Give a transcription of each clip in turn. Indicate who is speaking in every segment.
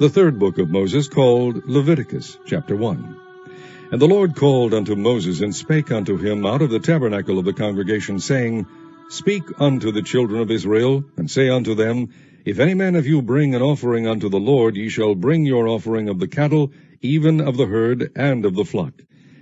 Speaker 1: The third book of Moses, called Leviticus, chapter 1. And the Lord called unto Moses, and spake unto him out of the tabernacle of the congregation, saying, Speak unto the children of Israel, and say unto them, If any man of you bring an offering unto the Lord, ye shall bring your offering of the cattle, even of the herd, and of the flock.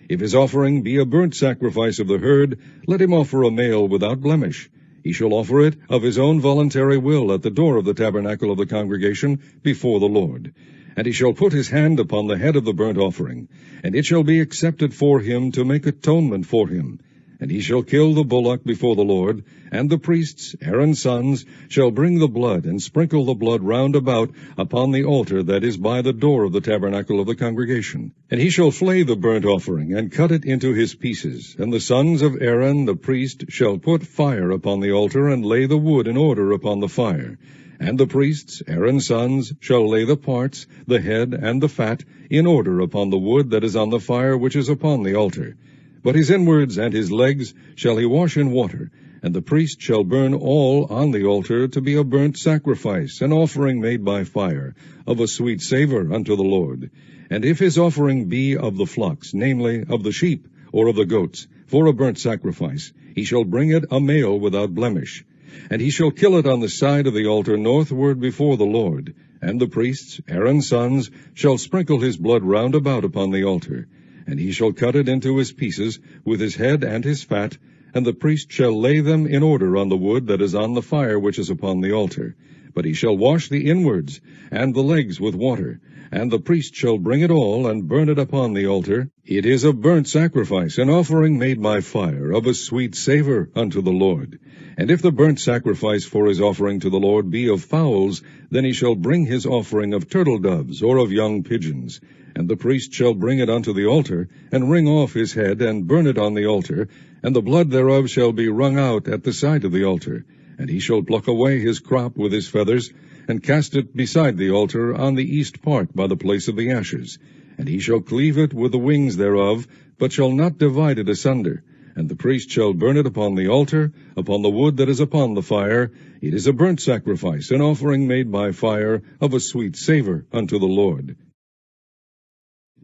Speaker 1: If his offering be a burnt sacrifice of the herd, let him offer a male without blemish. He shall offer it of his own voluntary will at the door of the tabernacle of the congregation before the Lord. And he shall put his hand upon the head of the burnt offering, and it shall be accepted for him to make atonement for him. And he shall kill the bullock before the Lord, and the priests, Aaron's sons, shall bring the blood, and sprinkle the blood round about upon the altar that is by the door of the tabernacle of the congregation. And he shall flay the burnt offering, and cut it into his pieces. And the sons of Aaron the priest shall put fire upon the altar, and lay the wood in order upon the fire. And the priests, Aaron's sons, shall lay the parts, the head, and the fat, in order upon the wood that is on the fire which is upon the altar. But his inwards and his legs shall he wash in water, and the priest shall burn all on the altar to be a burnt sacrifice, an offering made by fire, of a sweet savor unto the Lord. And if his offering be of the flocks, namely, of the sheep, or of the goats, for a burnt sacrifice, he shall bring it a male without blemish. And he shall kill it on the side of the altar northward before the Lord. And the priests, Aaron's sons, shall sprinkle his blood round about upon the altar. And he shall cut it into his pieces, with his head and his fat, and the priest shall lay them in order on the wood that is on the fire which is upon the altar. But he shall wash the inwards and the legs with water, and the priest shall bring it all, and burn it upon the altar. It is a burnt sacrifice, an offering made by fire, of a sweet savor unto the Lord. And if the burnt sacrifice for his offering to the Lord be of fowls, then he shall bring his offering of turtle doves, or of young pigeons. And the priest shall bring it unto the altar, and wring off his head, and burn it on the altar, and the blood thereof shall be wrung out at the side of the altar. And he shall pluck away his crop with his feathers, and cast it beside the altar on the east part by the place of the ashes. And he shall cleave it with the wings thereof, but shall not divide it asunder. And the priest shall burn it upon the altar, upon the wood that is upon the fire. It is a burnt sacrifice, an offering made by fire, of a sweet savor unto the Lord.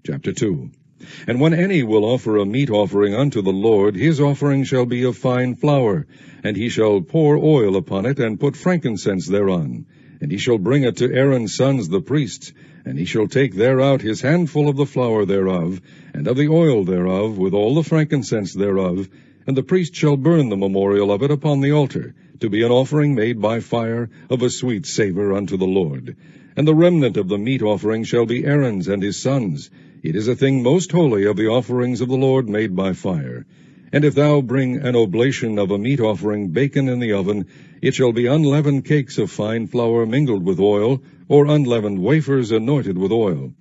Speaker 1: Chapter 2. And when any will offer a meat offering unto the Lord, his offering shall be of fine flour, and he shall pour oil upon it, and put frankincense thereon. And he shall bring it to Aaron's sons the priests, and he shall take thereout his handful of the flour thereof, and of the oil thereof, with all the frankincense thereof, and the priest shall burn the memorial of it upon the altar, to be an offering made by fire, of a sweet savor unto the Lord. And the remnant of the meat offering shall be Aaron's and his sons. It is a thing most holy of the offerings of the Lord made by fire. And if thou bring an oblation of a meat offering baken in the oven, it shall be unleavened cakes of fine flour mingled with oil, or unleavened wafers anointed with oil.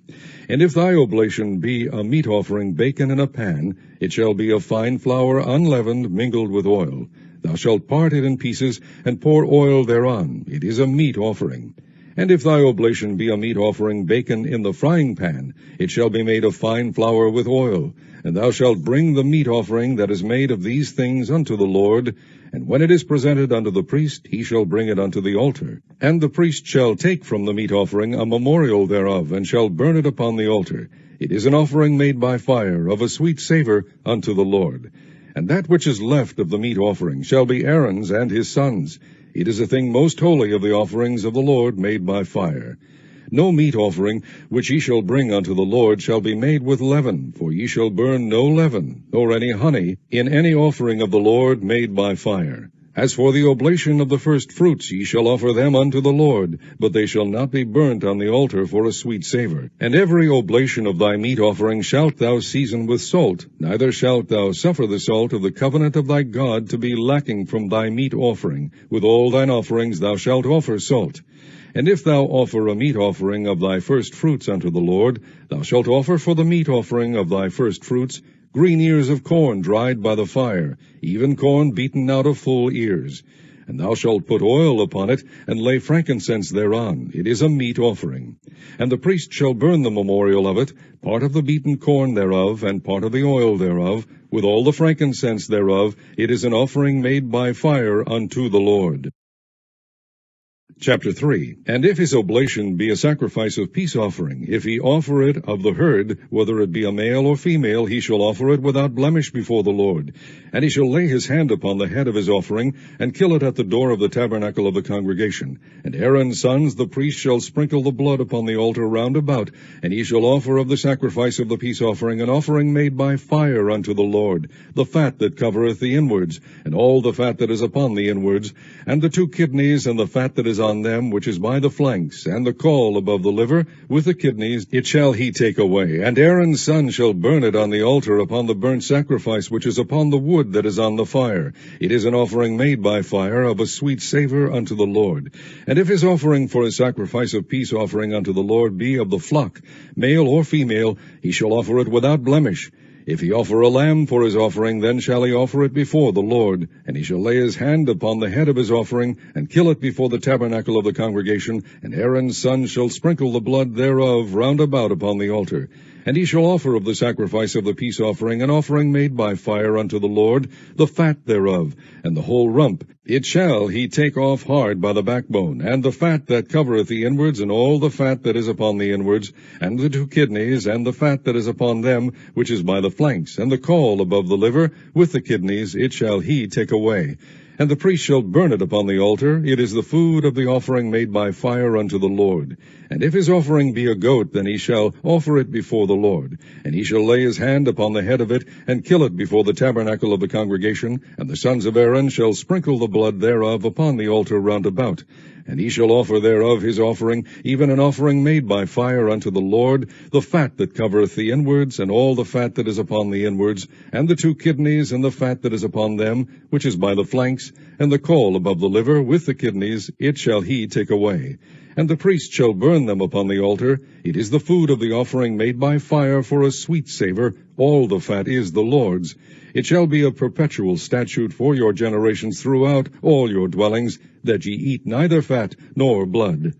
Speaker 1: And if thy oblation be a meat offering baken in a pan, it shall be of fine flour unleavened mingled with oil. Thou shalt part it in pieces, and pour oil thereon. It is a meat offering. And if thy oblation be a meat offering baken in the frying pan, it shall be made of fine flour with oil. And thou shalt bring the meat offering that is made of these things unto the Lord. And when it is presented unto the priest, he shall bring it unto the altar. And the priest shall take from the meat offering a memorial thereof, and shall burn it upon the altar. It is an offering made by fire, of a sweet savor unto the Lord. And that which is left of the meat offering shall be Aaron's and his sons. It is a thing most holy of the offerings of the Lord made by fire. No meat offering which ye shall bring unto the Lord shall be made with leaven, for ye shall burn no leaven, nor any honey, in any offering of the Lord made by fire. As for the oblation of the first fruits, ye shall offer them unto the Lord, but they shall not be burnt on the altar for a sweet savor. And every oblation of thy meat offering shalt thou season with salt, neither shalt thou suffer the salt of the covenant of thy God to be lacking from thy meat offering. With all thine offerings thou shalt offer salt. And if thou offer a meat offering of thy first fruits unto the Lord, thou shalt offer for the meat offering of thy first fruits green ears of corn dried by the fire, even corn beaten out of full ears. And thou shalt put oil upon it, and lay frankincense thereon. It is a meat offering. And the priest shall burn the memorial of it, part of the beaten corn thereof, and part of the oil thereof, with all the frankincense thereof. It is an offering made by fire unto the Lord. Chapter 3. And if his oblation be a sacrifice of peace offering, if he offer it of the herd, whether it be a male or female, he shall offer it without blemish before the Lord. And he shall lay his hand upon the head of his offering, and kill it at the door of the tabernacle of the congregation. And Aaron's sons, the priest, shall sprinkle the blood upon the altar round about, and he shall offer of the sacrifice of the peace offering an offering made by fire unto the Lord, the fat that covereth the inwards, and all the fat that is upon the inwards, and the 2 kidneys, and the fat that is on them, which is by the flanks, and the caul above the liver, with the kidneys, it shall he take away. And Aaron's son shall burn it on the altar upon the burnt sacrifice, which is upon the wood that is on the fire. It is an offering made by fire, of a sweet savour unto the Lord. And if his offering for a sacrifice of peace offering unto the Lord be of the flock, male or female, he shall offer it without blemish. If he offer a lamb for his offering, then shall he offer it before the Lord, and he shall lay his hand upon the head of his offering, and kill it before the tabernacle of the congregation, and Aaron's son shall sprinkle the blood thereof round about upon the altar. And he shall offer of the sacrifice of the peace offering an offering made by fire unto the Lord, the fat thereof, and the whole rump. It shall he take off hard by the backbone, and the fat that covereth the inwards, and all the fat that is upon the inwards, and the 2 kidneys, and the fat that is upon them, which is by the flanks, and the caul above the liver, with the kidneys, it shall he take away. And the priest shall burn it upon the altar. It is the food of the offering made by fire unto the Lord. And if his offering be a goat, then he shall offer it before the Lord. And he shall lay his hand upon the head of it, and kill it before the tabernacle of the congregation. And the sons of Aaron shall sprinkle the blood thereof upon the altar round about. And he shall offer thereof his offering, even an offering made by fire unto the Lord, the fat that covereth the inwards, and all the fat that is upon the inwards, and the 2 kidneys, and the fat that is upon them, which is by the flanks, and the caul above the liver, with the kidneys, it shall he take away. And the priest shall burn them upon the altar. It is the food of the offering made by fire for a sweet savour. All the fat is the Lord's. It shall be a perpetual statute for your generations throughout all your dwellings, that ye eat neither fat nor blood.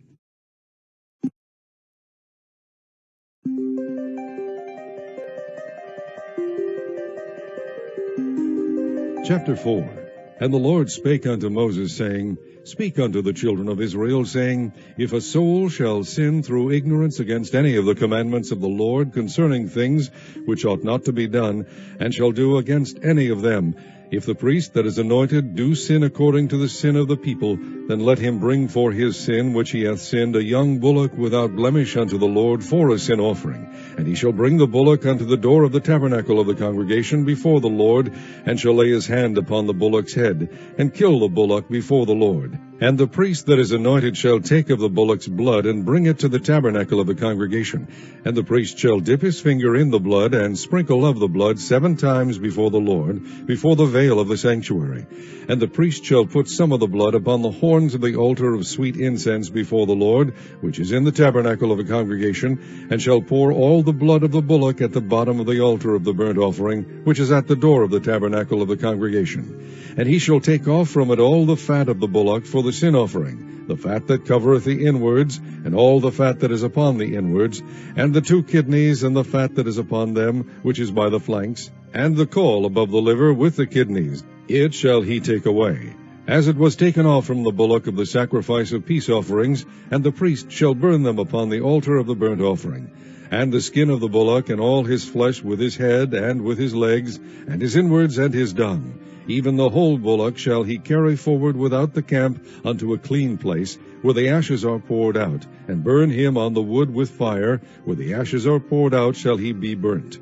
Speaker 1: Chapter 4. And the Lord spake unto Moses, saying, Speak unto the children of Israel, saying, If a soul shall sin through ignorance against any of the commandments of the Lord concerning things which ought not to be done, and shall do against any of them, if the priest that is anointed do sin according to the sin of the people, then let him bring for his sin which he hath sinned a young bullock without blemish unto the Lord for a sin offering. And he shall bring the bullock unto the door of the tabernacle of the congregation before the Lord, and shall lay his hand upon the bullock's head, and kill the bullock before the Lord. And the priest that is anointed shall take of the bullock's blood, and bring it to the tabernacle of the congregation. And the priest shall dip his finger in the blood, and sprinkle of the blood 7 times before the Lord, before the veil of the sanctuary. And the priest shall put some of the blood upon the horns of the altar of sweet incense before the Lord, which is in the tabernacle of the congregation, and shall pour all the blood of the bullock at the bottom of the altar of the burnt offering, which is at the door of the tabernacle of the congregation. And he shall take off from it all the fat of the bullock for the sin offering, the fat that covereth the inwards, and all the fat that is upon the inwards, and the 2 kidneys, and the fat that is upon them, which is by the flanks, and the caul above the liver with the kidneys. It shall he take away, as it was taken off from the bullock of the sacrifice of peace offerings, and the priest shall burn them upon the altar of the burnt offering. And the skin of the bullock, and all his flesh with his head, and with his legs, and his inwards, and his dung, even the whole bullock shall he carry forward without the camp unto a clean place, where the ashes are poured out, and burn him on the wood with fire, where the ashes are poured out shall he be burnt.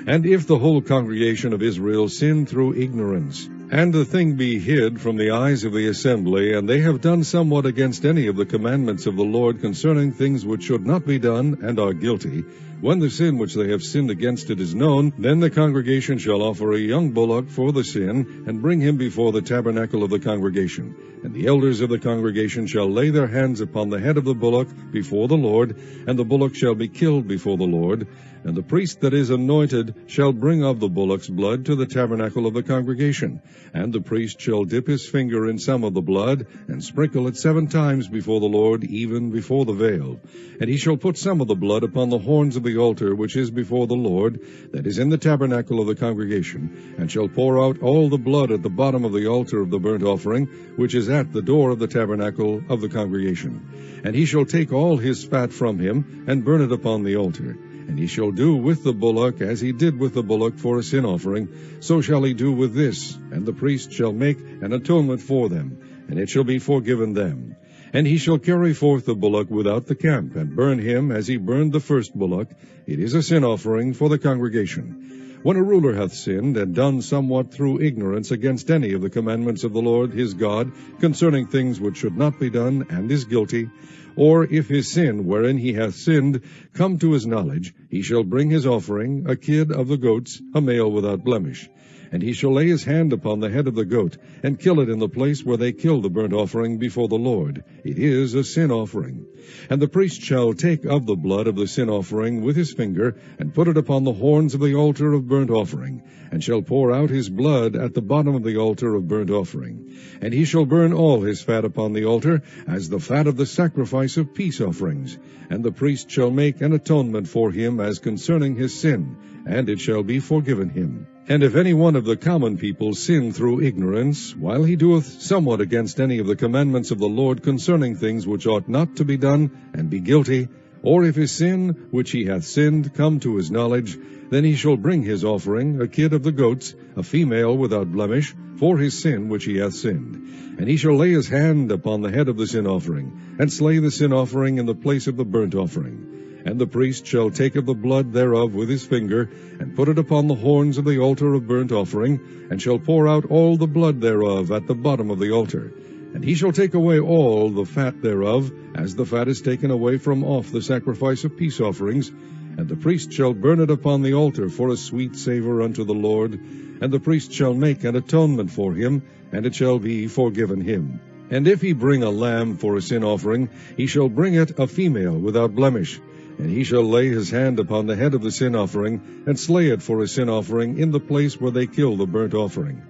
Speaker 1: And if the whole congregation of Israel sin through ignorance, and the thing be hid from the eyes of the assembly, and they have done somewhat against any of the commandments of the Lord concerning things which should not be done, and are guilty, when the sin which they have sinned against it is known, then the congregation shall offer a young bullock for the sin, and bring him before the tabernacle of the congregation. And the elders of the congregation shall lay their hands upon the head of the bullock before the Lord, and the bullock shall be killed before the Lord. And the priest that is anointed shall bring of the bullock's blood to the tabernacle of the congregation. And the priest shall dip his finger in some of the blood, and sprinkle it 7 times before the Lord, even before the veil. And he shall put some of the blood upon the horns of the the altar which is before the Lord, that is in the tabernacle of the congregation, and shall pour out all the blood at the bottom of the altar of the burnt offering, which is at the door of the tabernacle of the congregation. And he shall take all his fat from him, and burn it upon the altar. And he shall do with the bullock as he did with the bullock for a sin offering, so shall he do with this, and the priest shall make an atonement for them, and it shall be forgiven them. And he shall carry forth the bullock without the camp, and burn him as he burned the first bullock. It is a sin offering for the congregation. When a ruler hath sinned, and done somewhat through ignorance against any of the commandments of the Lord his God, concerning things which should not be done, and is guilty, or if his sin wherein he hath sinned come to his knowledge, he shall bring his offering, a kid of the goats, a male without blemish. And he shall lay his hand upon the head of the goat, and kill it in the place where they kill the burnt offering before the Lord. It is a sin offering. And the priest shall take of the blood of the sin offering with his finger, and put it upon the horns of the altar of burnt offering, and shall pour out his blood at the bottom of the altar of burnt offering. And he shall burn all his fat upon the altar, as the fat of the sacrifice of peace offerings. And the priest shall make an atonement for him as concerning his sin, and it shall be forgiven him. And if any one of the common people sin through ignorance, while he doeth somewhat against any of the commandments of the Lord concerning things which ought not to be done, and be guilty, or if his sin which he hath sinned come to his knowledge, then he shall bring his offering, a kid of the goats, a female without blemish, for his sin which he hath sinned. And he shall lay his hand upon the head of the sin offering, and slay the sin offering in the place of the burnt offering. And the priest shall take of the blood thereof with his finger, and put it upon the horns of the altar of burnt offering, and shall pour out all the blood thereof at the bottom of the altar. And he shall take away all the fat thereof, as the fat is taken away from off the sacrifice of peace offerings. And the priest shall burn it upon the altar for a sweet savour unto the Lord. And the priest shall make an atonement for him, and it shall be forgiven him. And if he bring a lamb for a sin offering, he shall bring it a female without blemish. And he shall lay his hand upon the head of the sin offering, and slay it for a sin offering in the place where they kill the burnt offering.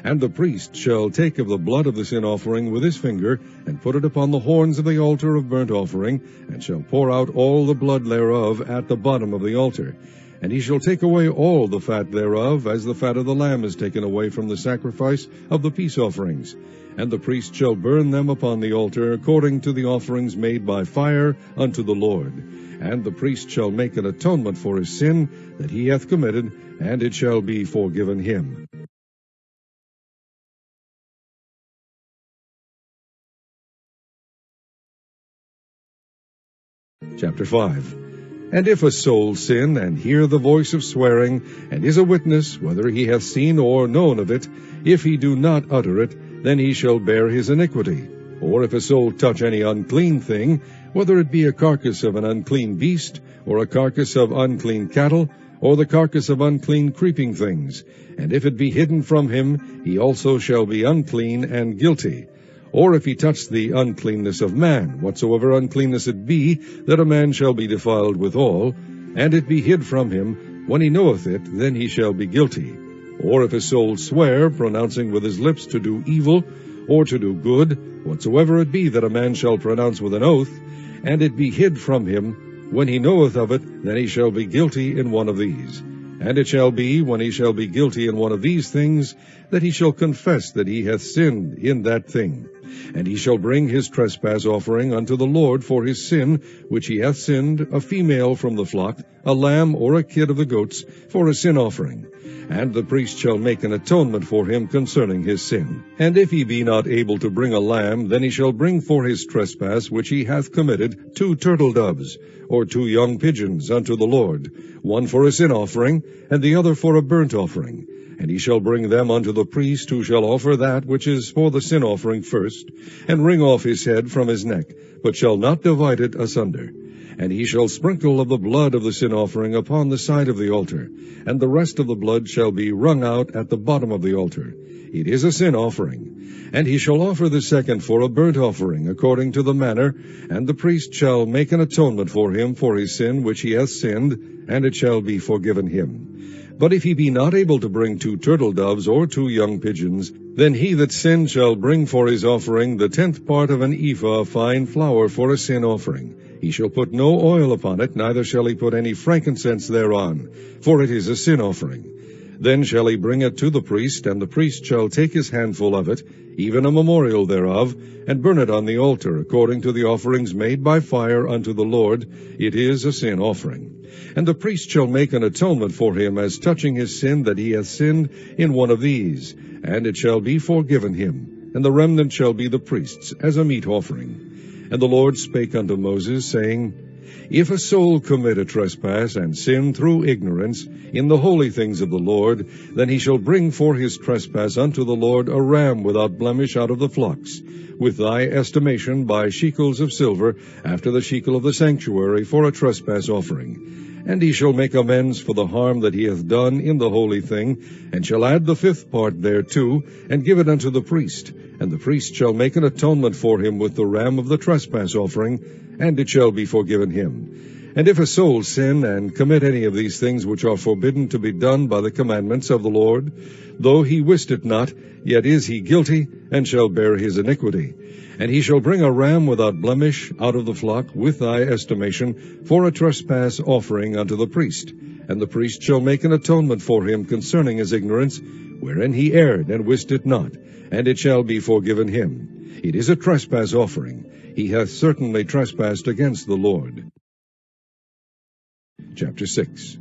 Speaker 1: And the priest shall take of the blood of the sin offering with his finger, and put it upon the horns of the altar of burnt offering, and shall pour out all the blood thereof at the bottom of the altar. And he shall take away all the fat thereof, as the fat of the lamb is taken away from the sacrifice of the peace offerings. And the priest shall burn them upon the altar, according to the offerings made by fire unto the Lord. And the priest shall make an atonement for his sin that he hath committed, and it shall be forgiven him. Chapter 5. And if a soul sin, and hear the voice of swearing, and is a witness, whether he hath seen or known of it, if he do not utter it, then he shall bear his iniquity. Or if a soul touch any unclean thing, whether it be a carcass of an unclean beast, or a carcass of unclean cattle, or the carcass of unclean creeping things, and if it be hidden from him, he also shall be unclean and guilty. Or if he touch the uncleanness of man, whatsoever uncleanness it be, that a man shall be defiled withal, and it be hid from him, when he knoweth it, then he shall be guilty. Or if a soul swear, pronouncing with his lips to do evil, or to do good, whatsoever it be that a man shall pronounce with an oath, and it be hid from him, when he knoweth of it, then he shall be guilty in one of these. And it shall be, when he shall be guilty in one of these things, that he shall confess that he hath sinned in that thing. And he shall bring his trespass offering unto the Lord for his sin, which he hath sinned, a female from the flock, a lamb or a kid of the goats, for a sin offering. And the priest shall make an atonement for him concerning his sin. And if he be not able to bring a lamb, then he shall bring for his trespass which he hath committed 2 turtle doves, or 2 young pigeons unto the Lord, one for a sin offering, and the other for a burnt offering. And he shall bring them unto the priest, who shall offer that which is for the sin offering first, and wring off his head from his neck, but shall not divide it asunder. And he shall sprinkle of the blood of the sin offering upon the side of the altar, and the rest of the blood shall be wrung out at the bottom of the altar. It is a sin offering. And he shall offer the second for a burnt offering, according to the manner, and the priest shall make an atonement for him for his sin which he hath sinned, and it shall be forgiven him. But if he be not able to bring 2 turtle doves or 2 young pigeons, then he that sinned shall bring for his offering the 10th part of an ephah of fine flour for a sin offering. He shall put no oil upon it, neither shall he put any frankincense thereon, for it is a sin offering. Then shall he bring it to the priest, and the priest shall take his handful of it, even a memorial thereof, and burn it on the altar, according to the offerings made by fire unto the Lord. It is a sin offering. And the priest shall make an atonement for him as touching his sin that he hath sinned in one of these, and it shall be forgiven him, and the remnant shall be the priest's as a meat offering. And the Lord spake unto Moses, saying, If a soul commit a trespass, and sin through ignorance in the holy things of the Lord, then he shall bring for his trespass unto the Lord a ram without blemish out of the flocks, with thy estimation by shekels of silver, after the shekel of the sanctuary, for a trespass offering. And he shall make amends for the harm that he hath done in the holy thing, and shall add the 5th part thereto, and give it unto the priest. And the priest shall make an atonement for him with the ram of the trespass offering, and it shall be forgiven him. And if a soul sin, and commit any of these things which are forbidden to be done by the commandments of the Lord, though he wist it not, yet is he guilty, and shall bear his iniquity. And he shall bring a ram without blemish out of the flock, with thy estimation, for a trespass offering unto the priest. And the priest shall make an atonement for him concerning his ignorance, wherein he erred and wist it not, and it shall be forgiven him. It is a trespass offering. He hath certainly trespassed against the Lord. Chapter 6.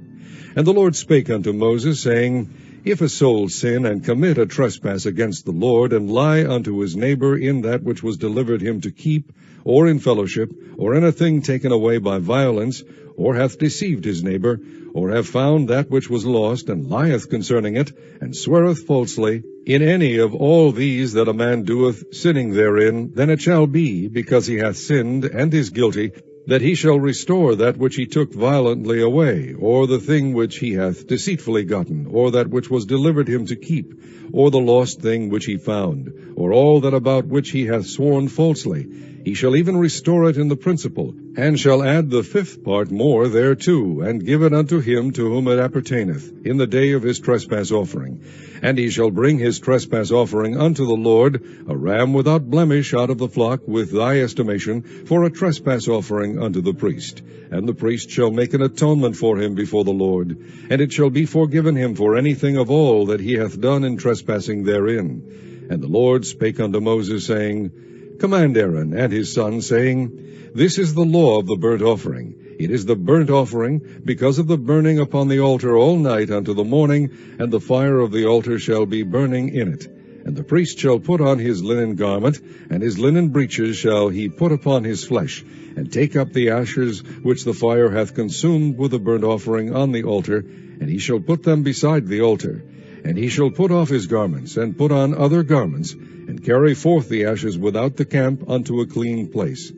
Speaker 1: And the Lord spake unto Moses, saying, If a soul sin, and commit a trespass against the Lord, and lie unto his neighbor in that which was delivered him to keep, or in fellowship, or in a thing taken away by violence, or hath deceived his neighbor, or have found that which was lost, and lieth concerning it, and sweareth falsely, in any of all these that a man doeth, sinning therein, then it shall be, because he hath sinned, and is guilty, that he shall restore that which he took violently away, or the thing which he hath deceitfully gotten, or that which was delivered him to keep, or the lost thing which he found, or all that about which he hath sworn falsely. He shall even restore it in the principal, and shall add the 5th part more thereto, and give it unto him to whom it appertaineth, in the day of his trespass offering. And he shall bring his trespass offering unto the Lord, a ram without blemish out of the flock, with thy estimation, for a trespass offering unto the priest. And the priest shall make an atonement for him before the Lord, and it shall be forgiven him for anything of all that he hath done in trespassing therein. And the Lord spake unto Moses, saying, Command Aaron and his sons, saying, This is the law of the burnt offering. It is the burnt offering, because of the burning upon the altar all night unto the morning, and the fire of the altar shall be burning in it. And the priest shall put on his linen garment, and his linen breeches shall he put upon his flesh, and take up the ashes which the fire hath consumed with the burnt offering on the altar, and he shall put them beside the altar. And he shall put off his garments, and put on other garments, and carry forth the ashes without the camp unto a clean place.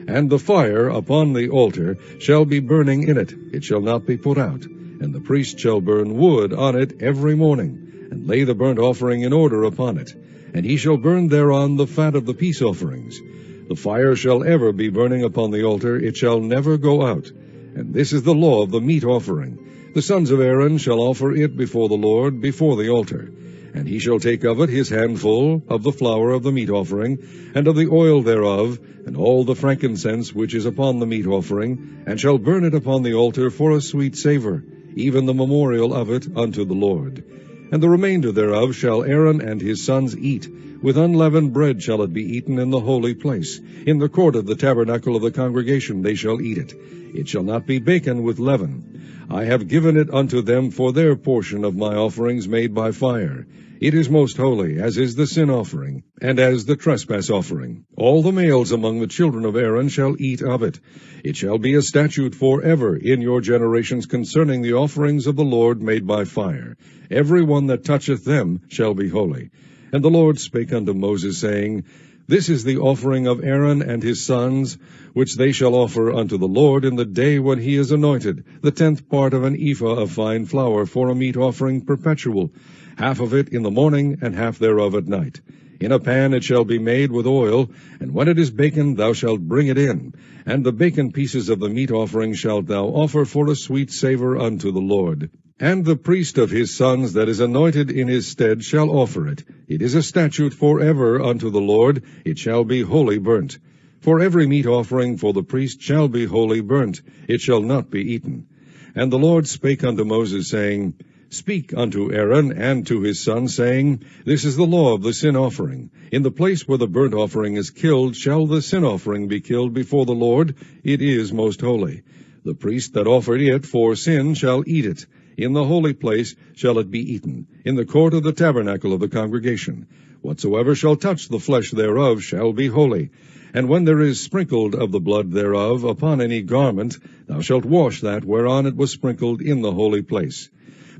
Speaker 1: And the fire upon the altar shall be burning in it, it shall not be put out. And the priest shall burn wood on it every morning, and lay the burnt offering in order upon it. And he shall burn thereon the fat of the peace offerings. The fire shall ever be burning upon the altar, it shall never go out. And this is the law of the meat offering. The sons of Aaron shall offer it before the Lord, before the altar. And he shall take of it his handful of the flour of the meat offering, and of the oil thereof, and all the frankincense which is upon the meat offering, and shall burn it upon the altar for a sweet savour, even the memorial of it unto the Lord. And the remainder thereof shall Aaron and his sons eat. With unleavened bread shall it be eaten in the holy place. In the court of the tabernacle of the congregation they shall eat it. It shall not be baken with leaven. I have given it unto them for their portion of my offerings made by fire. It is most holy, as is the sin offering, and as the trespass offering. All the males among the children of Aaron shall eat of it. It shall be a statute forever in your generations concerning the offerings of the Lord made by fire. Every one that toucheth them shall be holy. And the Lord spake unto Moses, saying, This is the offering of Aaron and his sons, which they shall offer unto the Lord in the day when he is anointed, the 10th part of an ephah of fine flour for a meat offering perpetual, half of it in the morning, and half thereof at night. In a pan it shall be made with oil, and when it is baken thou shalt bring it in. And the baken pieces of the meat offering shalt thou offer for a sweet savour unto the Lord. And the priest of his sons that is anointed in his stead shall offer it. It is a statute forever unto the Lord. It shall be wholly burnt. For every meat offering for the priest shall be wholly burnt, it shall not be eaten. And the Lord spake unto Moses, saying, Speak unto Aaron and to his sons, saying, This is the law of the sin offering. In the place where the burnt offering is killed shall the sin offering be killed before the Lord. It is most holy. The priest that offered it for sin shall eat it. In the holy place shall it be eaten, in the court of the tabernacle of the congregation. Whatsoever shall touch the flesh thereof shall be holy. And when there is sprinkled of the blood thereof upon any garment, thou shalt wash that whereon it was sprinkled in the holy place.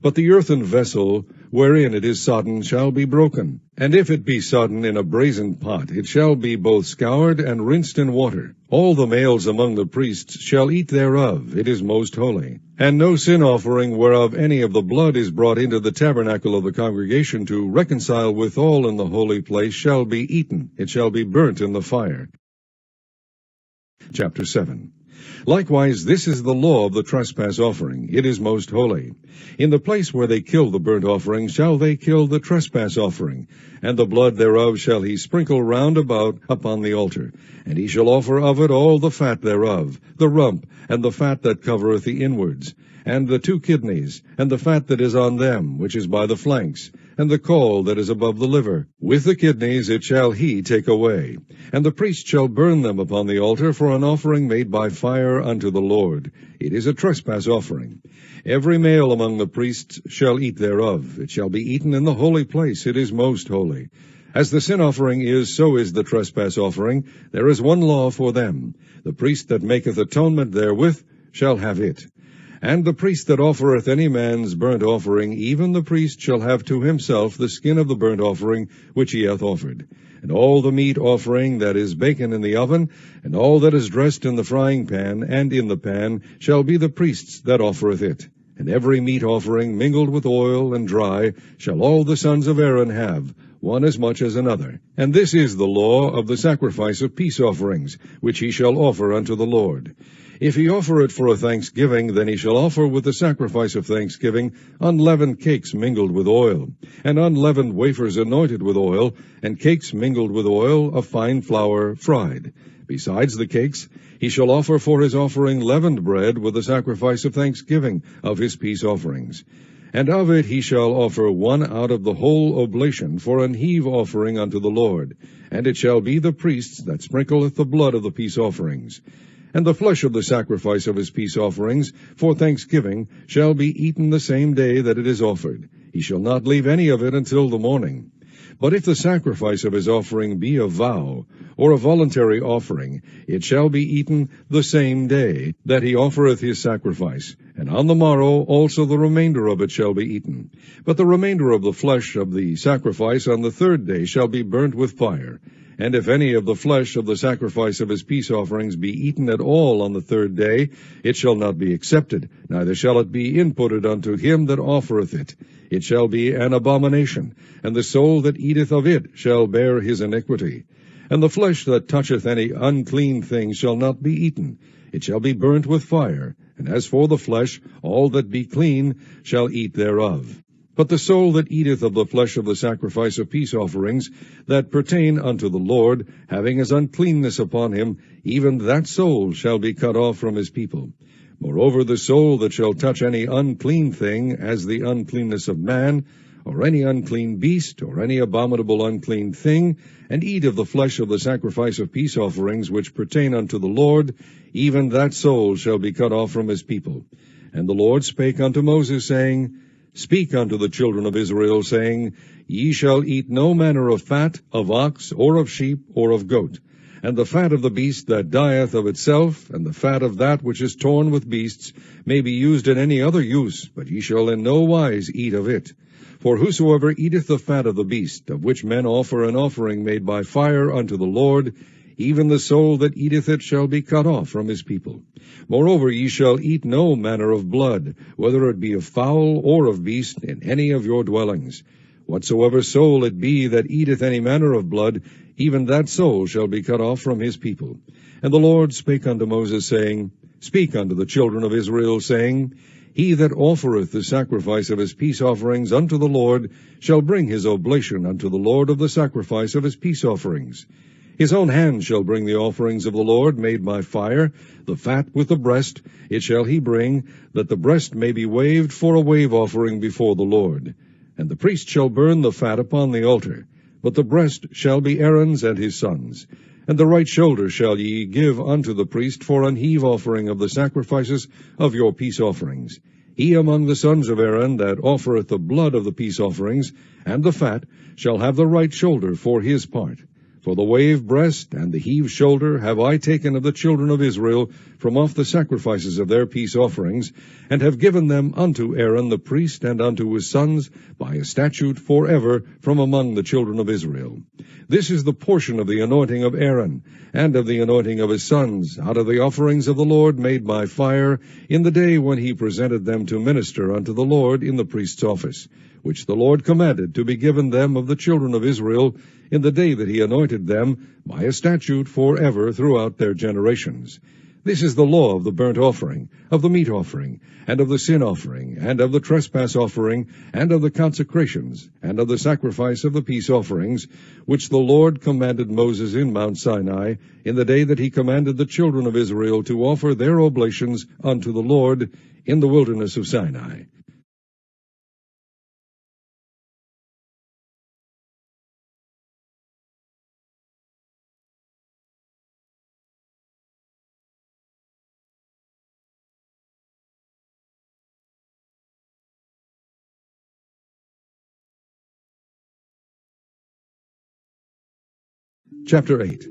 Speaker 1: But the earthen vessel wherein it is sodden shall be broken. And if it be sodden in a brazen pot, it shall be both scoured and rinsed in water. All the males among the priests shall eat thereof. It is most holy. And no sin offering whereof any of the blood is brought into the tabernacle of the congregation to reconcile withal in the holy place shall be eaten. It shall be burnt in the fire. Chapter 7. Likewise, this is the law of the trespass offering. It is most holy. In the place where they kill the burnt offering shall they kill the trespass offering, and the blood thereof shall he sprinkle round about upon the altar. And he shall offer of it all the fat thereof, the rump, and the fat that covereth the inwards, and the 2 kidneys, and the fat that is on them, which is by the flanks, and the caul that is above the liver. With the kidneys it shall he take away. And the priest shall burn them upon the altar for an offering made by fire unto the Lord. It is a trespass offering. Every male among the priests shall eat thereof. It shall be eaten in the holy place. It is most holy. As the sin offering is, so is the trespass offering. There is one law for them. The priest that maketh atonement therewith shall have it. And the priest that offereth any man's burnt offering, even the priest shall have to himself the skin of the burnt offering which he hath offered. And all the meat offering that is baken in the oven, and all that is dressed in the frying pan and in the pan, shall be the priest's that offereth it. And every meat offering mingled with oil and dry shall all the sons of Aaron have, one as much as another. And this is the law of the sacrifice of peace offerings, which he shall offer unto the Lord. If he offer it for a thanksgiving, then he shall offer with the sacrifice of thanksgiving unleavened cakes mingled with oil, and unleavened wafers anointed with oil, and cakes mingled with oil of fine flour fried. Besides the cakes, he shall offer for his offering leavened bread with the sacrifice of thanksgiving of his peace offerings. And of it he shall offer one out of the whole oblation for an heave offering unto the Lord. And it shall be the priest's that sprinkleth the blood of the peace offerings. And the flesh of the sacrifice of his peace offerings for thanksgiving shall be eaten the same day that it is offered. He shall not leave any of it until the morning. But if the sacrifice of his offering be a vow, or a voluntary offering, it shall be eaten the same day that he offereth his sacrifice, and on the morrow also the remainder of it shall be eaten. But the remainder of the flesh of the sacrifice on the 3rd day shall be burnt with fire. And if any of the flesh of the sacrifice of his peace offerings be eaten at all on the 3rd day, it shall not be accepted, neither shall it be inputted unto him that offereth it. It shall be an abomination, and the soul that eateth of it shall bear his iniquity. And the flesh that toucheth any unclean thing shall not be eaten. It shall be burnt with fire. And as for the flesh, all that be clean shall eat thereof. But the soul that eateth of the flesh of the sacrifice of peace offerings that pertain unto the Lord, having his uncleanness upon him, even that soul shall be cut off from his people. Moreover, the soul that shall touch any unclean thing, as the uncleanness of man, or any unclean beast, or any abominable unclean thing, and eat of the flesh of the sacrifice of peace offerings which pertain unto the Lord, even that soul shall be cut off from his people. And the Lord spake unto Moses, saying, Speak unto the children of Israel, saying, Ye shall eat no manner of fat of ox, or of sheep, or of goat. And the fat of the beast that dieth of itself, and the fat of that which is torn with beasts, may be used in any other use, but ye shall in no wise eat of it. For whosoever eateth the fat of the beast, of which men offer an offering made by fire unto the Lord, even the soul that eateth it shall be cut off from his people. Moreover, ye shall eat no manner of blood, whether it be of fowl or of beast, in any of your dwellings. Whatsoever soul it be that eateth any manner of blood, even that soul shall be cut off from his people. And the Lord spake unto Moses, saying, Speak unto the children of Israel, saying, He that offereth the sacrifice of his peace offerings unto the Lord shall bring his oblation unto the Lord of the sacrifice of his peace offerings. His own hand shall bring the offerings of the Lord made by fire, the fat with the breast, it shall he bring, that the breast may be waved for a wave offering before the Lord. And the priest shall burn the fat upon the altar, but the breast shall be Aaron's and his sons'. And the right shoulder shall ye give unto the priest for an heave offering of the sacrifices of your peace offerings. He among the sons of Aaron that offereth the blood of the peace offerings, and the fat, shall have the right shoulder for his part. For the wave breast and the heave shoulder have I taken of the children of Israel from off the sacrifices of their peace offerings, and have given them unto Aaron the priest and unto his sons by a statute forever from among the children of Israel. This is the portion of the anointing of Aaron, and of the anointing of his sons, out of the offerings of the Lord made by fire, in the day when he presented them to minister unto the Lord in the priest's office, which the Lord commanded to be given them of the children of Israel, in the day that he anointed them, by a statute forever throughout their generations. This is the law of the burnt offering, of the meat offering, and of the sin offering, and of the trespass offering, and of the consecrations, and of the sacrifice of the peace offerings, which the Lord commanded Moses in Mount Sinai, in the day that he commanded the children of Israel to offer their oblations unto the Lord in the wilderness of Sinai. Chapter 8.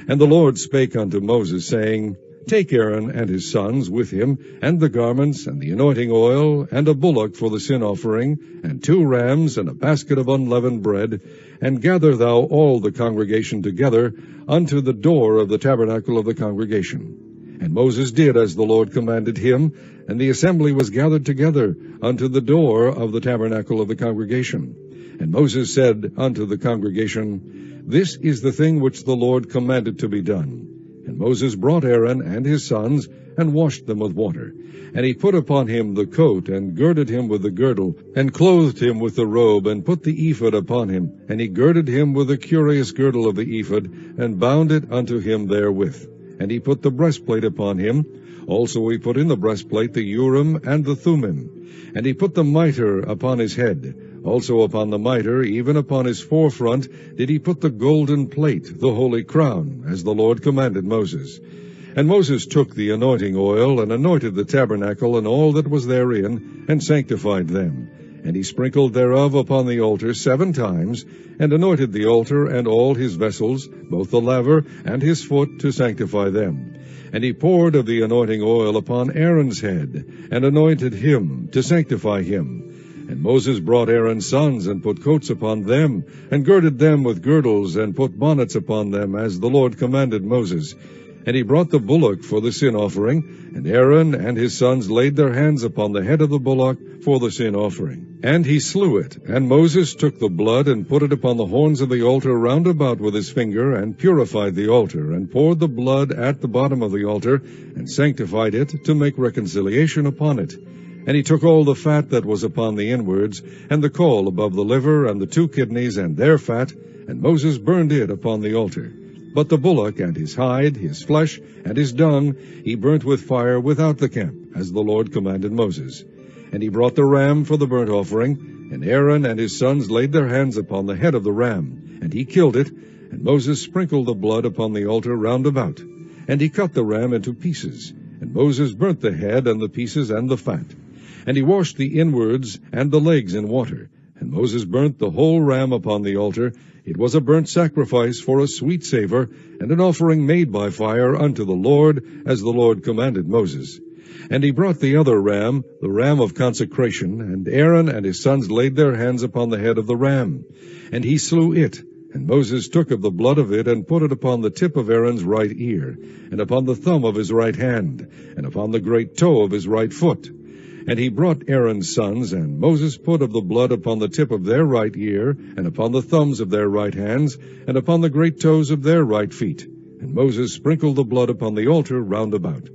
Speaker 1: And the Lord spake unto Moses, saying, Take Aaron and his sons with him, and the garments, and the anointing oil, and a bullock for the sin offering, and 2 rams, and a basket of unleavened bread, and gather thou all the congregation together unto the door of the tabernacle of the congregation. And Moses did as the Lord commanded him, and the assembly was gathered together unto the door of the tabernacle of the congregation. And Moses said unto the congregation, This is the thing which the Lord commanded to be done. And Moses brought Aaron and his sons, and washed them with water. And he put upon him the coat, and girded him with the girdle, and clothed him with the robe, and put the ephod upon him. And he girded him with the curious girdle of the ephod, and bound it unto him therewith. And he put the breastplate upon him. Also he put in the breastplate the Urim and the Thummim. And he put the mitre upon his head. Also upon the mitre, even upon his forefront, did he put the golden plate, the holy crown, as the Lord commanded Moses. And Moses took the anointing oil, and anointed the tabernacle and all that was therein, and sanctified them. And he sprinkled thereof upon the altar 7 times, and anointed the altar and all his vessels, both the laver and his foot, to sanctify them. And he poured of the anointing oil upon Aaron's head, and anointed him, to sanctify him. And Moses brought Aaron's sons, and put coats upon them, and girded them with girdles, and put bonnets upon them, as the Lord commanded Moses. And he brought the bullock for the sin offering, and Aaron and his sons laid their hands upon the head of the bullock for the sin offering. And he slew it, and Moses took the blood, and put it upon the horns of the altar round about with his finger, and purified the altar, and poured the blood at the bottom of the altar, and sanctified it, to make reconciliation upon it. And he took all the fat that was upon the inwards, and the caul above the liver, and the 2 kidneys, and their fat, and Moses burned it upon the altar. But the bullock, and his hide, his flesh, and his dung, he burnt with fire without the camp, as the Lord commanded Moses. And he brought the ram for the burnt offering, and Aaron and his sons laid their hands upon the head of the ram, and he killed it, and Moses sprinkled the blood upon the altar round about. And he cut the ram into pieces, and Moses burnt the head, and the pieces, and the fat. And he washed the inwards and the legs in water. And Moses burnt the whole ram upon the altar. It was a burnt sacrifice for a sweet savor, and an offering made by fire unto the Lord, as the Lord commanded Moses. And he brought the other ram, the ram of consecration, and Aaron and his sons laid their hands upon the head of the ram. And he slew it. And Moses took of the blood of it, and put it upon the tip of Aaron's right ear, and upon the thumb of his right hand, and upon the great toe of his right foot. And he brought Aaron's sons, and Moses put of the blood upon the tip of their right ear, and upon the thumbs of their right hands, and upon the great toes of their right feet. And Moses sprinkled the blood upon the altar round about.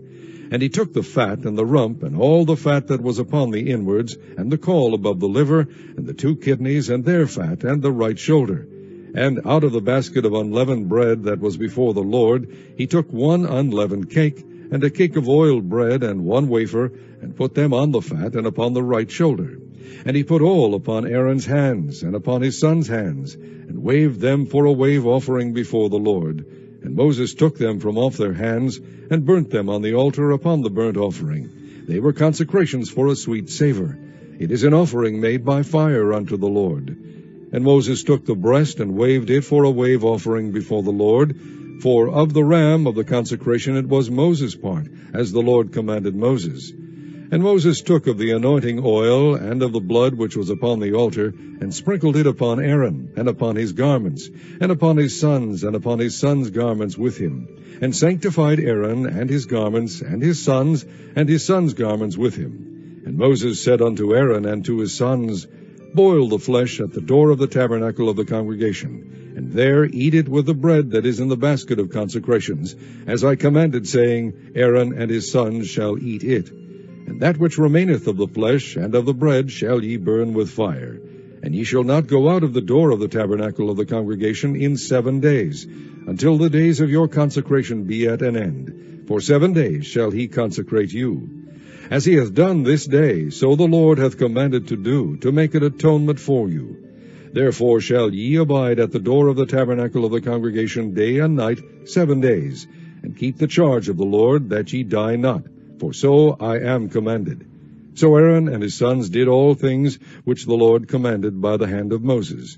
Speaker 1: And he took the fat, and the rump, and all the fat that was upon the inwards, and the caul above the liver, and the 2 kidneys, and their fat, and the right shoulder. And out of the basket of unleavened bread that was before the Lord, he took 1 unleavened cake, and a cake of oiled bread, and 1 wafer, and put them on the fat and upon the right shoulder. And he put all upon Aaron's hands, and upon his sons' hands, and waved them for a wave offering before the Lord. And Moses took them from off their hands, and burnt them on the altar upon the burnt offering. They were consecrations for a sweet savor. It is an offering made by fire unto the Lord. And Moses took the breast, and waved it for a wave offering before the Lord. For of the ram of the consecration it was Moses' part, as the Lord commanded Moses. And Moses took of the anointing oil, and of the blood which was upon the altar, and sprinkled it upon Aaron, and upon his garments, and upon his sons, and upon his sons' garments with him, and sanctified Aaron, and his garments, and his sons' garments with him. And Moses said unto Aaron and to his sons, Boil the flesh at the door of the tabernacle of the congregation, and there eat it with the bread that is in the basket of consecrations, as I commanded, saying, Aaron and his sons shall eat it. And that which remaineth of the flesh and of the bread shall ye burn with fire. And ye shall not go out of the door of the tabernacle of the congregation in 7 days, until the days of your consecration be at an end. For 7 days shall he consecrate you. As he hath done this day, so the Lord hath commanded to do, to make an atonement for you. Therefore shall ye abide at the door of the tabernacle of the congregation day and night 7 days, and keep the charge of the Lord, that ye die not, for so I am commanded. So Aaron and his sons did all things which the Lord commanded by the hand of Moses.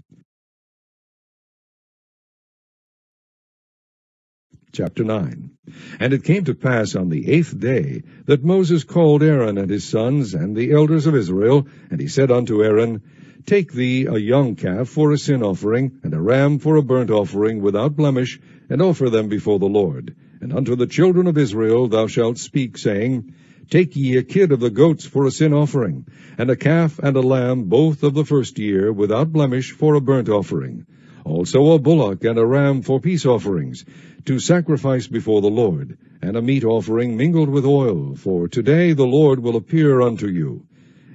Speaker 1: Chapter 9. And it came to pass on the 8th day that Moses called Aaron and his sons and the elders of Israel, and he said unto Aaron, Take thee a young calf for a sin offering, and a ram for a burnt offering without blemish, and offer them before the Lord. And unto the children of Israel thou shalt speak, saying, Take ye a kid of the goats for a sin offering, and a calf and a lamb both of the first year without blemish for a burnt offering. Also a bullock and a ram for peace offerings, to sacrifice before the Lord, and a meat offering mingled with oil, for today the Lord will appear unto you.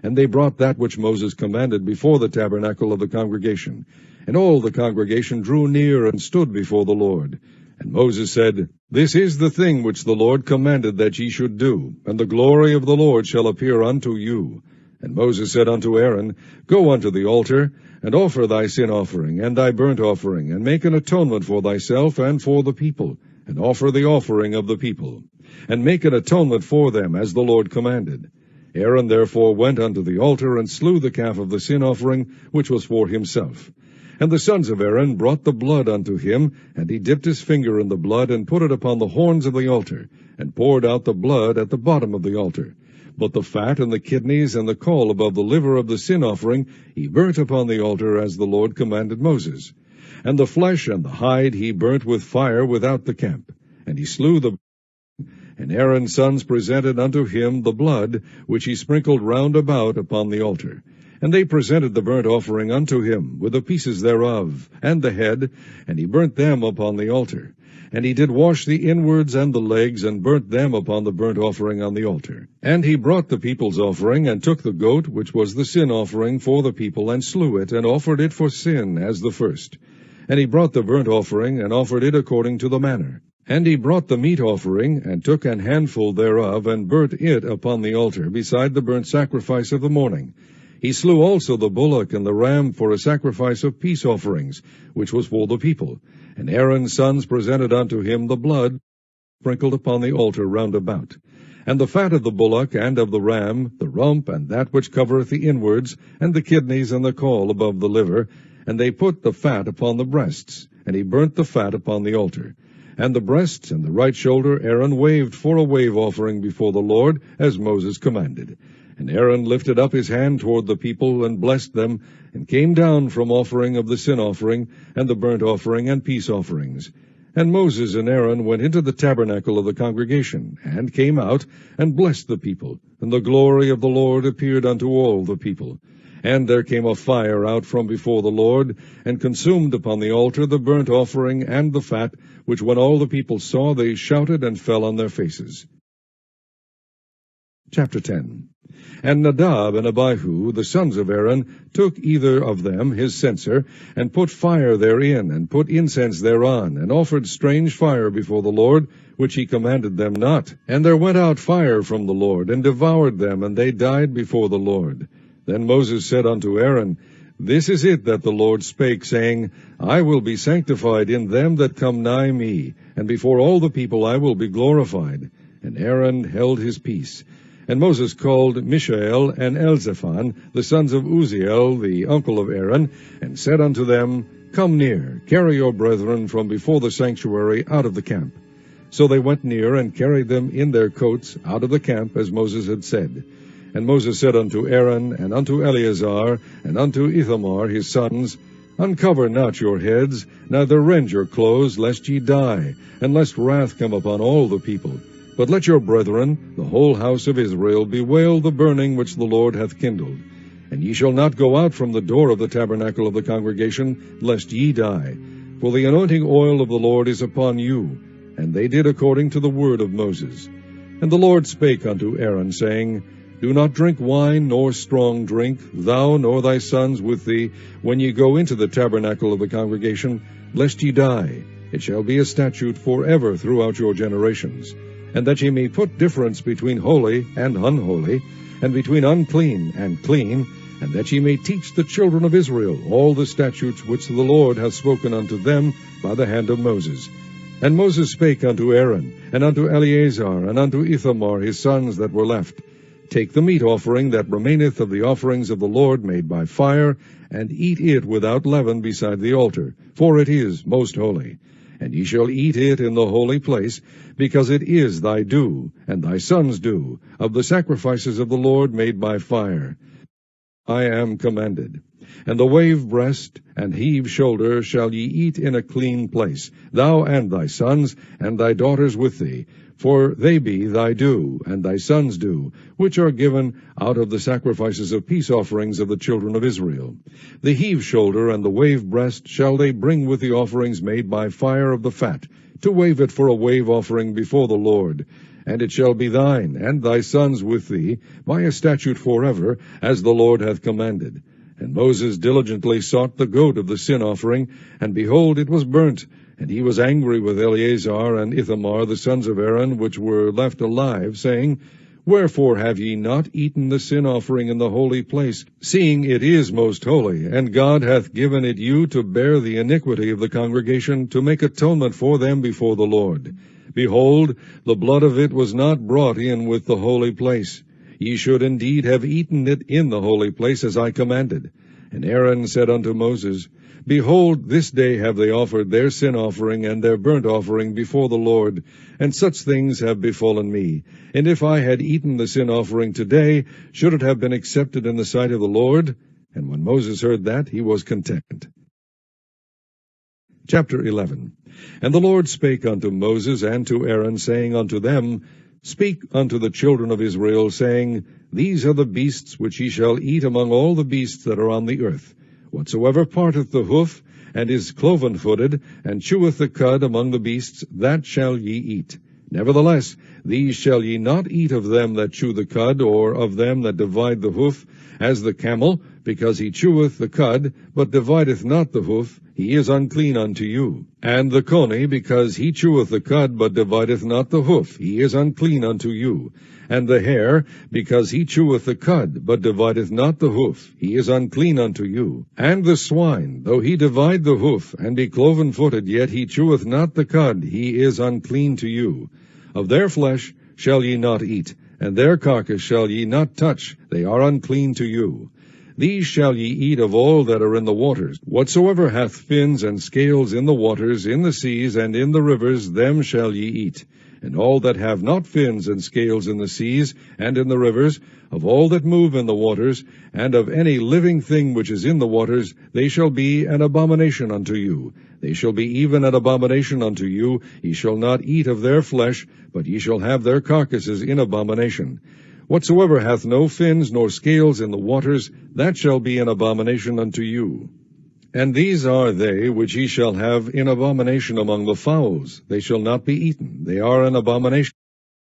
Speaker 1: And they brought that which Moses commanded before the tabernacle of the congregation. And all the congregation drew near and stood before the Lord. And Moses said, This is the thing which the Lord commanded that ye should do, and the glory of the Lord shall appear unto you. And Moses said unto Aaron, Go unto the altar, and offer thy sin offering, and thy burnt offering, and make an atonement for thyself and for the people, and offer the offering of the people, and make an atonement for them, as the Lord commanded. Aaron therefore went unto the altar, and slew the calf of the sin offering, which was for himself. And the sons of Aaron brought the blood unto him, and he dipped his finger in the blood, and put it upon the horns of the altar, and poured out the blood at the bottom of the altar. But the fat and the kidneys and the caul above the liver of the sin offering he burnt upon the altar, as the Lord commanded Moses. And the flesh and the hide he burnt with fire without the camp. And he slew the and Aaron's sons presented unto him the blood, which he sprinkled round about upon the altar. And they presented the burnt offering unto him, with the pieces thereof, and the head, and he burnt them upon the altar. And he did wash the inwards and the legs, and burnt them upon the burnt offering on the altar. And he brought the people's offering, and took the goat, which was the sin offering for the people, and slew it, and offered it for sin as the first. And he brought the burnt offering, and offered it according to the manner. And he brought the meat offering, and took an handful thereof, and burnt it upon the altar, beside the burnt sacrifice of the morning. He slew also the bullock and the ram for a sacrifice of peace offerings, which was for the people. And Aaron's sons presented unto him the blood sprinkled upon the altar round about. And the fat of the bullock and of the ram, the rump, and that which covereth the inwards, and the kidneys and the caul above the liver. And they put the fat upon the breasts, and he burnt the fat upon the altar. And the breasts and the right shoulder Aaron waved for a wave offering before the Lord, as Moses commanded. And Aaron lifted up his hand toward the people, and blessed them, and came down from offering of the sin offering, and the burnt offering, and peace offerings. And Moses and Aaron went into the tabernacle of the congregation, and came out, and blessed the people. And the glory of the Lord appeared unto all the people. And there came a fire out from before the Lord, and consumed upon the altar the burnt offering and the fat, which when all the people saw, they shouted and fell on their faces. Chapter 10. And Nadab and Abihu, the sons of Aaron, took either of them his censer, and put fire therein, and put incense thereon, and offered strange fire before the Lord, which he commanded them not. And there went out fire from the Lord, and devoured them, and they died before the Lord. Then Moses said unto Aaron, This is it that the Lord spake, saying, I will be sanctified in them that come nigh me, and before all the people I will be glorified. And Aaron held his peace. And Moses called Mishael and Elzaphan, the sons of Uzziel, the uncle of Aaron, and said unto them, Come near, carry your brethren from before the sanctuary out of the camp. So they went near, and carried them in their coats out of the camp, as Moses had said. And Moses said unto Aaron, and unto Eleazar, and unto Ithamar his sons, Uncover not your heads, neither rend your clothes, lest ye die, and lest wrath come upon all the people. But let your brethren, the whole house of Israel, bewail the burning which the Lord hath kindled. And ye shall not go out from the door of the tabernacle of the congregation, lest ye die. For the anointing oil of the Lord is upon you. And they did according to the word of Moses. And the Lord spake unto Aaron, saying, Do not drink wine nor strong drink, thou nor thy sons with thee, when ye go into the tabernacle of the congregation, lest ye die. It shall be a statute forever throughout your generations. And that ye may put difference between holy and unholy, and between unclean and clean, and that ye may teach the children of Israel all the statutes which the Lord hath spoken unto them by the hand of Moses. And Moses spake unto Aaron, and unto Eleazar, and unto Ithamar his sons that were left, Take the meat offering that remaineth of the offerings of the Lord made by fire, and eat it without leaven beside the altar, for it is most holy. And ye shall eat it in the holy place, because it is thy due, and thy sons' due, of the sacrifices of the Lord made by fire. I am commanded. And the wave breast and heave shoulder shall ye eat in a clean place, thou and thy sons, and thy daughters with thee, for they be thy due, and thy sons' due, which are given out of the sacrifices of peace offerings of the children of Israel. The heave shoulder and the wave breast shall they bring with the offerings made by fire of the fat, to wave it for a wave offering before the Lord. And it shall be thine, and thy sons with thee, by a statute forever, as the Lord hath commanded. And Moses diligently sought the goat of the sin offering, and behold, it was burnt. And he was angry with Eleazar and Ithamar, the sons of Aaron, which were left alive, saying, Wherefore have ye not eaten the sin offering in the holy place, seeing it is most holy, and God hath given it you to bear the iniquity of the congregation, to make atonement for them before the Lord? Behold, the blood of it was not brought in with the holy place. Ye should indeed have eaten it in the holy place, as I commanded. And Aaron said unto Moses, Behold, this day have they offered their sin offering and their burnt offering before the Lord, and such things have befallen me. And if I had eaten the sin offering today, should it have been accepted in the sight of the Lord? And when Moses heard that, he was content. Chapter 11. And the Lord spake unto Moses and to Aaron, saying unto them, Speak unto the children of Israel, saying, These are the beasts which ye shall eat among all the beasts that are on the earth. Whatsoever parteth the hoof, and is cloven-footed, and cheweth the cud among the beasts, that shall ye eat. Nevertheless, these shall ye not eat of them that chew the cud, or of them that divide the hoof, as the camel, because he cheweth the cud, but divideth not the hoof, he is unclean unto you. And the coney, because he cheweth the cud, but divideth not the hoof, he is unclean unto you. And the hare, because he cheweth the cud, but divideth not the hoof, he is unclean unto you. And the swine, though he divide the hoof, and be cloven-footed, yet he cheweth not the cud, he is unclean to you. Of their flesh shall ye not eat, and their carcass shall ye not touch, they are unclean to you. These shall ye eat of all that are in the waters. Whatsoever hath fins and scales in the waters, in the seas, and in the rivers, them shall ye eat. And all that have not fins and scales in the seas, and in the rivers, of all that move in the waters, and of any living thing which is in the waters, they shall be an abomination unto you. They shall be even an abomination unto you. Ye shall not eat of their flesh, but ye shall have their carcasses in abomination. Whatsoever hath no fins nor scales in the waters, that shall be an abomination unto you. And these are they which ye shall have in abomination among the fowls. They shall not be eaten. They are an abomination.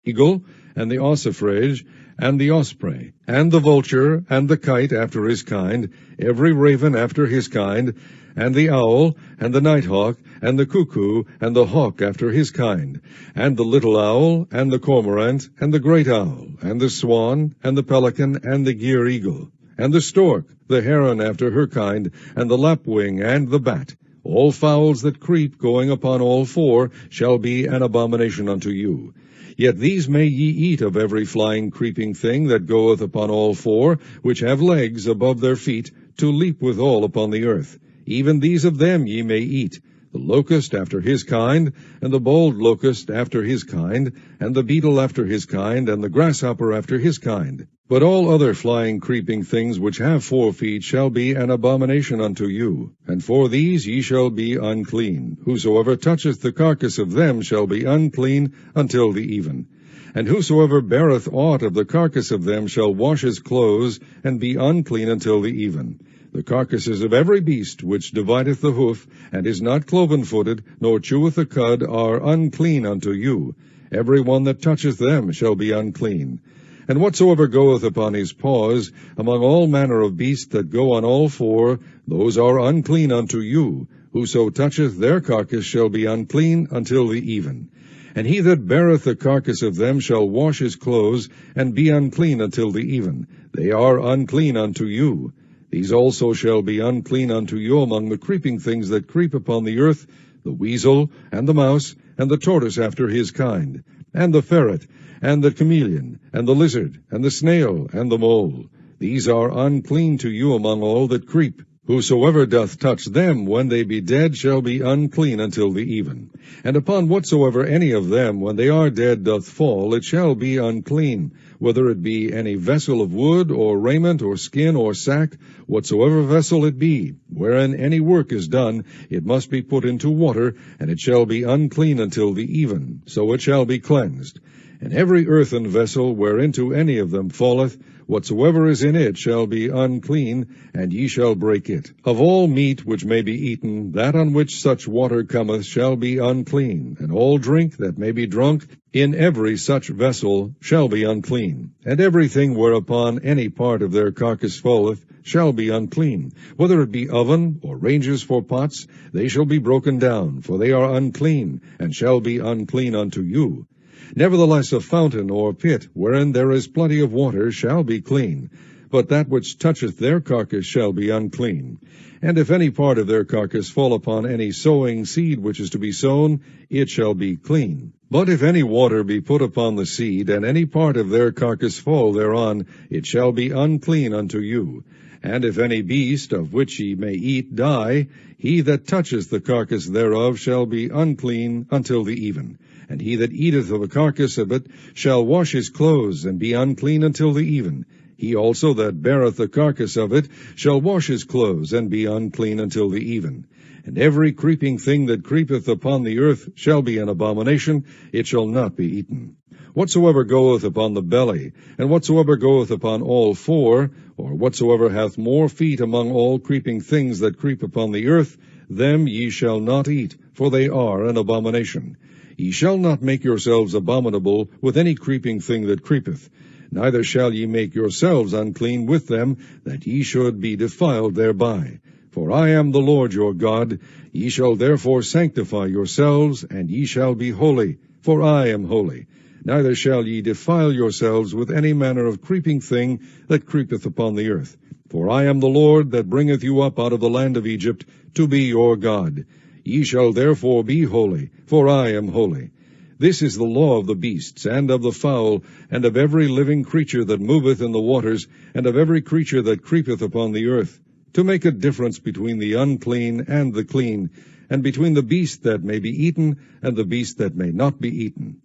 Speaker 1: The eagle, and the ossifrage, and the osprey, and the vulture, and the kite after his kind, every raven after his kind, and the owl, and the nighthawk, and the cuckoo, and the hawk after his kind, and the little owl, and the cormorant, and the great owl, and the swan, and the pelican, and the gier eagle, and the stork, the heron after her kind, and the lapwing, and the bat. All fowls that creep, going upon all four, shall be an abomination unto you. Yet these may ye eat of every flying creeping thing that goeth upon all four, which have legs above their feet, to leap withal upon the earth. Even these of them ye may eat, the locust after his kind, and the bold locust after his kind, and the beetle after his kind, and the grasshopper after his kind. But all other flying creeping things which have 4 feet shall be an abomination unto you, and for these ye shall be unclean. Whosoever toucheth the carcass of them shall be unclean until the even. And whosoever beareth aught of the carcass of them shall wash his clothes, and be unclean until the even. The carcasses of every beast which divideth the hoof, and is not cloven-footed, nor cheweth the cud, are unclean unto you. Every one that toucheth them shall be unclean. And whatsoever goeth upon his paws, among all manner of beasts that go on all four, those are unclean unto you. Whoso toucheth their carcass shall be unclean until the even. And he that beareth the carcass of them shall wash his clothes, and be unclean until the even. They are unclean unto you. These also shall be unclean unto you among the creeping things that creep upon the earth, the weasel, and the mouse, and the tortoise after his kind, and the ferret, and the chameleon, and the lizard, and the snail, and the mole. These are unclean to you among all that creep. Whosoever doth touch them when they be dead shall be unclean until the even. And upon whatsoever any of them when they are dead doth fall, it shall be unclean, whether it be any vessel of wood, or raiment, or skin, or sack, whatsoever vessel it be, wherein any work is done, it must be put into water, and it shall be unclean until the even, so it shall be cleansed. And every earthen vessel whereinto any of them falleth, whatsoever is in it shall be unclean, and ye shall break it. Of all meat which may be eaten, that on which such water cometh shall be unclean, and all drink that may be drunk in every such vessel shall be unclean. And everything whereupon any part of their carcass falleth shall be unclean. Whether it be oven, or ranges for pots, they shall be broken down, for they are unclean, and shall be unclean unto you. Nevertheless a fountain or pit, wherein there is plenty of water, shall be clean, but that which toucheth their carcass shall be unclean. And if any part of their carcass fall upon any sowing seed which is to be sown, it shall be clean. But if any water be put upon the seed, and any part of their carcass fall thereon, it shall be unclean unto you. And if any beast, of which ye may eat, die, he that toucheth the carcass thereof shall be unclean until the even. And he that eateth of the carcass of it shall wash his clothes, and be unclean until the even. He also that beareth the carcass of it shall wash his clothes, and be unclean until the even. And every creeping thing that creepeth upon the earth shall be an abomination, it shall not be eaten. Whatsoever goeth upon the belly, and whatsoever goeth upon all four, or whatsoever hath more feet among all creeping things that creep upon the earth, them ye shall not eat, for they are an abomination. Ye shall not make yourselves abominable with any creeping thing that creepeth, neither shall ye make yourselves unclean with them, that ye should be defiled thereby. For I am the Lord your God. Ye shall therefore sanctify yourselves, and ye shall be holy, for I am holy. Neither shall ye defile yourselves with any manner of creeping thing that creepeth upon the earth. For I am the Lord that bringeth you up out of the land of Egypt, to be your God. Ye shall therefore be holy, for I am holy. This is the law of the beasts, and of the fowl, and of every living creature that moveth in the waters, and of every creature that creepeth upon the earth, to make a difference between the unclean and the clean, and between the beast that may be eaten and the beast that may not be eaten.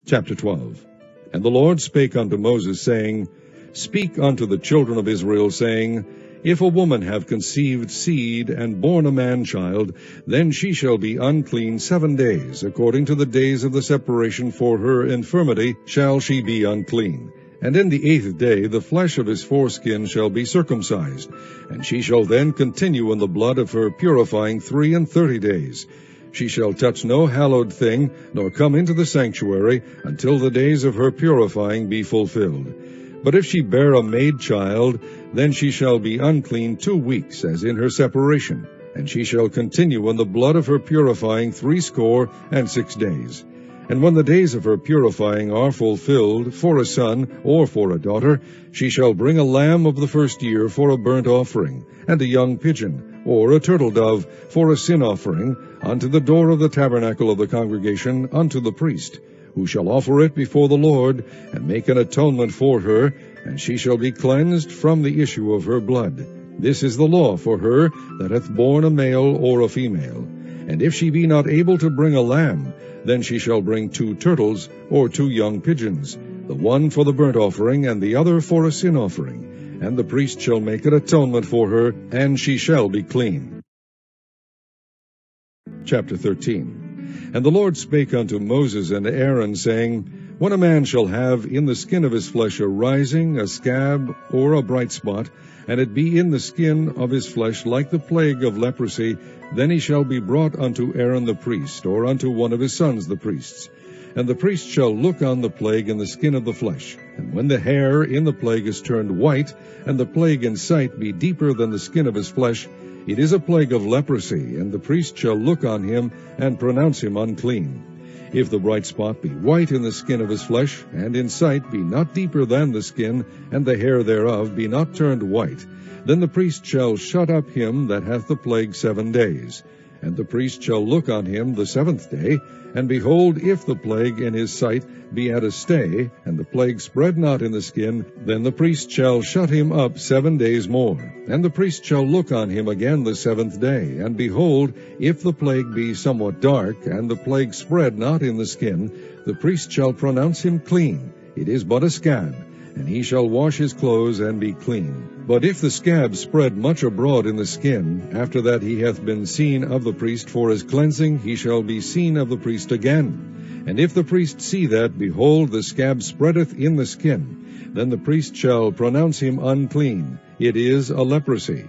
Speaker 1: Chapter 12. And the Lord spake unto Moses, saying, Speak unto the children of Israel, saying, If a woman have conceived seed, and born a man-child, then she shall be unclean 7 days, according to the days of the separation for her infirmity shall she be unclean. And in the 8th day the flesh of his foreskin shall be circumcised, and she shall then continue in the blood of her purifying 33 days. She shall touch no hallowed thing, nor come into the sanctuary, until the days of her purifying be fulfilled. But if she bear a maid child, then she shall be unclean 2 weeks, as in her separation, and she shall continue in the blood of her purifying 60 days. And when the days of her purifying are fulfilled, for a son or for a daughter, she shall bring a lamb of the first year for a burnt offering, and a young pigeon, or a turtle dove, for a sin offering, unto the door of the tabernacle of the congregation, unto the priest, who shall offer it before the Lord, and make an atonement for her, and she shall be cleansed from the issue of her blood. This is the law for her that hath borne a male or a female. And if she be not able to bring a lamb, then she shall bring 2 turtles, or 2 young pigeons, the one for the burnt offering, and the other for a sin offering. And the priest shall make an atonement for her, and she shall be clean. Chapter 13. And the Lord spake unto Moses and Aaron, saying, When a man shall have in the skin of his flesh a rising, a scab, or a bright spot, and it be in the skin of his flesh like the plague of leprosy, then he shall be brought unto Aaron the priest, or unto one of his sons the priests. And the priest shall look on the plague in the skin of the flesh. And when the hair in the plague is turned white, and the plague in sight be deeper than the skin of his flesh, it is a plague of leprosy, and the priest shall look on him, and pronounce him unclean. If the bright spot be white in the skin of his flesh, and in sight be not deeper than the skin, and the hair thereof be not turned white, then the priest shall shut up him that hath the plague 7 days. And the priest shall look on him the 7th day, and behold, if the plague in his sight be at a stay, and the plague spread not in the skin, then the priest shall shut him up 7 days more. And the priest shall look on him again the 7th day, and behold, if the plague be somewhat dark, and the plague spread not in the skin, the priest shall pronounce him clean. It is but a scab, and he shall wash his clothes and be clean. But if the scab spread much abroad in the skin, after that he hath been seen of the priest for his cleansing, he shall be seen of the priest again. And if the priest see that, behold, the scab spreadeth in the skin, then the priest shall pronounce him unclean. It is a leprosy.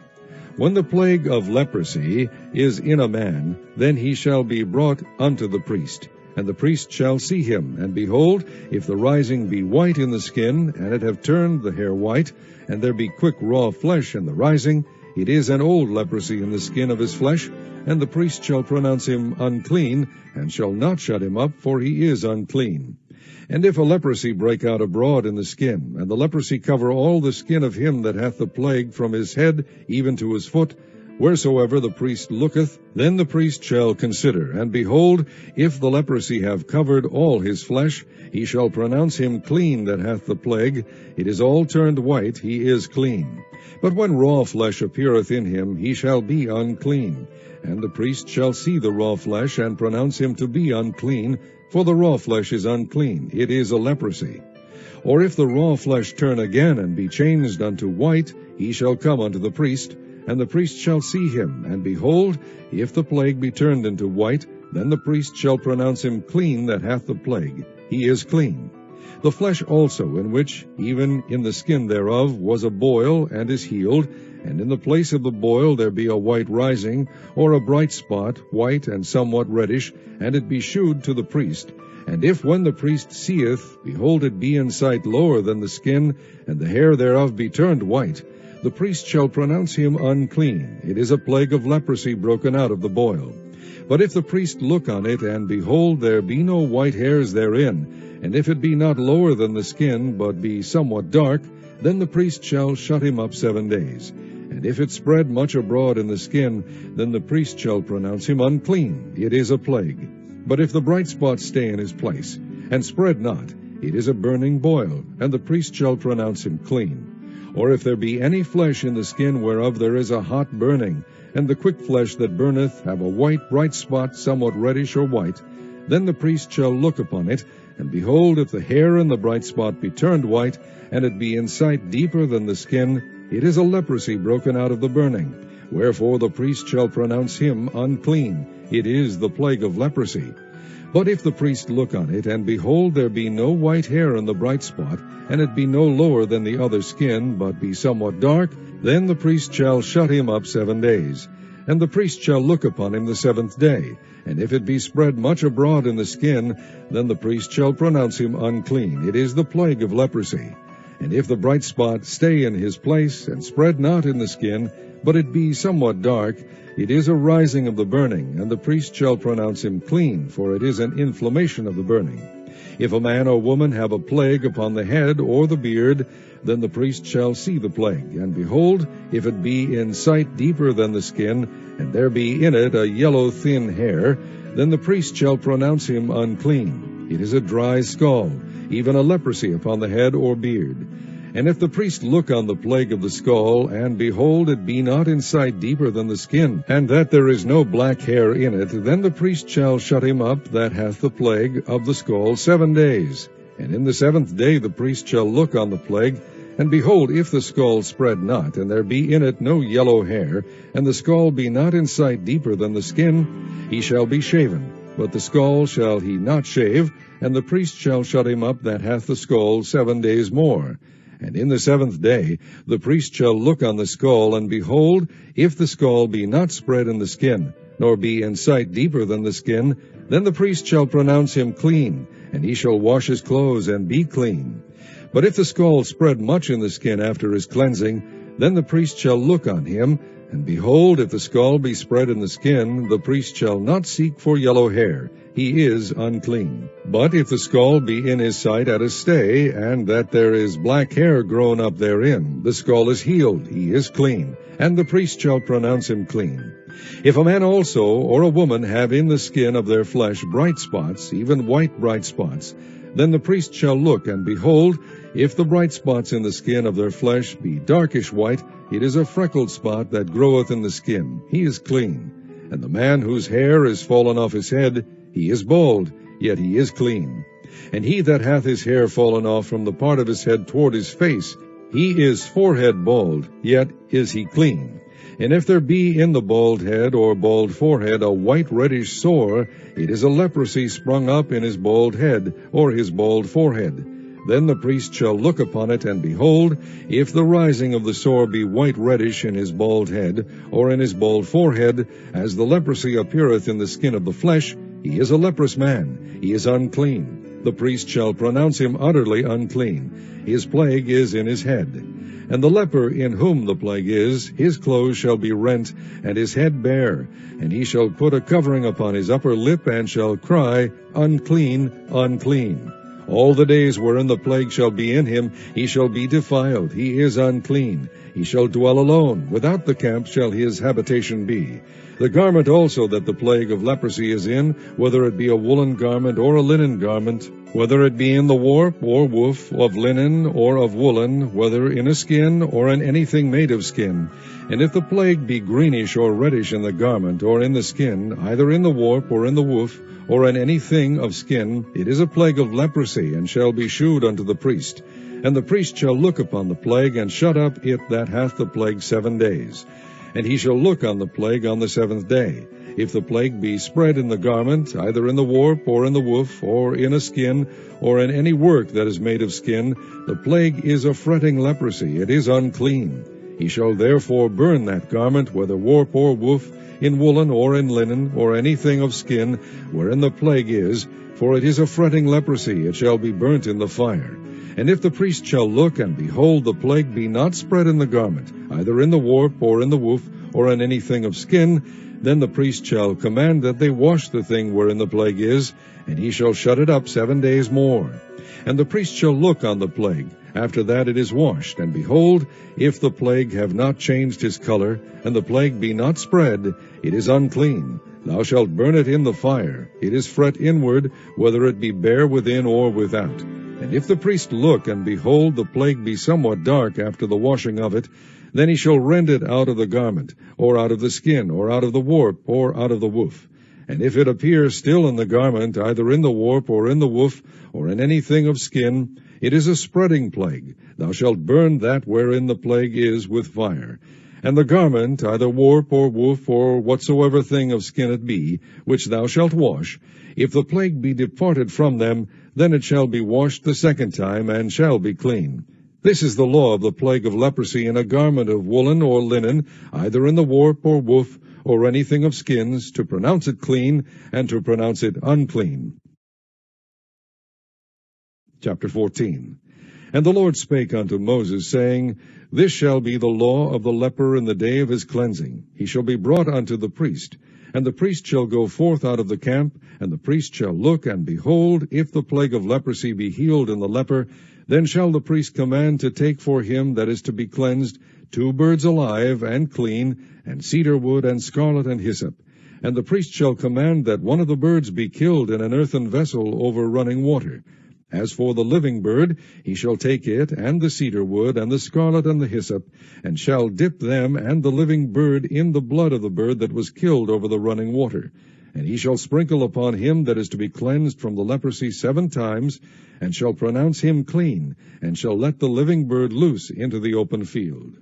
Speaker 1: When the plague of leprosy is in a man, then he shall be brought unto the priest. And the priest shall see him, and behold, if the rising be white in the skin, and it have turned the hair white, and there be quick raw flesh in the rising, it is an old leprosy in the skin of his flesh, and the priest shall pronounce him unclean, and shall not shut him up, for he is unclean. And if a leprosy break out abroad in the skin, and the leprosy cover all the skin of him that hath the plague from his head even to his foot, wheresoever the priest looketh, then the priest shall consider, and behold, if the leprosy have covered all his flesh, he shall pronounce him clean that hath the plague. It is all turned white, he is clean. But when raw flesh appeareth in him, he shall be unclean. And the priest shall see the raw flesh, and pronounce him to be unclean, for the raw flesh is unclean, it is a leprosy. Or if the raw flesh turn again, and be changed unto white, he shall come unto the priest, and the priest shall see him, and behold, if the plague be turned into white, then the priest shall pronounce him clean that hath the plague. He is clean. The flesh also, in which, even in the skin thereof, was a boil, and is healed, and in the place of the boil there be a white rising, or a bright spot, white and somewhat reddish, and it be shewed to the priest. And if when the priest seeth, behold, it be in sight lower than the skin, and the hair thereof be turned white, the priest shall pronounce him unclean. It is a plague of leprosy broken out of the boil. But if the priest look on it, and behold, there be no white hairs therein, and if it be not lower than the skin, but be somewhat dark, then the priest shall shut him up 7 days. And if it spread much abroad in the skin, then the priest shall pronounce him unclean. It is a plague. But if the bright spot stay in his place, and spread not, it is a burning boil, and the priest shall pronounce him clean. Or if there be any flesh in the skin whereof there is a hot burning, and the quick flesh that burneth have a white bright spot, somewhat reddish or white, then the priest shall look upon it, and behold, if the hair in the bright spot be turned white, and it be in sight deeper than the skin, it is a leprosy broken out of the burning. Wherefore the priest shall pronounce him unclean. It is the plague of leprosy. But if the priest look on it, and behold, there be no white hair in the bright spot, and it be no lower than the other skin, but be somewhat dark, then the priest shall shut him up 7 days. And the priest shall look upon him the 7th day, and if it be spread much abroad in the skin, then the priest shall pronounce him unclean. It is the plague of leprosy. And if the bright spot stay in his place, and spread not in the skin, but it be somewhat dark, it is a rising of the burning, and the priest shall pronounce him clean, for it is an inflammation of the burning. If a man or woman have a plague upon the head or the beard, then the priest shall see the plague. And behold, if it be in sight deeper than the skin, and there be in it a yellow thin hair, then the priest shall pronounce him unclean. It is a dry scald, even a leprosy upon the head or beard. And if the priest look on the plague of the skull, and behold, it be not in sight deeper than the skin, and that there is no black hair in it, then the priest shall shut him up that hath the plague of the skull 7 days. And in the 7th day the priest shall look on the plague, and behold, if the skull spread not, and there be in it no yellow hair, and the skull be not in sight deeper than the skin, he shall be shaven. But the skull shall he not shave, and the priest shall shut him up that hath the skull 7 days more. And in the 7th day the priest shall look on the skull, and behold, if the skull be not spread in the skin, nor be in sight deeper than the skin, then the priest shall pronounce him clean, and he shall wash his clothes and be clean. But if the skull spread much in the skin after his cleansing, then the priest shall look on him, and behold, if the skull be spread in the skin, the priest shall not seek for yellow hair. He is unclean. But if the skull be in his sight at a stay, and that there is black hair grown up therein, the skull is healed, he is clean, and the priest shall pronounce him clean. If a man also or a woman have in the skin of their flesh bright spots, even white bright spots, then the priest shall look, and behold, if the bright spots in the skin of their flesh be darkish white, it is a freckled spot that groweth in the skin. He is clean. And the man whose hair is fallen off his head, he is bald, yet he is clean. And he that hath his hair fallen off from the part of his head toward his face, he is forehead bald, yet is he clean. And if there be in the bald head or bald forehead a white reddish sore, it is a leprosy sprung up in his bald head or his bald forehead. Then the priest shall look upon it, and behold, if the rising of the sore be white reddish in his bald head, or in his bald forehead, as the leprosy appeareth in the skin of the flesh, he is a leprous man, he is unclean. The priest shall pronounce him utterly unclean. His plague is in his head. And the leper in whom the plague is, his clothes shall be rent, and his head bare, and he shall put a covering upon his upper lip, and shall cry, Unclean, unclean. All the days wherein the plague shall be in him, he shall be defiled, he is unclean. He shall dwell alone, without the camp shall his habitation be. The garment also that the plague of leprosy is in, whether it be a woolen garment or a linen garment, whether it be in the warp or woof, of linen or of woolen, whether in a skin or in anything made of skin. And if the plague be greenish or reddish in the garment or in the skin, either in the warp or in the woof, or in anything of skin, it is a plague of leprosy, and shall be shewed unto the priest. And the priest shall look upon the plague, and shut up it that hath the plague 7 days. And he shall look on the plague on the 7th day. If the plague be spread in the garment, either in the warp, or in the woof, or in a skin, or in any work that is made of skin, the plague is a fretting leprosy, it is unclean. He shall therefore burn that garment, whether warp or woof, in woolen or in linen, or anything of skin, wherein the plague is, for it is a fretting leprosy, it shall be burnt in the fire. And if the priest shall look, and behold, the plague be not spread in the garment, either in the warp, or in the woof, or in anything of skin, then the priest shall command that they wash the thing wherein the plague is, and he shall shut it up 7 days more. And the priest shall look on the plague, after that it is washed, and behold, if the plague have not changed his color, and the plague be not spread, it is unclean. Thou shalt burn it in the fire. It is fret inward, whether it be bare within or without. And if the priest look, and behold, the plague be somewhat dark after the washing of it, then he shall rend it out of the garment, or out of the skin, or out of the warp, or out of the woof. And if it appear still in the garment, either in the warp, or in the woof, or in anything of skin, it is a spreading plague. Thou shalt burn that wherein the plague is with fire. And the garment, either warp, or woof, or whatsoever thing of skin it be, which thou shalt wash, if the plague be departed from them, then it shall be washed the 2nd time, and shall be clean. This is the law of the plague of leprosy in a garment of woolen or linen, either in the warp or woof, or anything of skins, to pronounce it clean, and to pronounce it unclean. Chapter 14. And the Lord spake unto Moses, saying, This shall be the law of the leper in the day of his cleansing. He shall be brought unto the priest. And the priest shall go forth out of the camp, and the priest shall look, and behold, if the plague of leprosy be healed in the leper, then shall the priest command to take for him that is to be cleansed 2 birds alive and clean, and cedar wood, and scarlet, and hyssop. And the priest shall command that one of the birds be killed in an earthen vessel over running water. As for the living bird, he shall take it, and the cedar wood, and the scarlet, and the hyssop, and shall dip them and the living bird in the blood of the bird that was killed over the running water. And he shall sprinkle upon him that is to be cleansed from the leprosy 7 times, and shall pronounce him clean, and shall let the living bird loose into the open field.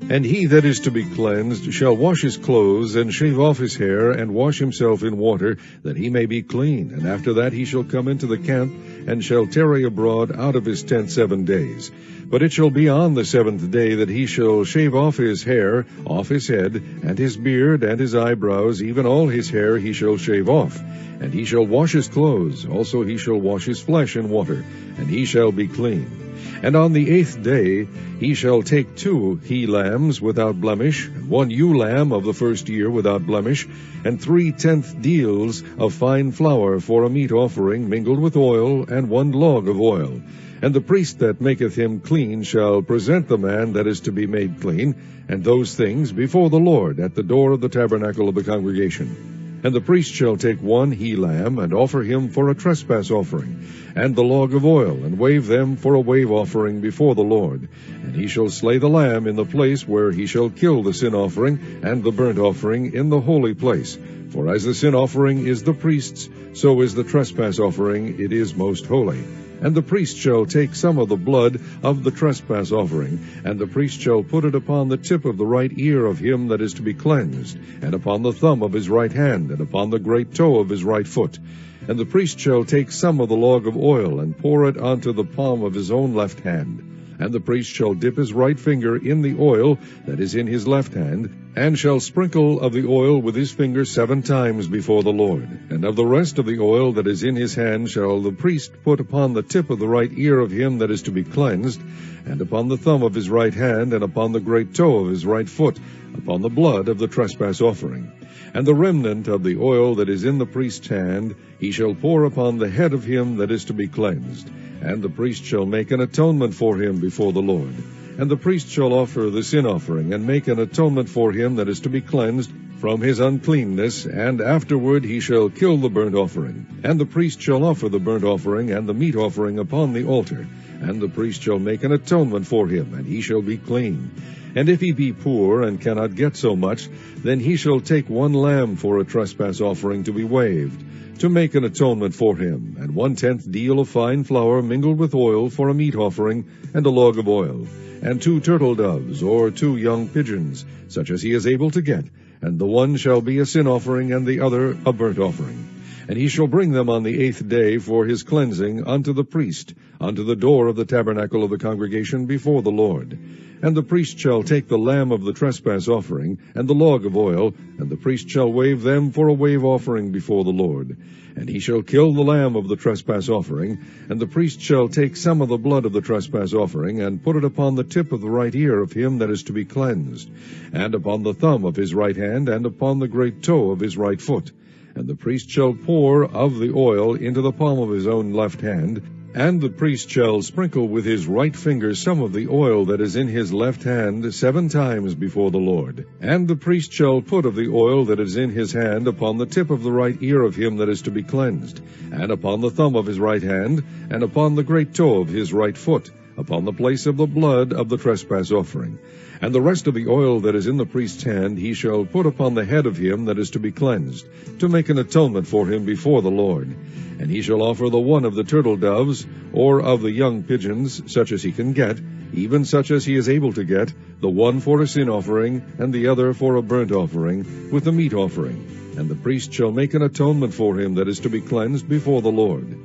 Speaker 1: And he that is to be cleansed shall wash his clothes, and shave off his hair, and wash himself in water, that he may be clean. And after that he shall come into the camp, and shall tarry abroad out of his tent 7 days. But it shall be on the 7th day that he shall shave off his hair, off his head, and his beard, and his eyebrows, even all his hair he shall shave off. And he shall wash his clothes, also he shall wash his flesh in water, and he shall be clean. And on the 8th day he shall take 2 he-lambs without blemish, and 1 ewe-lamb of the first year without blemish, and 3 tenth deals of fine flour for a meat offering mingled with oil, and 1 log of oil. And the priest that maketh him clean shall present the man that is to be made clean, and those things before the Lord at the door of the tabernacle of the congregation. And the priest shall take 1 he-lamb, and offer him for a trespass offering, and the log of oil, and wave them for a wave offering before the Lord. And he shall slay the lamb in the place where he shall kill the sin offering and the burnt offering in the holy place. For as the sin offering is the priest's, so is the trespass offering, it is most holy. And the priest shall take some of the blood of the trespass offering, and the priest shall put it upon the tip of the right ear of him that is to be cleansed, and upon the thumb of his right hand, and upon the great toe of his right foot. And the priest shall take some of the log of oil, and pour it onto the palm of his own left hand. And the priest shall dip his right finger in the oil that is in his left hand, and shall sprinkle of the oil with his finger 7 times before the Lord. And of the rest of the oil that is in his hand shall the priest put upon the tip of the right ear of him that is to be cleansed, and upon the thumb of his right hand, and upon the great toe of his right foot, upon the blood of the trespass offering. And the remnant of the oil that is in the priest's hand he shall pour upon the head of him that is to be cleansed. And the priest shall make an atonement for him before the Lord. And the priest shall offer the sin offering, and make an atonement for him that is to be cleansed from his uncleanness, and afterward he shall kill the burnt offering. And the priest shall offer the burnt offering and the meat offering upon the altar. And the priest shall make an atonement for him, and he shall be clean. And if he be poor, and cannot get so much, then he shall take 1 lamb for a trespass offering to be waved, to make an atonement for him, and 1/10 deal of fine flour mingled with oil for a meat offering, and a log of oil, and 2 turtle doves, or 2 young pigeons, such as he is able to get, and the one shall be a sin offering, and the other a burnt offering. And he shall bring them on the 8th day for his cleansing unto the priest, unto the door of the tabernacle of the congregation before the Lord. And the priest shall take the lamb of the trespass offering, and the log of oil, and the priest shall wave them for a wave offering before the Lord. And he shall kill the lamb of the trespass offering, and the priest shall take some of the blood of the trespass offering, and put it upon the tip of the right ear of him that is to be cleansed, and upon the thumb of his right hand, and upon the great toe of his right foot. And the priest shall pour of the oil into the palm of his own left hand, and the priest shall sprinkle with his right finger some of the oil that is in his left hand 7 times before the Lord. And the priest shall put of the oil that is in his hand upon the tip of the right ear of him that is to be cleansed, and upon the thumb of his right hand, and upon the great toe of his right foot, upon the place of the blood of the trespass offering. And the rest of the oil that is in the priest's hand he shall put upon the head of him that is to be cleansed, to make an atonement for him before the Lord. And he shall offer the one of the turtle doves, or of the young pigeons, such as he can get, even such as he is able to get, the one for a sin offering, and the other for a burnt offering, with the meat offering. And the priest shall make an atonement for him that is to be cleansed before the Lord.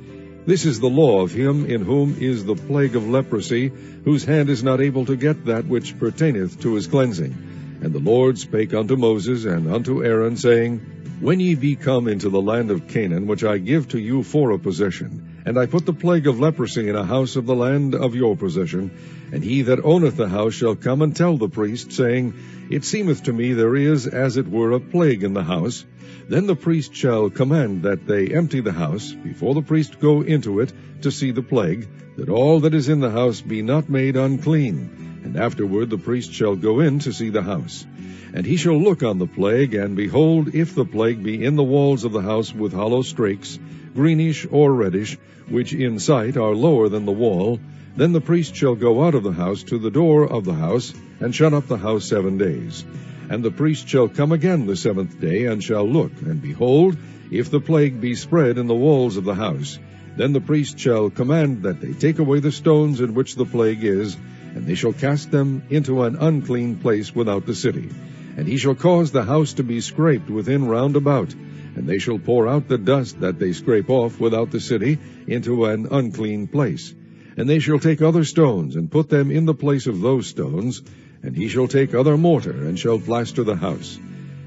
Speaker 1: This is the law of him in whom is the plague of leprosy, whose hand is not able to get that which pertaineth to his cleansing. And the Lord spake unto Moses and unto Aaron, saying, When ye be come into the land of Canaan, which I give to you for a possession, and I put the plague of leprosy in a house of the land of your possession, and he that owneth the house shall come and tell the priest, saying, It seemeth to me there is as it were a plague in the house. Then the priest shall command that they empty the house, before the priest go into it to see the plague, that all that is in the house be not made unclean. And afterward the priest shall go in to see the house. And he shall look on the plague, and behold, if the plague be in the walls of the house with hollow strakes, greenish or reddish, which in sight are lower than the wall, then the priest shall go out of the house to the door of the house, and shut up the house 7 days. And the priest shall come again the 7th day, and shall look, and behold, if the plague be spread in the walls of the house, then the priest shall command that they take away the stones in which the plague is, and they shall cast them into an unclean place without the city. And he shall cause the house to be scraped within round about, and they shall pour out the dust that they scrape off without the city into an unclean place. And they shall take other stones, and put them in the place of those stones, and he shall take other mortar, and shall plaster the house.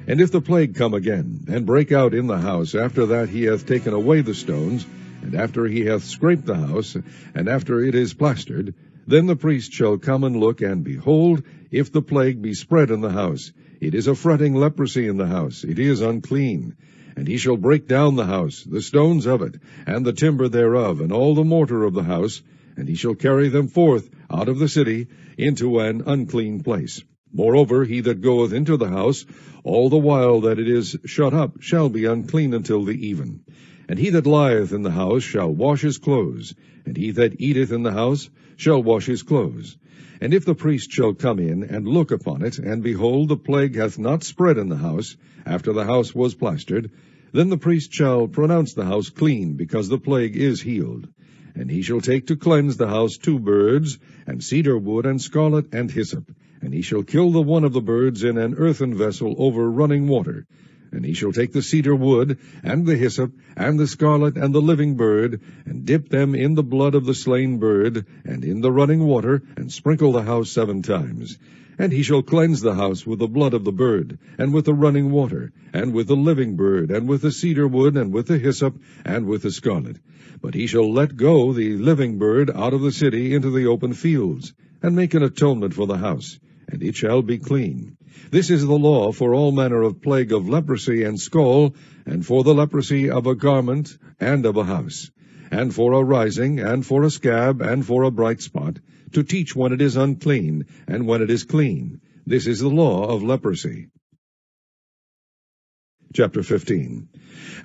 Speaker 1: And if the plague come again, and break out in the house, after that he hath taken away the stones, and after he hath scraped the house, and after it is plastered, then the priest shall come and look, and behold, if the plague be spread in the house, it is a fretting leprosy in the house, it is unclean. And he shall break down the house, the stones of it, and the timber thereof, and all the mortar of the house, and he shall carry them forth out of the city into an unclean place. Moreover, he that goeth into the house, all the while that it is shut up, shall be unclean until the even. And he that lieth in the house shall wash his clothes, and he that eateth in the house shall wash his clothes. And if the priest shall come in and look upon it, and behold, the plague hath not spread in the house, after the house was plastered, then the priest shall pronounce the house clean, because the plague is healed. And he shall take to cleanse the house 2 birds, and cedar wood, and scarlet, and hyssop. And he shall kill the one of the birds in an earthen vessel over running water. And he shall take the cedar wood, and the hyssop, and the scarlet, and the living bird, and dip them in the blood of the slain bird, and in the running water, and sprinkle the house 7 times. And he shall cleanse the house with the blood of the bird, and with the running water, and with the living bird, and with the cedar wood, and with the hyssop, and with the scarlet. But he shall let go the living bird out of the city into the open fields, and make an atonement for the house, and it shall be clean. This is the law for all manner of plague of leprosy and scall, and for the leprosy of a garment and of a house, and for a rising, and for a scab, and for a bright spot, to teach when it is unclean, and when it is clean. This is the law of leprosy. Chapter 15.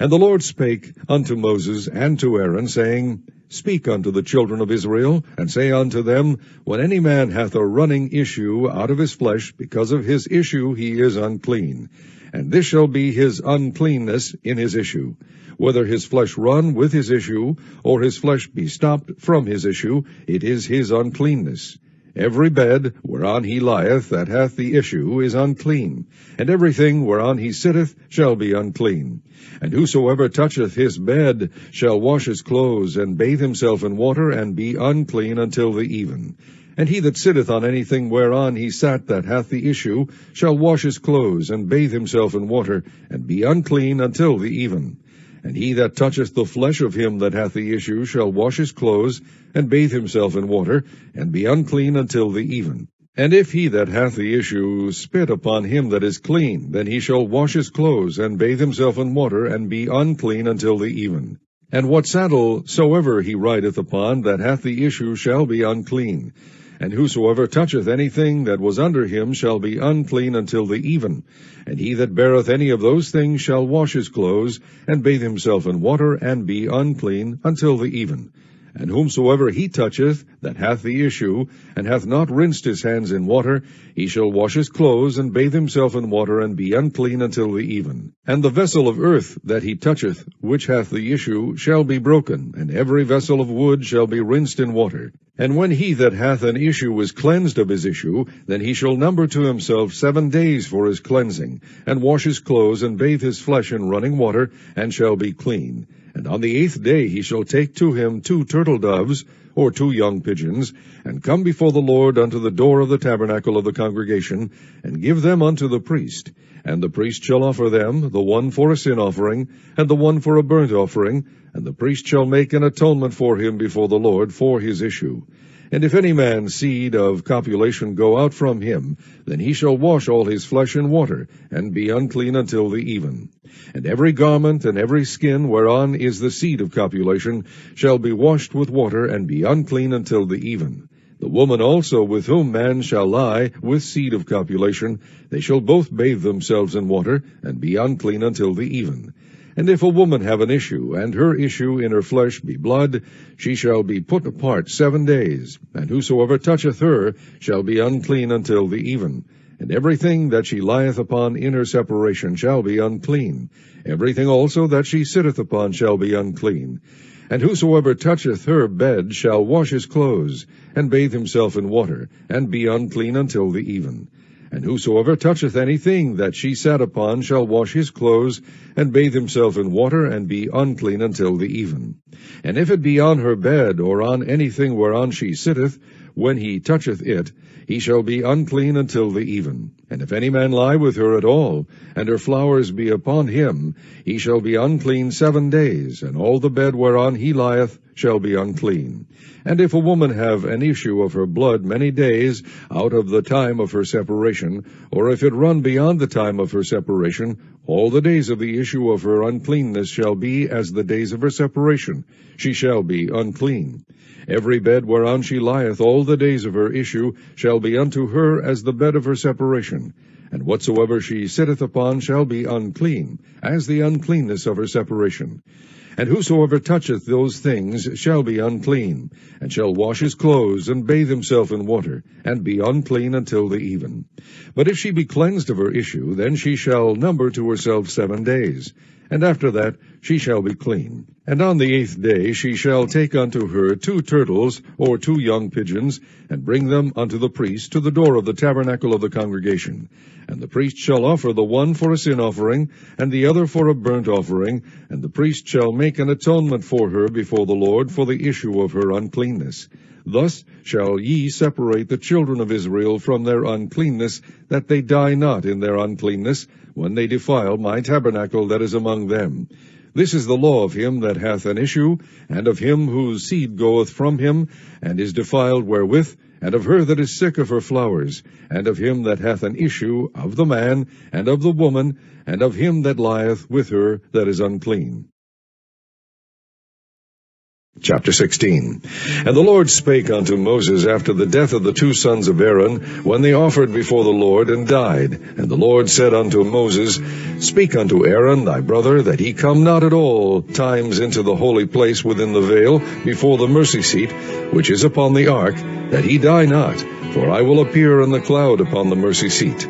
Speaker 1: And the Lord spake unto Moses and to Aaron, saying, Speak unto the children of Israel, and say unto them, When any man hath a running issue out of his flesh, because of his issue he is unclean. And this shall be his uncleanness in his issue. Whether his flesh run with his issue, or his flesh be stopped from his issue, it is his uncleanness. Every bed whereon he lieth that hath the issue is unclean, and everything whereon he sitteth shall be unclean. And whosoever toucheth his bed shall wash his clothes, and bathe himself in water, and be unclean until the even. And he that sitteth on anything whereon he sat that hath the issue shall wash his clothes, and bathe himself in water, and be unclean until the even. And he that toucheth the flesh of him that hath the issue shall wash his clothes, and bathe himself in water, and be unclean until the even. And if he that hath the issue spit upon him that is clean, then he shall wash his clothes, and bathe himself in water, and be unclean until the even. And what saddle soever he rideth upon that hath the issue shall be unclean. And whosoever toucheth anything that was under him shall be unclean until the even. And he that beareth any of those things shall wash his clothes, and bathe himself in water, and be unclean until the even. And whomsoever he toucheth that hath the issue, and hath not rinsed his hands in water, he shall wash his clothes, and bathe himself in water, and be unclean until the even. And the vessel of earth that he toucheth, which hath the issue, shall be broken, and every vessel of wood shall be rinsed in water. And when he that hath an issue is cleansed of his issue, then he shall number to himself 7 days for his cleansing, and wash his clothes, and bathe his flesh in running water, and shall be clean. And on the 8th day he shall take to him 2 turtle doves, or 2 young pigeons, and come before the Lord unto the door of the tabernacle of the congregation, and give them unto the priest. And the priest shall offer them, the one for a sin offering, and the one for a burnt offering, and the priest shall make an atonement for him before the Lord for his issue. And if any man's seed of copulation go out from him, then he shall wash all his flesh in water, and be unclean until the even. And every garment and every skin whereon is the seed of copulation shall be washed with water, and be unclean until the even. The woman also with whom man shall lie with seed of copulation, they shall both bathe themselves in water, and be unclean until the even. And if a woman have an issue, and her issue in her flesh be blood, she shall be put apart 7 days, and whosoever toucheth her shall be unclean until the even. And everything that she lieth upon in her separation shall be unclean. Everything also that she sitteth upon shall be unclean. And whosoever toucheth her bed shall wash his clothes, and bathe himself in water, and be unclean until the even. And whosoever toucheth anything that she sat upon shall wash his clothes, and bathe himself in water, and be unclean until the even. And if it be on her bed, or on anything whereon she sitteth, when he toucheth it, he shall be unclean until the even. And if any man lie with her at all, and her flowers be upon him, he shall be unclean 7 days, and all the bed whereon he lieth shall be unclean. And if a woman have an issue of her blood many days out of the time of her separation, or if it run beyond the time of her separation, all the days of the issue of her uncleanness shall be as the days of her separation. She shall be unclean. Every bed whereon she lieth all the days of her issue shall be unto her as the bed of her separation. And whatsoever she sitteth upon shall be unclean, as the uncleanness of her separation. And whosoever toucheth those things shall be unclean, and shall wash his clothes, and bathe himself in water, and be unclean until the even. But if she be cleansed of her issue, then she shall number to herself 7 days, and after that she shall be clean. And on the 8th day she shall take unto her 2 turtles, or 2 young pigeons, and bring them unto the priest to the door of the tabernacle of the congregation. And the priest shall offer the one for a sin offering, and the other for a burnt offering, and the priest shall make an atonement for her before the Lord for the issue of her uncleanness. Thus shall ye separate the children of Israel from their uncleanness, that they die not in their uncleanness, when they defile my tabernacle that is among them. This is the law of him that hath an issue, and of him whose seed goeth from him, and is defiled wherewith, and of her that is sick of her flowers, and of him that hath an issue, of the man, and of the woman, and of him that lieth with her that is unclean. Chapter 16. And the Lord spake unto Moses after the death of the 2 sons of Aaron, when they offered before the Lord, and died. And the Lord said unto Moses, Speak unto Aaron thy brother, that he come not at all times into the holy place within the veil, before the mercy seat, which is upon the ark, that he die not, for I will appear in the cloud upon the mercy seat.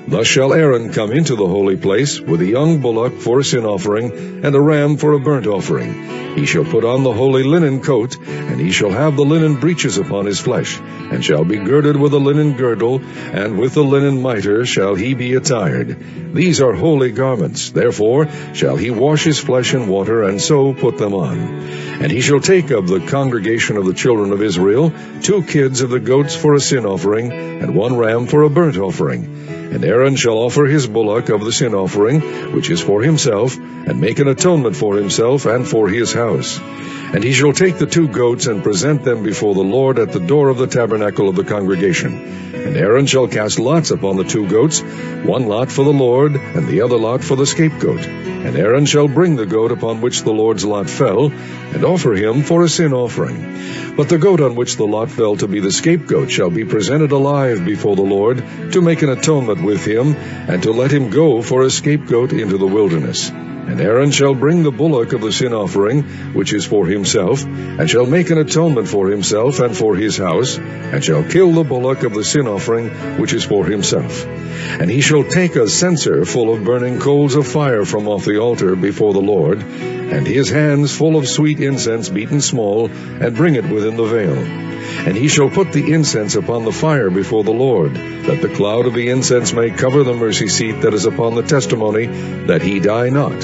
Speaker 1: Thus shall Aaron come into the holy place, with a young bullock for a sin offering, and a ram for a burnt offering. He shall put on the holy linen coat, and he shall have the linen breeches upon his flesh, and shall be girded with a linen girdle, and with the linen mitre shall he be attired. These are holy garments, therefore shall he wash his flesh in water, and so put them on. And he shall take of the congregation of the children of Israel 2 kids of the goats for a sin offering, and 1 ram for a burnt offering. And Aaron shall offer his bullock of the sin offering, which is for himself, and make an atonement for himself and for his house. And he shall take the 2 goats, and present them before the Lord at the door of the tabernacle of the congregation. And Aaron shall cast lots upon the 2 goats, 1 lot for the Lord, and the other lot for the scapegoat. And Aaron shall bring the goat upon which the Lord's lot fell, and offer him for a sin offering. But the goat on which the lot fell to be the scapegoat shall be presented alive before the Lord, to make an atonement with him, and to let him go for a scapegoat into the wilderness. And Aaron shall bring the bullock of the sin offering, which is for himself, and shall make an atonement for himself and for his house, and shall kill the bullock of the sin offering, which is for himself. And he shall take a censer full of burning coals of fire from off the altar before the Lord, and his hands full of sweet incense beaten small, and bring it within the veil. And he shall put the incense upon the fire before the Lord, that the cloud of the incense may cover the mercy seat that is upon the testimony, that he die not.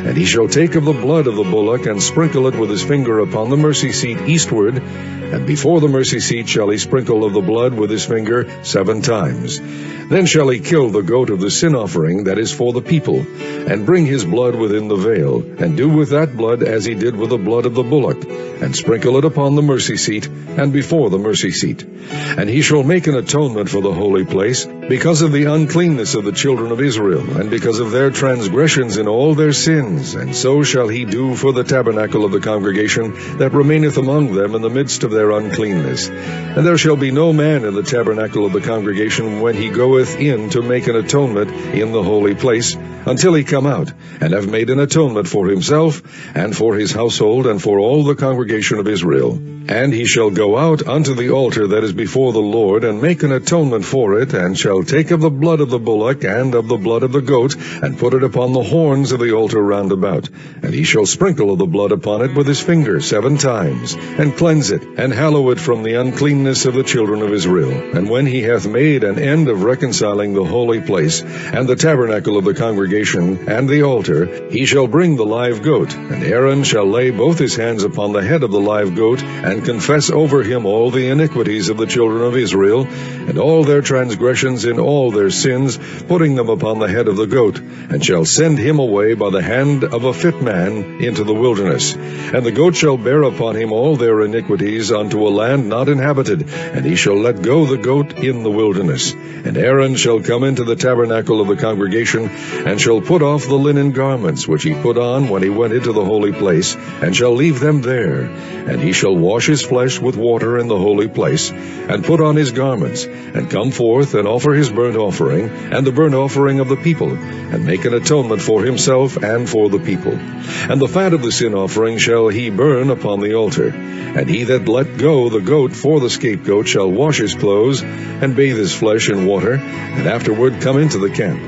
Speaker 1: And he shall take of the blood of the bullock, and sprinkle it with his finger upon the mercy seat eastward, and before the mercy seat shall he sprinkle of the blood with his finger 7 times. Then shall he kill the goat of the sin offering that is for the people, and bring his blood within the veil, and do with that blood as he did with the blood of the bullock, and sprinkle it upon the mercy seat, and before the mercy seat. And he shall make an atonement for the holy place, because of the uncleanness of the children of Israel, and because of their transgressions in all their sins. And so shall he do for the tabernacle of the congregation that remaineth among them in the midst of their uncleanness. And there shall be no man in the tabernacle of the congregation when he goeth in to make an atonement in the holy place, until he come out, and have made an atonement for himself, and for his household, and for all the congregation of Israel. And he shall go out unto the altar that is before the Lord, and make an atonement for it, and shall take of the blood of the bullock, and of the blood of the goat, and put it upon the horns of the altar round about. And he shall sprinkle of the blood upon it with his finger 7 times, and cleanse it, and hallow it from the uncleanness of the children of Israel. And when he hath made an end of reconciling the holy place, and the tabernacle of the congregation, and the altar, he shall bring the live goat, and Aaron shall lay both his hands upon the head of the live goat, and confess over him all the iniquities of the children of Israel, and all their transgressions in all their sins, putting them upon the head of the goat, and shall send him away by the hand of a fit man into the wilderness. And the goat shall bear upon him all their iniquities unto a land not inhabited, and he shall let go the goat in the wilderness. And Aaron shall come into the tabernacle of the congregation, and shall put off the linen garments which he put on when he went into the holy place, and shall leave them there. And he shall wash his flesh with water in the holy place, and put on his garments, and come forth and offer his burnt offering, and the burnt offering of the people, and make an atonement for himself and for the people. And the fat of the sin offering shall he burn upon the altar. And he that let go the goat for the scapegoat shall wash his clothes, and bathe his flesh in water, and afterward come into the camp.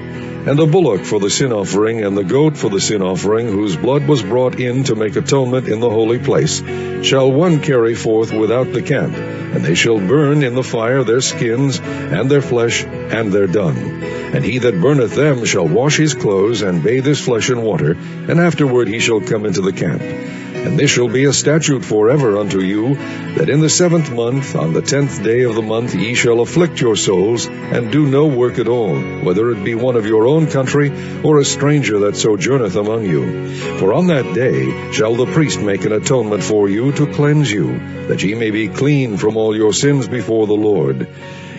Speaker 1: And the bullock for the sin offering, and the goat for the sin offering, whose blood was brought in to make atonement in the holy place, shall one carry forth without the camp, and they shall burn in the fire their skins, and their flesh, and their dung. And he that burneth them shall wash his clothes, and bathe his flesh in water, and afterward he shall come into the camp. And this shall be a statute forever unto you, that in the 7th month, on the 10th day of the month, ye shall afflict your souls, and do no work at all, whether it be one of your own country, or a stranger that sojourneth among you. For on that day shall the priest make an atonement for you to cleanse you, that ye may be clean from all your sins before the Lord.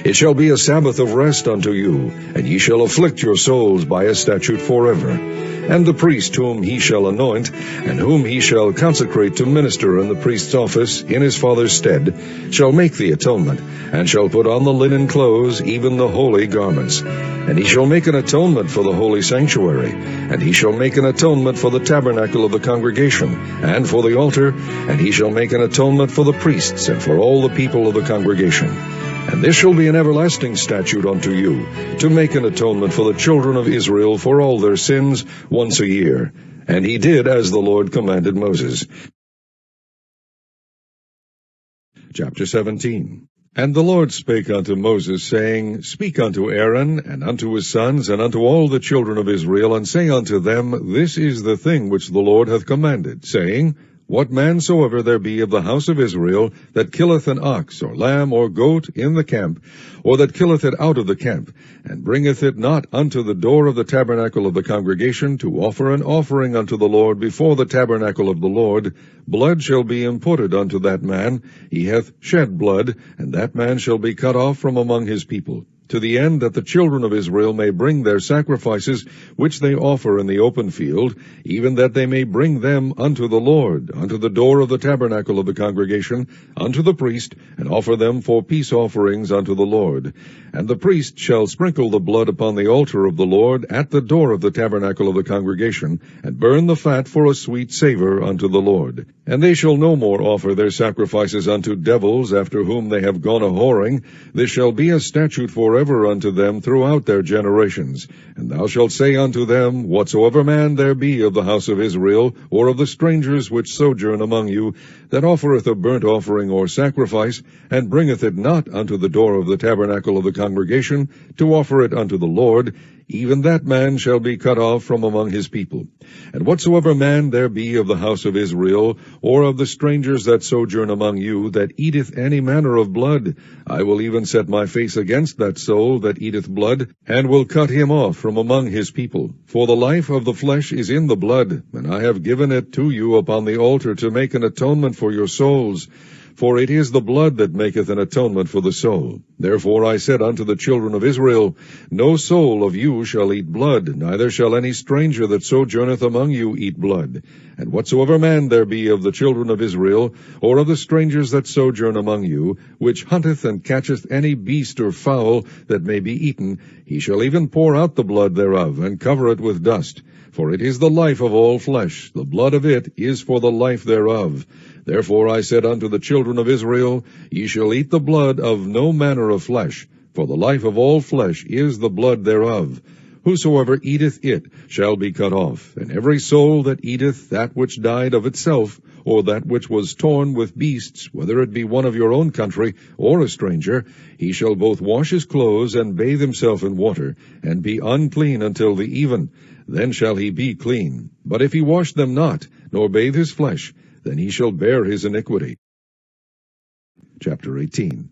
Speaker 1: It shall be a Sabbath of rest unto you, and ye shall afflict your souls by a statute forever. And the priest whom he shall anoint, and whom he shall consecrate to minister in the priest's office in his father's stead, shall make the atonement, and shall put on the linen clothes, even the holy garments. And he shall make an atonement for the holy sanctuary, and he shall make an atonement for the tabernacle of the congregation, and for the altar, and he shall make an atonement for the priests, and for all the people of the congregation. And this shall be an everlasting statute unto you, to make an atonement for the children of Israel for all their sins once a year. And he did as the Lord commanded Moses. Chapter 17. And the Lord spake unto Moses, saying, Speak unto Aaron, and unto his sons, and unto all the children of Israel, and say unto them, This is the thing which the Lord hath commanded, saying, What man soever there be of the house of Israel that killeth an ox, or lamb, or goat in the camp, or that killeth it out of the camp, and bringeth it not unto the door of the tabernacle of the congregation, to offer an offering unto the Lord before the tabernacle of the Lord, blood shall be imputed unto that man. He hath shed blood, and that man shall be cut off from among his people, to the end that the children of Israel may bring their sacrifices which they offer in the open field, even that they may bring them unto the Lord, unto the door of the tabernacle of the congregation, unto the priest, and offer them for peace offerings unto the Lord. And the priest shall sprinkle the blood upon the altar of the Lord at the door of the tabernacle of the congregation, and burn the fat for a sweet savor unto the Lord. And they shall no more offer their sacrifices unto devils after whom they have gone a-whoring. This shall be a statute forever unto them throughout their generations. And thou shalt say unto them, Whatsoever man there be of the house of Israel, or of the strangers which sojourn among you, that offereth a burnt offering or sacrifice, and bringeth it not unto the door of the tabernacle of the congregation, to offer it unto the Lord, even that man shall be cut off from among his people. And whatsoever man there be of the house of Israel, or of the strangers that sojourn among you, that eateth any manner of blood, I will even set my face against that soul that eateth blood, and will cut him off from among his people. For the life of the flesh is in the blood, and I have given it to you upon the altar to make an atonement for your souls. For it is the blood that maketh an atonement for the soul. Therefore I said unto the children of Israel, No soul of you shall eat blood, neither shall any stranger that sojourneth among you eat blood. And whatsoever man there be of the children of Israel, or of the strangers that sojourn among you, which hunteth and catcheth any beast or fowl that may be eaten, he shall even pour out the blood thereof, and cover it with dust. For it is the life of all flesh, the blood of it is for the life thereof. Therefore I said unto the children of Israel, Ye shall eat the blood of no manner of flesh, for the life of all flesh is the blood thereof. Whosoever eateth it shall be cut off, and every soul that eateth that which died of itself, or that which was torn with beasts, whether it be one of your own country, or a stranger, he shall both wash his clothes, and bathe himself in water, and be unclean until the even. Then shall he be clean. But if he wash them not, nor bathe his flesh, then he shall bear his iniquity. Chapter 18.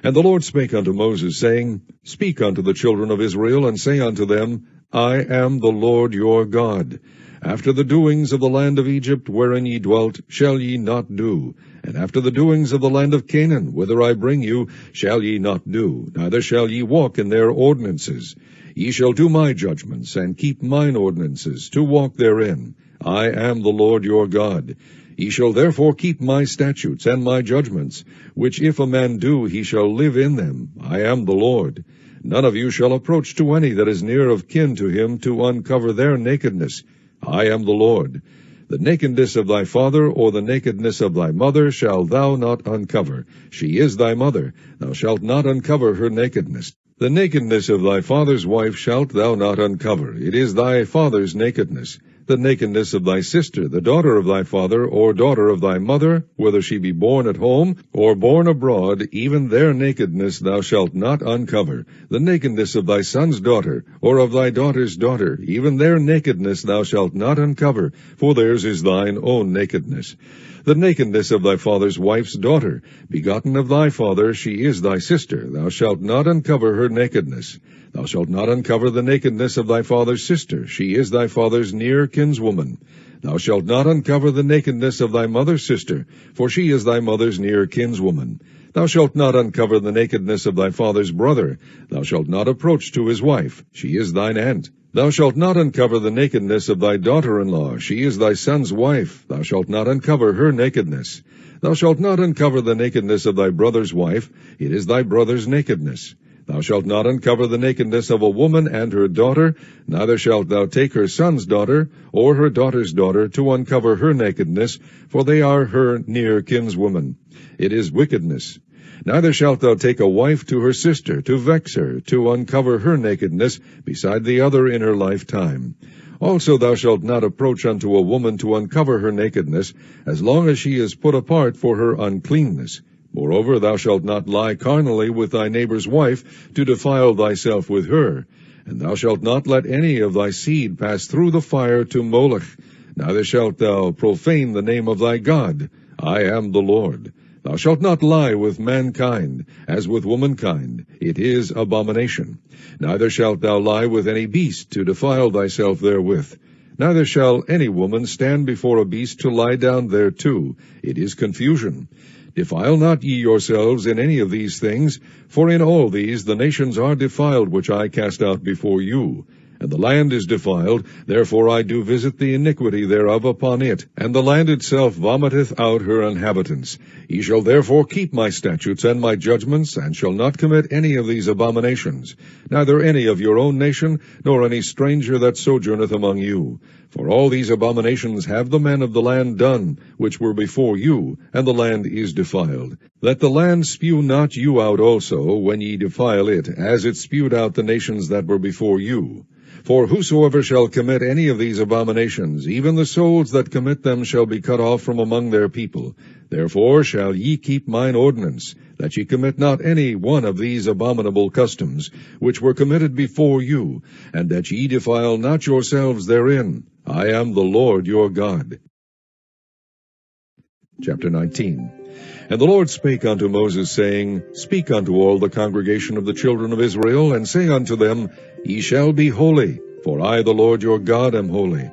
Speaker 1: And the Lord spake unto Moses, saying, Speak unto the children of Israel, and say unto them, I am the Lord your God. After the doings of the land of Egypt, wherein ye dwelt, shall ye not do. And after the doings of the land of Canaan, whither I bring you, shall ye not do, neither shall ye walk in their ordinances. Ye shall do my judgments, and keep mine ordinances, to walk therein. I am the Lord your God. Ye shall therefore keep my statutes and my judgments, which if a man do, he shall live in them. I am the Lord. None of you shall approach to any that is near of kin to him, to uncover their nakedness. I am the Lord. The nakedness of thy father, or the nakedness of thy mother, shalt thou not uncover. She is thy mother. Thou shalt not uncover her nakedness. The nakedness of thy father's wife shalt thou not uncover. It is thy father's nakedness. The nakedness of thy sister, the daughter of thy father, or daughter of thy mother, whether she be born at home, or born abroad, even their nakedness thou shalt not uncover. The nakedness of thy son's daughter, or of thy daughter's daughter, even their nakedness thou shalt not uncover, for theirs is thine own nakedness. The nakedness of thy father's wife's daughter, begotten of thy father, she is thy sister. Thou shalt not uncover her nakedness. Thou shalt not uncover the nakedness of thy father's sister. She is thy father's near kinswoman. Thou shalt not uncover the nakedness of thy mother's sister, for she is thy mother's near kinswoman. Thou shalt not uncover the nakedness of thy father's brother. Thou shalt not approach to his wife. She is thine aunt. Thou shalt not uncover the nakedness of thy daughter-in-law. She is thy son's wife. Thou shalt not uncover her nakedness. Thou shalt not uncover the nakedness of thy brother's wife. It is thy brother's nakedness. Thou shalt not uncover the nakedness of a woman and her daughter, neither shalt thou take her son's daughter, or her daughter's daughter, to uncover her nakedness, for they are her near kinswoman. It is wickedness. Neither shalt thou take a wife to her sister, to vex her, to uncover her nakedness, beside the other in her lifetime. Also thou shalt not approach unto a woman to uncover her nakedness, as long as she is put apart for her uncleanness. Moreover, thou shalt not lie carnally with thy neighbor's wife, to defile thyself with her. And thou shalt not let any of thy seed pass through the fire to Moloch. Neither shalt thou profane the name of thy God. I am the Lord. Thou shalt not lie with mankind, as with womankind. It is abomination. Neither shalt thou lie with any beast, to defile thyself therewith. Neither shall any woman stand before a beast to lie down thereto. It is confusion. Defile not ye yourselves in any of these things, for in all these the nations are defiled which I cast out before you. And the land is defiled, therefore I do visit the iniquity thereof upon it, and the land itself vomiteth out her inhabitants. Ye shall therefore keep my statutes and my judgments, and shall not commit any of these abominations, neither any of your own nation, nor any stranger that sojourneth among you. For all these abominations have the men of the land done, which were before you, and the land is defiled. Let the land spew not you out also, when ye defile it, as it spewed out the nations that were before you. For whosoever shall commit any of these abominations, even the souls that commit them shall be cut off from among their people. Therefore shall ye keep mine ordinance, that ye commit not any one of these abominable customs, which were committed before you, and that ye defile not yourselves therein. I am the Lord your God. Chapter 19. And the Lord spake unto Moses, saying, Speak unto all the congregation of the children of Israel, and say unto them, Ye shall be holy, for I the Lord your God am holy.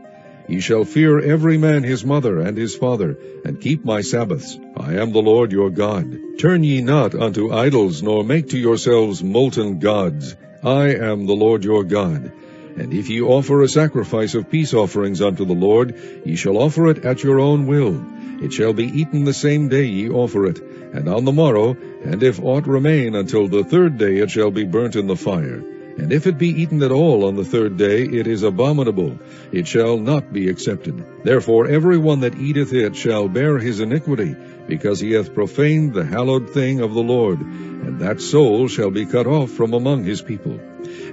Speaker 1: Ye shall fear every man his mother and his father, and keep my Sabbaths. I am the Lord your God. Turn ye not unto idols, nor make to yourselves molten gods. I am the Lord your God. And if ye offer a sacrifice of peace offerings unto the Lord, ye shall offer it at your own will. It shall be eaten the same day ye offer it, and on the morrow, and if aught remain until the third day, it shall be burnt in the fire. And if it be eaten at all on the third day, it is abominable, it shall not be accepted. Therefore every one that eateth it shall bear his iniquity, because he hath profaned the hallowed thing of the Lord, and that soul shall be cut off from among his people.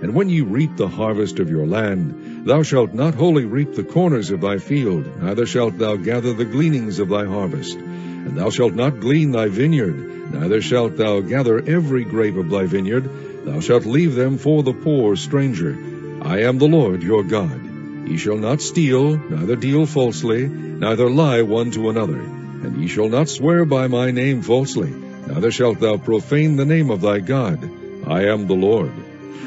Speaker 1: And when ye reap the harvest of your land, thou shalt not wholly reap the corners of thy field, neither shalt thou gather the gleanings of thy harvest. And thou shalt not glean thy vineyard, neither shalt thou gather every grape of thy vineyard. Thou shalt leave them for the poor stranger. I am the Lord your God. Ye shall not steal, neither deal falsely, neither lie one to another. And ye shall not swear by my name falsely, neither shalt thou profane the name of thy God. I am the Lord.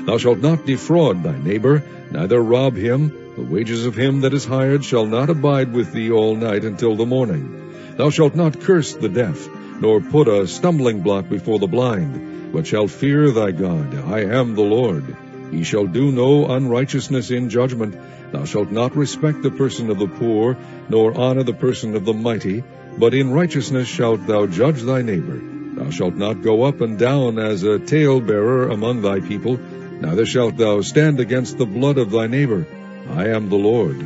Speaker 1: Thou shalt not defraud thy neighbor, neither rob him. The wages of him that is hired shall not abide with thee all night until the morning. Thou shalt not curse the deaf, nor put a stumbling block before the blind, but shalt fear thy God. I am the Lord. Ye shall do no unrighteousness in judgment. Thou shalt not respect the person of the poor, nor honor the person of the mighty, but in righteousness shalt thou judge thy neighbor. Thou shalt not go up and down as a talebearer among thy people, neither shalt thou stand against the blood of thy neighbor. I am the Lord.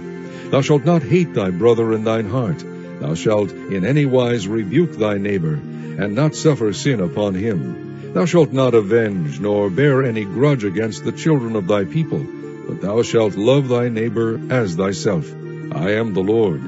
Speaker 1: Thou shalt not hate thy brother in thine heart. Thou shalt in any wise rebuke thy neighbor, and not suffer sin upon him. Thou shalt not avenge, nor bear any grudge against the children of thy people, but thou shalt love thy neighbor as thyself. I am the Lord.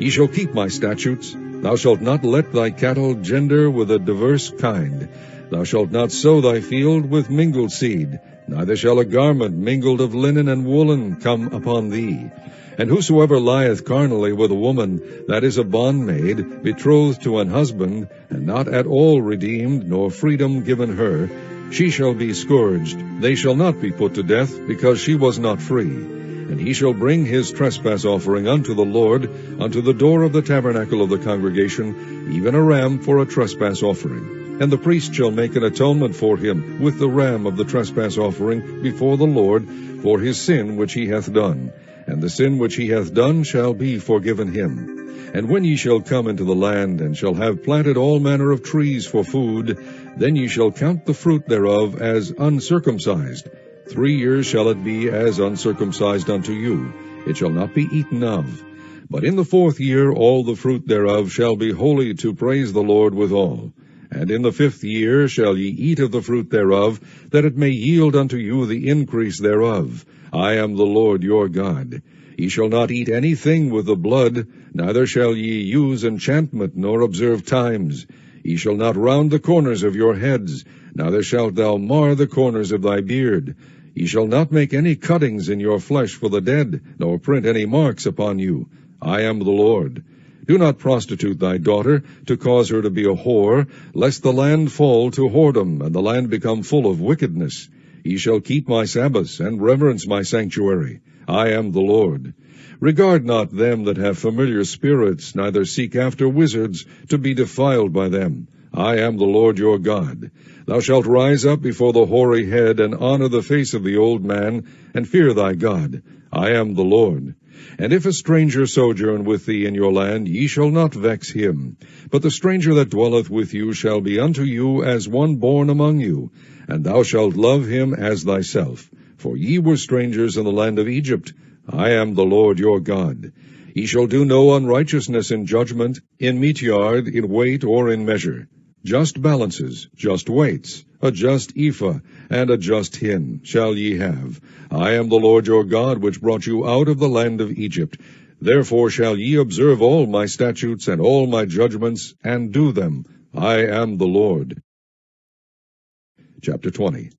Speaker 1: Ye shall keep my statutes. Thou shalt not let thy cattle gender with a diverse kind. Thou shalt not sow thy field with mingled seed, neither shall a garment mingled of linen and woolen come upon thee. And whosoever lieth carnally with a woman, that is a bondmaid, betrothed to an husband, and not at all redeemed, nor freedom given her, she shall be scourged. They shall not be put to death, because she was not free. And he shall bring his trespass offering unto the Lord, unto the door of the tabernacle of the congregation, even a ram for a trespass offering. And the priest shall make an atonement for him with the ram of the trespass offering before the Lord for his sin which he hath done. And the sin which he hath done shall be forgiven him. And when ye shall come into the land, and shall have planted all manner of trees for food, then ye shall count the fruit thereof as uncircumcised. 3 years shall it be as uncircumcised unto you. It shall not be eaten of. But in the 4th year all the fruit thereof shall be holy to praise the Lord withal. And in the 5th year shall ye eat of the fruit thereof, that it may yield unto you the increase thereof. I am the Lord your God. Ye shall not eat anything with the blood, neither shall ye use enchantment, nor observe times. Ye shall not round the corners of your heads, neither shalt thou mar the corners of thy beard. Ye shall not make any cuttings in your flesh for the dead, nor print any marks upon you. I am the Lord. Do not prostitute thy daughter, to cause her to be a whore, lest the land fall to whoredom, and the land become full of wickedness. Ye shall keep my Sabbaths, and reverence my sanctuary. I am the Lord. Regard not them that have familiar spirits, neither seek after wizards, to be defiled by them. I am the Lord your God. Thou shalt rise up before the hoary head, and honor the face of the old man, and fear thy God. I am the Lord. And if a stranger sojourn with thee in your land, ye shall not vex him. But the stranger that dwelleth with you shall be unto you as one born among you, and thou shalt love him as thyself. For ye were strangers in the land of Egypt. I am the Lord your God. Ye shall do no unrighteousness in judgment, in meat yard, in weight, or in measure. Just balances, just weights. a just ephah, and a just hin shall ye have. I am the Lord your God, which brought you out of the land of Egypt. Therefore shall ye observe all my statutes and all my judgments, and do them. I am the Lord. Chapter 20.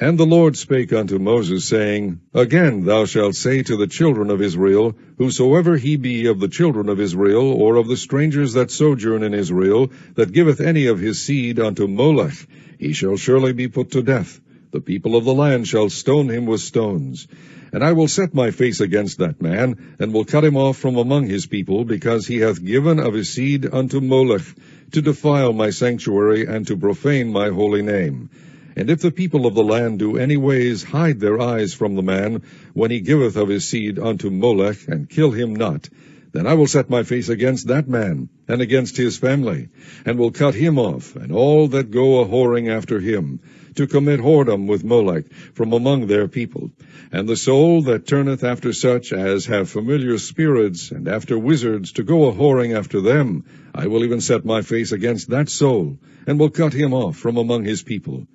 Speaker 1: And the Lord spake unto Moses, saying, Again thou shalt say to the children of Israel, Whosoever he be of the children of Israel, or of the strangers that sojourn in Israel, that giveth any of his seed unto Molech, he shall surely be put to death. The people of the land shall stone him with stones. And I will set my face against that man, and will cut him off from among his people, because he hath given of his seed unto Molech, to defile my sanctuary, and to profane my holy name. And if the people of the land do any ways hide their eyes from the man, when he giveth of his seed unto Molech, and kill him not, then I will set my face against that man, and against his family, and will cut him off, and all that go a-whoring after him, to commit whoredom with Molech from among their people. And the soul that turneth after such as have familiar spirits, and after wizards, to go a-whoring after them, I will even set my face against that soul, and will cut him off from among his people.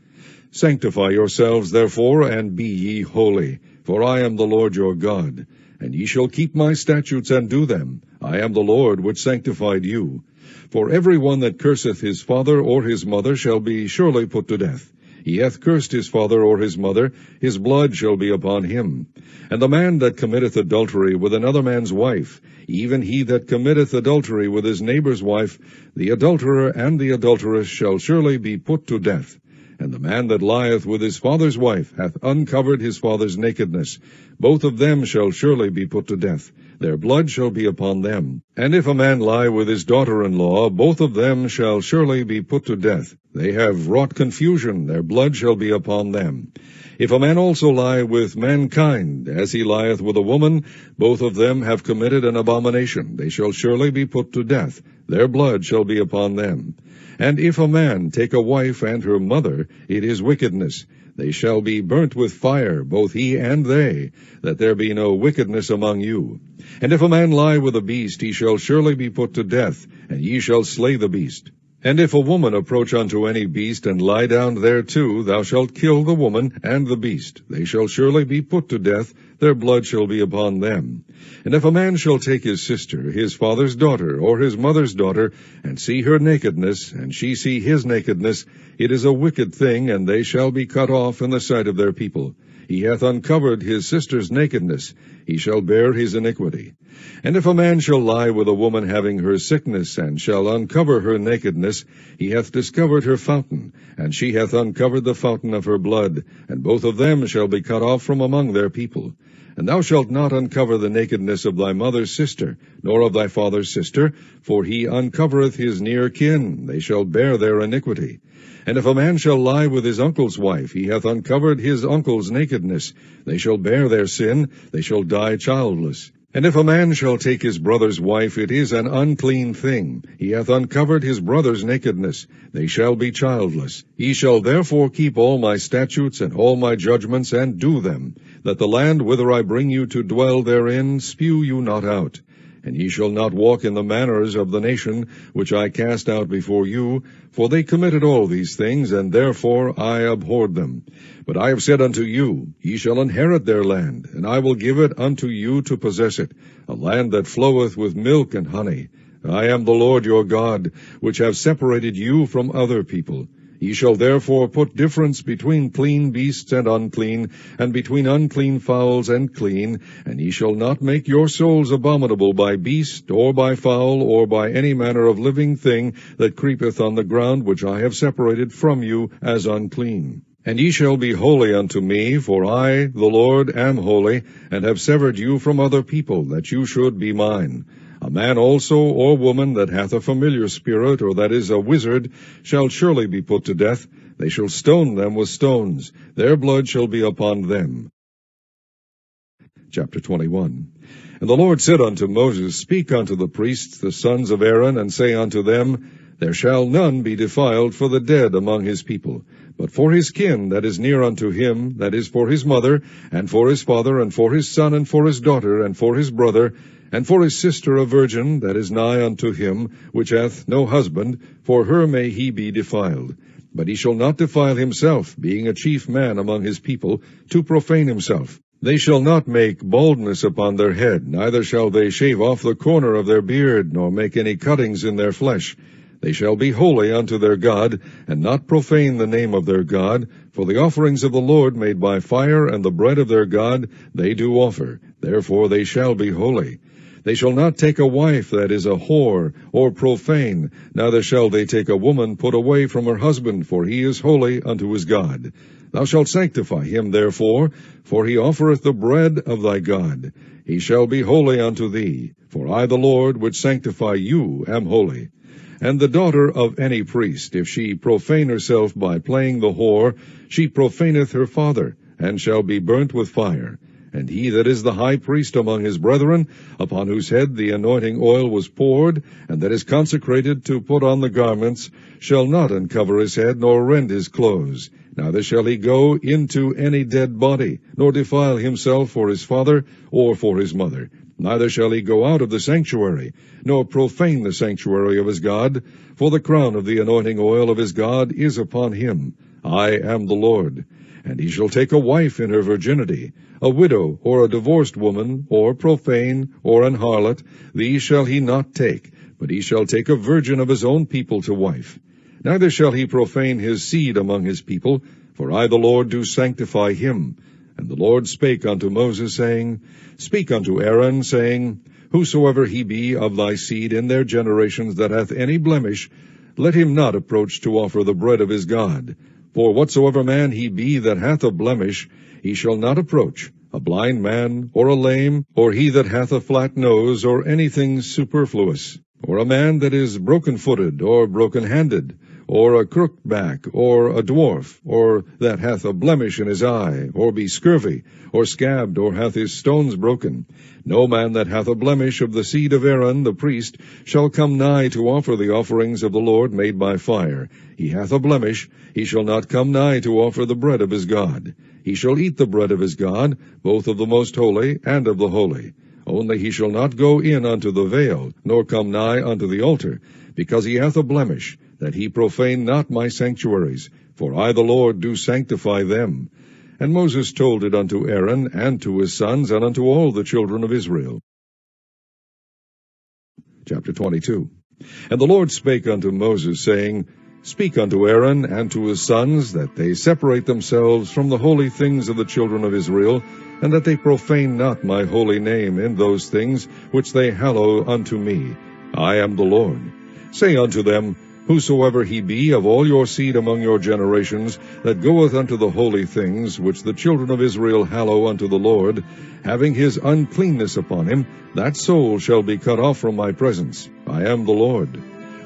Speaker 1: Sanctify yourselves, therefore, and be ye holy, for I am the Lord your God. And ye shall keep my statutes and do them. I am the Lord which sanctified you. For every one that curseth his father or his mother shall be surely put to death. He hath cursed his father or his mother, his blood shall be upon him. And the man that committeth adultery with another man's wife, even he that committeth adultery with his neighbor's wife, the adulterer and the adulteress shall surely be put to death. And the man that lieth with his father's wife hath uncovered his father's nakedness. Both of them shall surely be put to death. Their blood shall be upon them. And if a man lie with his daughter-in-law, both of them shall surely be put to death. They have wrought confusion. Their blood shall be upon them. If a man also lie with mankind, as he lieth with a woman, both of them have committed an abomination. They shall surely be put to death. Their blood shall be upon them. And if a man take a wife and her mother, it is wickedness. They shall be burnt with fire, both he and they, that there be no wickedness among you. And if a man lie with a beast, he shall surely be put to death, and ye shall slay the beast. And if a woman approach unto any beast, and lie down thereto, thou shalt kill the woman and the beast. They shall surely be put to death, their blood shall be upon them. And if a man shall take his sister, his father's daughter, or his mother's daughter, and see her nakedness, and she see his nakedness, it is a wicked thing, and they shall be cut off in the sight of their people. He hath uncovered his sister's nakedness, he shall bear his iniquity. And if a man shall lie with a woman having her sickness, and shall uncover her nakedness, he hath discovered her fountain, and she hath uncovered the fountain of her blood, and both of them shall be cut off from among their people. And thou shalt not uncover the nakedness of thy mother's sister, nor of thy father's sister, for he uncovereth his near kin, they shall bear their iniquity. And if a man shall lie with his uncle's wife, he hath uncovered his uncle's nakedness, they shall bear their sin, they shall die childless. And if a man shall take his brother's wife, it is an unclean thing. He hath uncovered his brother's nakedness. They shall be childless. Ye shall therefore keep all my statutes and all my judgments, and do them, that the land whither I bring you to dwell therein spew you not out. And ye shall not walk in the manners of the nation which I cast out before you, for they committed all these things, and therefore I abhorred them. But I have said unto you, ye shall inherit their land, and I will give it unto you to possess it, a land that floweth with milk and honey. I am the Lord your God, which have separated you from other people. Ye shall therefore put difference between clean beasts and between unclean fowls and clean, and ye shall not make your souls abominable by beast, or by fowl, or by any manner of living thing that creepeth on the ground, which I have separated from you as unclean. And ye shall be holy unto me, for I, the Lord, am holy, and have severed you from other people, that you should be mine. A man also or woman that hath a familiar spirit, or that is a wizard, shall surely be put to death. They shall stone them with stones. Their blood shall be upon them. Chapter 21. And the Lord said unto Moses, Speak unto the priests, the sons of Aaron, and say unto them, There shall none be defiled for the dead among his people, but for his kin that is near unto him, that is for his mother, and for his father, and for his son, and for his daughter, and for his brother, and for his sister a virgin that is nigh unto him, which hath no husband, for her may he be defiled. But he shall not defile himself, being a chief man among his people, to profane himself. They shall not make baldness upon their head, neither shall they shave off the corner of their beard, nor make any cuttings in their flesh. They shall be holy unto their God, and not profane the name of their God, for the offerings of the Lord made by fire and the bread of their God they do offer. Therefore they shall be holy. They shall not take a wife that is a whore, or profane, neither shall they take a woman put away from her husband, for he is holy unto his God. Thou shalt sanctify him therefore, for he offereth the bread of thy God. He shall be holy unto thee, for I the Lord, which sanctify you, am holy. And the daughter of any priest, if she profane herself by playing the whore, she profaneth her father, and shall be burnt with fire. And he that is the high priest among his brethren, upon whose head the anointing oil was poured, and that is consecrated to put on the garments, shall not uncover his head, nor rend his clothes. Neither shall he go into any dead body, nor defile himself for his father, or for his mother. Neither shall he go out of the sanctuary, nor profane the sanctuary of his God, for the crown of the anointing oil of his God is upon him. I am the Lord. And he shall take a wife in her virginity, a widow, or a divorced woman, or profane, or an harlot, these shall he not take, but he shall take a virgin of his own people to wife. Neither shall he profane his seed among his people, for I the Lord do sanctify him. And the Lord spake unto Moses, saying, Speak unto Aaron, saying, Whosoever he be of thy seed in their generations that hath any blemish, let him not approach to offer the bread of his God. For whatsoever man he be that hath a blemish, he shall not approach, a blind man, or a lame, or he that hath a flat nose, or anything superfluous, or a man that is broken-footed, or broken-handed, or a crooked back, or a dwarf, or that hath a blemish in his eye, or be scurvy, or scabbed, or hath his stones broken. No man that hath a blemish of the seed of Aaron the priest shall come nigh to offer the offerings of the Lord made by fire. He hath a blemish, he shall not come nigh to offer the bread of his God. He shall eat the bread of his God, both of the most holy and of the holy. Only he shall not go in unto the veil, nor come nigh unto the altar, because he hath a blemish, that he profane not my sanctuaries, for I the Lord do sanctify them. And Moses told it unto Aaron, and to his sons, and unto all the children of Israel. Chapter 22. And the Lord spake unto Moses, saying, Speak unto Aaron and to his sons, that they separate themselves from the holy things of the children of Israel, and that they profane not my holy name in those things which they hallow unto me. I am the Lord. Say unto them, Whosoever he be of all your seed among your generations, that goeth unto the holy things which the children of Israel hallow unto the Lord, having his uncleanness upon him, that soul shall be cut off from my presence. I am the Lord.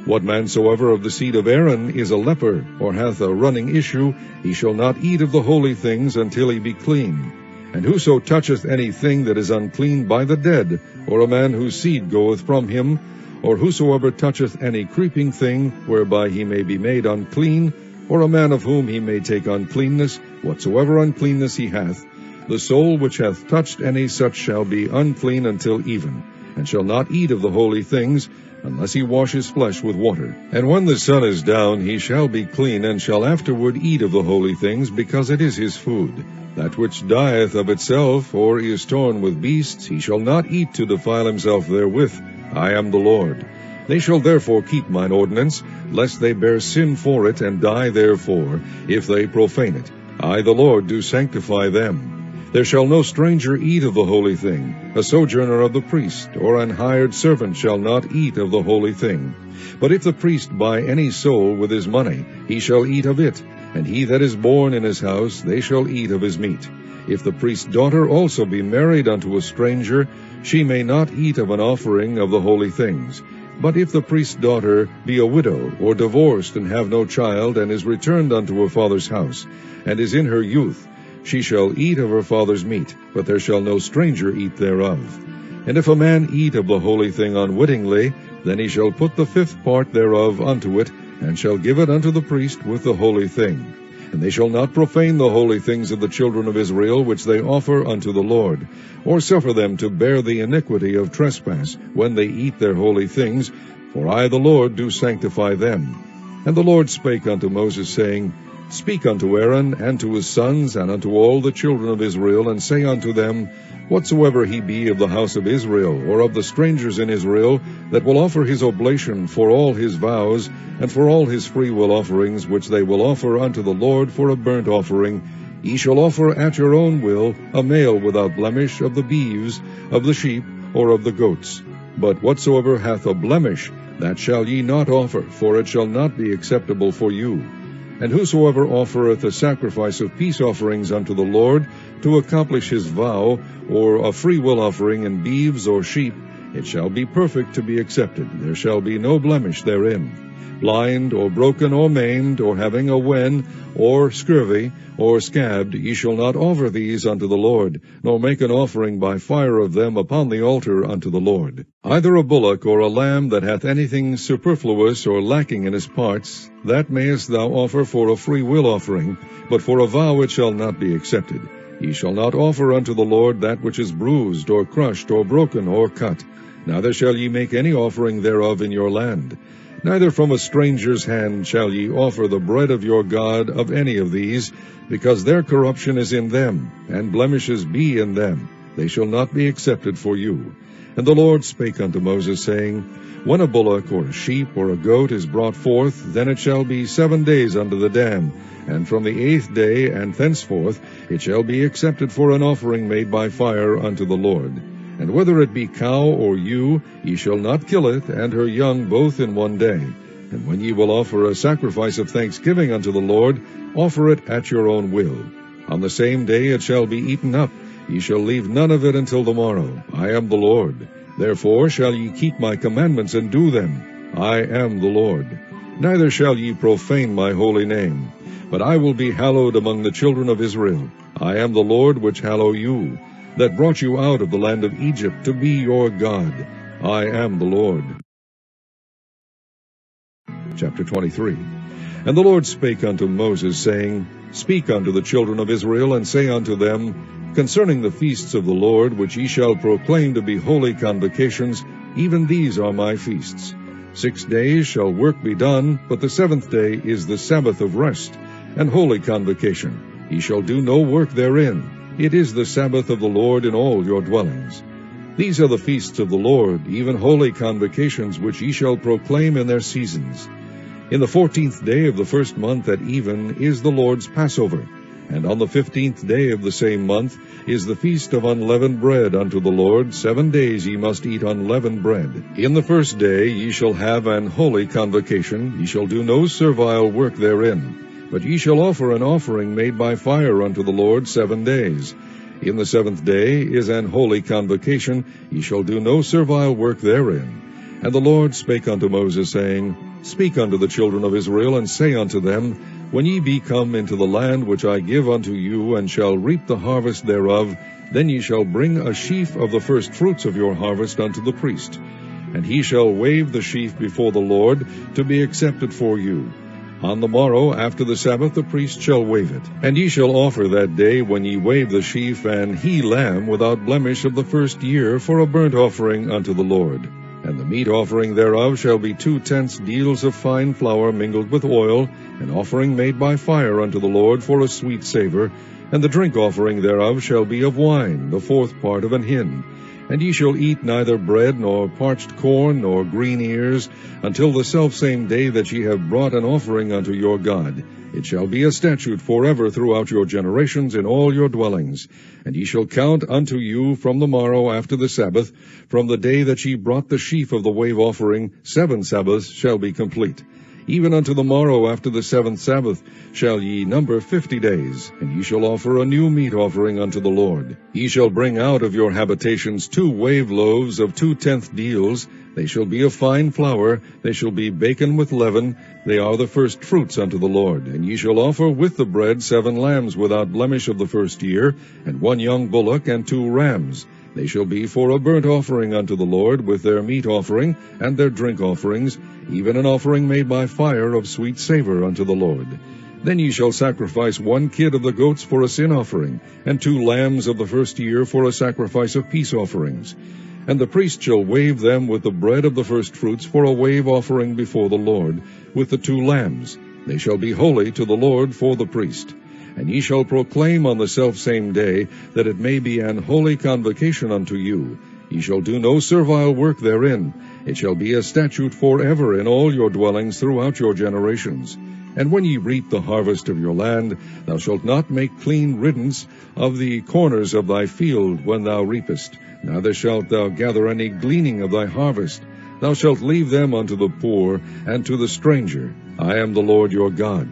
Speaker 1: What man soever of the seed of Aaron is a leper, or hath a running issue, he shall not eat of the holy things until he be clean. And whoso toucheth any thing that is unclean by the dead, or a man whose seed goeth from him, or whosoever toucheth any creeping thing, whereby he may be made unclean, or a man of whom he may take uncleanness, whatsoever uncleanness he hath, the soul which hath touched any such shall be unclean until even, and shall not eat of the holy things, unless he wash his flesh with water. And when the sun is down, he shall be clean, and shall afterward eat of the holy things, because it is his food. That which dieth of itself, or is torn with beasts, he shall not eat to defile himself therewith. I am the Lord. They shall therefore keep mine ordinance, lest they bear sin for it, and die therefore, if they profane it. I the Lord do sanctify them. There shall no stranger eat of the holy thing. A sojourner of the priest, or an hired servant shall not eat of the holy thing. But if the priest buy any soul with his money, he shall eat of it, and he that is born in his house, they shall eat of his meat. If the priest's daughter also be married unto a stranger, she may not eat of an offering of the holy things. But if the priest's daughter be a widow, or divorced, and have no child, and is returned unto her father's house, and is in her youth, she shall eat of her father's meat, but there shall no stranger eat thereof. And if a man eat of the holy thing unwittingly, then he shall put the 5th part thereof unto it, and shall give it unto the priest with the holy thing. And they shall not profane the holy things of the children of Israel, which they offer unto the Lord, or suffer them to bear the iniquity of trespass, when they eat their holy things, for I the Lord do sanctify them. And the Lord spake unto Moses, saying, Speak unto Aaron, and to his sons, and unto all the children of Israel, and say unto them, Whatsoever he be of the house of Israel, or of the strangers in Israel, that will offer his oblation for all his vows, and for all his freewill offerings, which they will offer unto the Lord for a burnt offering, ye shall offer at your own will a male without blemish of the beeves, of the sheep, or of the goats. But whatsoever hath a blemish, that shall ye not offer, for it shall not be acceptable for you. And whosoever offereth a sacrifice of peace offerings unto the Lord, to accomplish his vow, or a freewill offering in beeves or sheep, it shall be perfect to be accepted. There shall be no blemish therein. Blind, or broken, or maimed, or having a wen, or scurvy, or scabbed, ye shall not offer these unto the Lord, nor make an offering by fire of them upon the altar unto the Lord. Either a bullock or a lamb that hath anything superfluous or lacking in his parts, that mayest thou offer for a free will offering, but for a vow it shall not be accepted. Ye shall not offer unto the Lord that which is bruised, or crushed, or broken, or cut. Neither shall ye make any offering thereof in your land. Neither from a stranger's hand shall ye offer the bread of your God of any of these, because their corruption is in them, and blemishes be in them. They shall not be accepted for you. And the Lord spake unto Moses, saying, When a bullock, or a sheep, or a goat is brought forth, then it shall be 7 days under the dam, and from the 8th day and thenceforth it shall be accepted for an offering made by fire unto the Lord. And whether it be cow or ewe, ye shall not kill it, and her young both in 1 day. And when ye will offer a sacrifice of thanksgiving unto the Lord, offer it at your own will. On the same day it shall be eaten up. Ye shall leave none of it until the morrow. I am the Lord. Therefore shall ye keep my commandments and do them. I am the Lord. Neither shall ye profane my holy name. But I will be hallowed among the children of Israel. I am the Lord which hallow you, that brought you out of the land of Egypt to be your God. I am the Lord. Chapter 23. And the Lord spake unto Moses, saying, Speak unto the children of Israel, and say unto them, Concerning the feasts of the Lord, which ye shall proclaim to be holy convocations, even these are my feasts. 6 days shall work be done, but the 7th day is the Sabbath of rest, and holy convocation. Ye shall do no work therein. It is the Sabbath of the Lord in all your dwellings. These are the feasts of the Lord, even holy convocations, which ye shall proclaim in their seasons. In the 14th day of the first month at even is the Lord's Passover, and on the 15th day of the same month is the feast of unleavened bread unto the Lord. 7 days ye must eat unleavened bread. In the first day ye shall have an holy convocation. Ye shall do no servile work therein. But ye shall offer an offering made by fire unto the Lord 7 days. In the 7th day is an holy convocation. Ye shall do no servile work therein. And the Lord spake unto Moses, saying, Speak unto the children of Israel, and say unto them, When ye be come into the land which I give unto you, and shall reap the harvest thereof, then ye shall bring a sheaf of the first fruits of your harvest unto the priest. And he shall wave the sheaf before the Lord, to be accepted for you. On the morrow after the Sabbath the priest shall wave it. And ye shall offer that day, when ye wave the sheaf, an he-lamb without blemish of the first year, for a burnt offering unto the Lord. And the meat offering thereof shall be 2/10 deals of fine flour mingled with oil, an offering made by fire unto the Lord for a sweet savour. And the drink offering thereof shall be of wine, the 4th part of an hin. And ye shall eat neither bread, nor parched corn, nor green ears, until the selfsame day that ye have brought an offering unto your God. It shall be a statute forever throughout your generations in all your dwellings. And ye shall count unto you from the morrow after the Sabbath, from the day that ye brought the sheaf of the wave offering, 7 Sabbaths shall be complete. Even unto the morrow after the 7th Sabbath shall ye number 50 days, and ye shall offer a new meat offering unto the Lord. Ye shall bring out of your habitations 2 wave loaves of 2/10 deals. They shall be of fine flour, they shall be baken with leaven, they are the first fruits unto the Lord. And ye shall offer with the bread 7 lambs without blemish of the first year, and 1 young bullock, and 2 rams. They shall be for a burnt offering unto the Lord, with their meat offering, and their drink offerings, even an offering made by fire of sweet savour unto the Lord. Then ye shall sacrifice 1 kid of the goats for a sin offering, and 2 lambs of the first year for a sacrifice of peace offerings. And the priest shall wave them with the bread of the firstfruits for a wave offering before the Lord, with the 2 lambs. They shall be holy to the Lord for the priest. And ye shall proclaim on the selfsame day, that it may be an holy convocation unto you. Ye shall do no servile work therein. It shall be a statute forever in all your dwellings throughout your generations. And when ye reap the harvest of your land, thou shalt not make clean riddance of the corners of thy field when thou reapest, neither shalt thou gather any gleaning of thy harvest. Thou shalt leave them unto the poor and to the stranger. I am the Lord your God.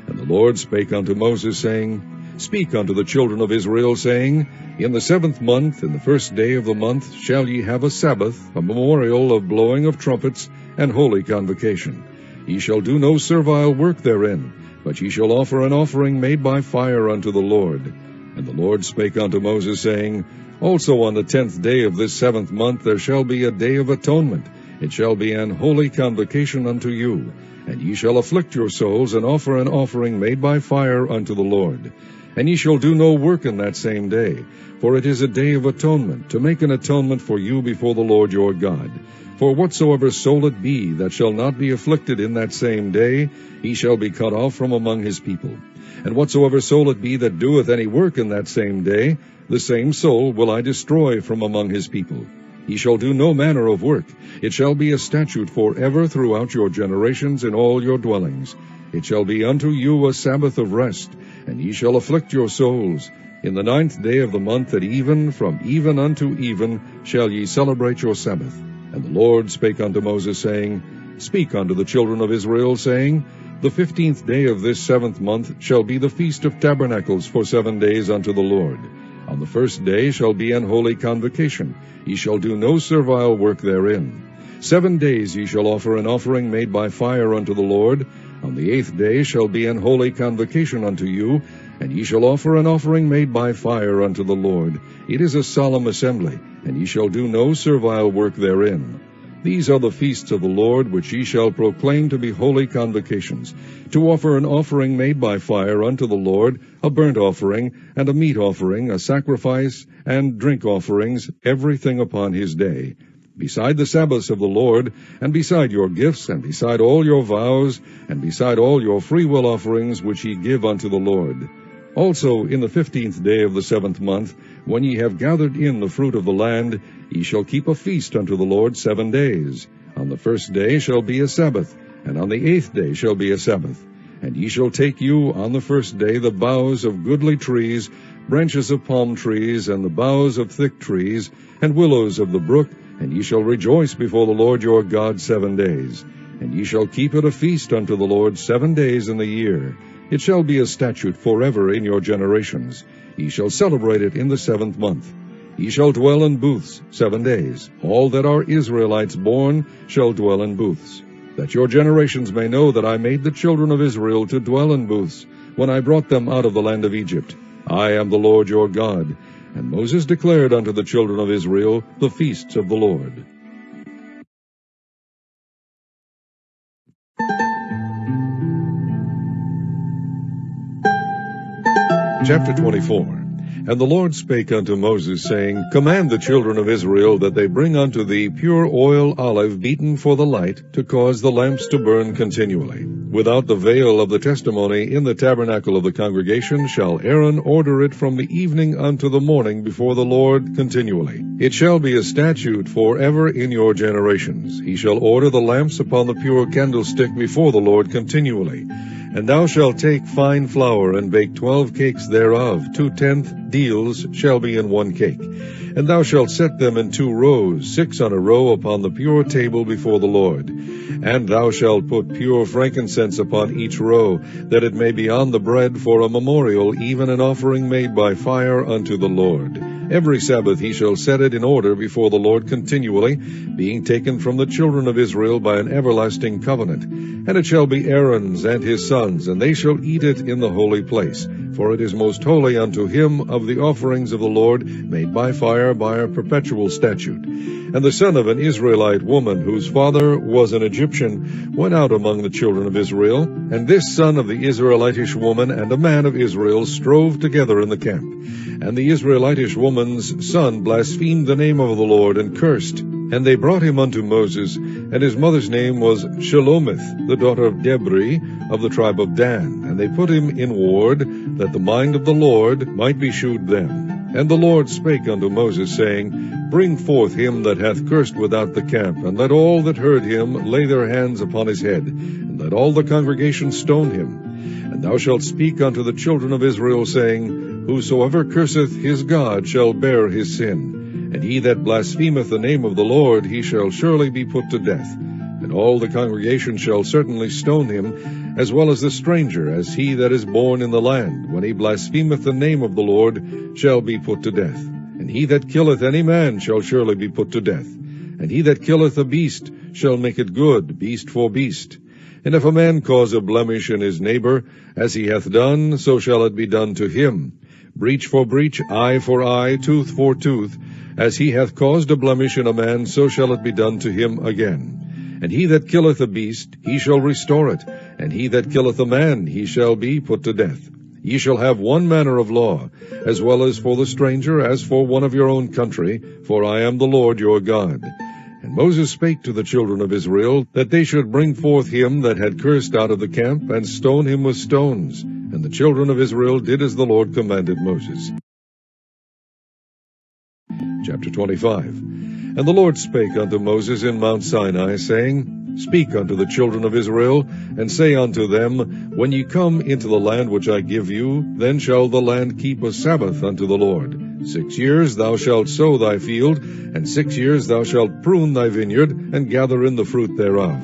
Speaker 1: And the Lord spake unto Moses, saying, Speak unto the children of Israel, saying, In the 7th month, in the 1st day of the month, shall ye have a Sabbath, a memorial of blowing of trumpets, and holy convocation. Ye shall do no servile work therein, but ye shall offer an offering made by fire unto the Lord. And the Lord spake unto Moses, saying, Also on the 10th day of this 7th month there shall be a day of atonement. It shall be an holy convocation unto you. And ye shall afflict your souls, and offer an offering made by fire unto the Lord. And ye shall do no work in that same day, for it is a day of atonement, to make an atonement for you before the Lord your God. For whatsoever soul it be that shall not be afflicted in that same day, he shall be cut off from among his people. And whatsoever soul it be that doeth any work in that same day, the same soul will I destroy from among his people. Ye shall do no manner of work. It shall be a statute forever throughout your generations in all your dwellings. It shall be unto you a Sabbath of rest, and ye shall afflict your souls. In the 9th day of the month at even, from even unto even, shall ye celebrate your Sabbath. And the Lord spake unto Moses, saying, Speak unto the children of Israel, saying, The 15th day of this 7th month shall be the Feast of Tabernacles for 7 days unto the Lord. On the 1st day shall be an holy convocation. Ye shall do no servile work therein. 7 days ye shall offer an offering made by fire unto the Lord. On the 8th day shall be an holy convocation unto you, and ye shall offer an offering made by fire unto the Lord. It is a solemn assembly, and ye shall do no servile work therein. These are the feasts of the Lord, which ye shall proclaim to be holy convocations, to offer an offering made by fire unto the Lord, a burnt offering, and a meat offering, a sacrifice, and drink offerings, everything upon his day. Beside the Sabbaths of the Lord, and beside your gifts, and beside all your vows, and beside all your freewill offerings which ye give unto the Lord. Also in the 15th day of the 7th month, when ye have gathered in the fruit of the land, ye shall keep a feast unto the Lord 7 days. On the 1st day shall be a Sabbath, and on the 8th day shall be a Sabbath. And ye shall take you on the 1st day the boughs of goodly trees, branches of palm trees, and the boughs of thick trees, and willows of the brook, and ye shall rejoice before the Lord your God 7 days. And ye shall keep it a feast unto the Lord 7 days in the year. It shall be a statute forever in your generations. Ye shall celebrate it in the 7th month. Ye shall dwell in booths 7 days. All that are Israelites born shall dwell in booths, that your generations may know that I made the children of Israel to dwell in booths, when I brought them out of the land of Egypt. I am the Lord your God. And Moses declared unto the children of Israel the feasts of the Lord. Chapter 24. And the Lord spake unto Moses, saying, Command the children of Israel that they bring unto thee pure oil olive beaten for the light, to cause the lamps to burn continually. Without the veil of the testimony in the tabernacle of the congregation shall Aaron order it from the evening unto the morning before the Lord continually. It shall be a statute forever in your generations. He shall order the lamps upon the pure candlestick before the Lord continually. And thou shalt take fine flour, and bake 12 cakes thereof. 2/10 deals shall be in 1 cake. And thou shalt set them in 2 rows, 6 on a row upon the pure table before the Lord. And thou shalt put pure frankincense upon each row, that it may be on the bread for a memorial, even an offering made by fire unto the Lord. Every Sabbath he shall set it in order before the Lord continually, being taken from the children of Israel by an everlasting covenant. And it shall be Aaron's and his sons, and they shall eat it in the holy place. For it is most holy unto him of the offerings of the Lord, made by fire swear by a perpetual statute. And the son of an Israelite woman, whose father was an Egyptian, went out among the children of Israel. And this son of the Israelitish woman and a man of Israel strove together in the camp. And the Israelitish woman's son blasphemed the name of the Lord, and cursed. And they brought him unto Moses, and his mother's name was Shelomith, the daughter of Debri, of the tribe of Dan. And they put him in ward, that the mind of the Lord might be shewed them. And the Lord spake unto Moses, saying, Bring forth him that hath cursed without the camp, and let all that heard him lay their hands upon his head, and let all the congregation stone him. And thou shalt speak unto the children of Israel, saying, Whosoever curseth his God shall bear his sin. And he that blasphemeth the name of the Lord, he shall surely be put to death. And all the congregation shall certainly stone him, as well as the stranger, as he that is born in the land, when he blasphemeth the name of the Lord, shall be put to death. And he that killeth any man shall surely be put to death. And he that killeth a beast shall make it good, beast for beast. And if a man cause a blemish in his neighbor, as he hath done, so shall it be done to him. Breach for breach, eye for eye, tooth for tooth. As he hath caused a blemish in a man, so shall it be done to him again. And he that killeth a beast, he shall restore it. And he that killeth a man, he shall be put to death. Ye shall have one manner of law, as well as for the stranger, as for one of your own country, for I am the Lord your God. And Moses spake to the children of Israel, that they should bring forth him that had cursed out of the camp, and stone him with stones. And the children of Israel did as the Lord commanded Moses. Chapter 25. And the Lord spake unto Moses in Mount Sinai, saying, Speak unto the children of Israel, and say unto them, When ye come into the land which I give you, then shall the land keep a Sabbath unto the Lord. 6 years thou shalt sow thy field, and 6 years thou shalt prune thy vineyard, and gather in the fruit thereof.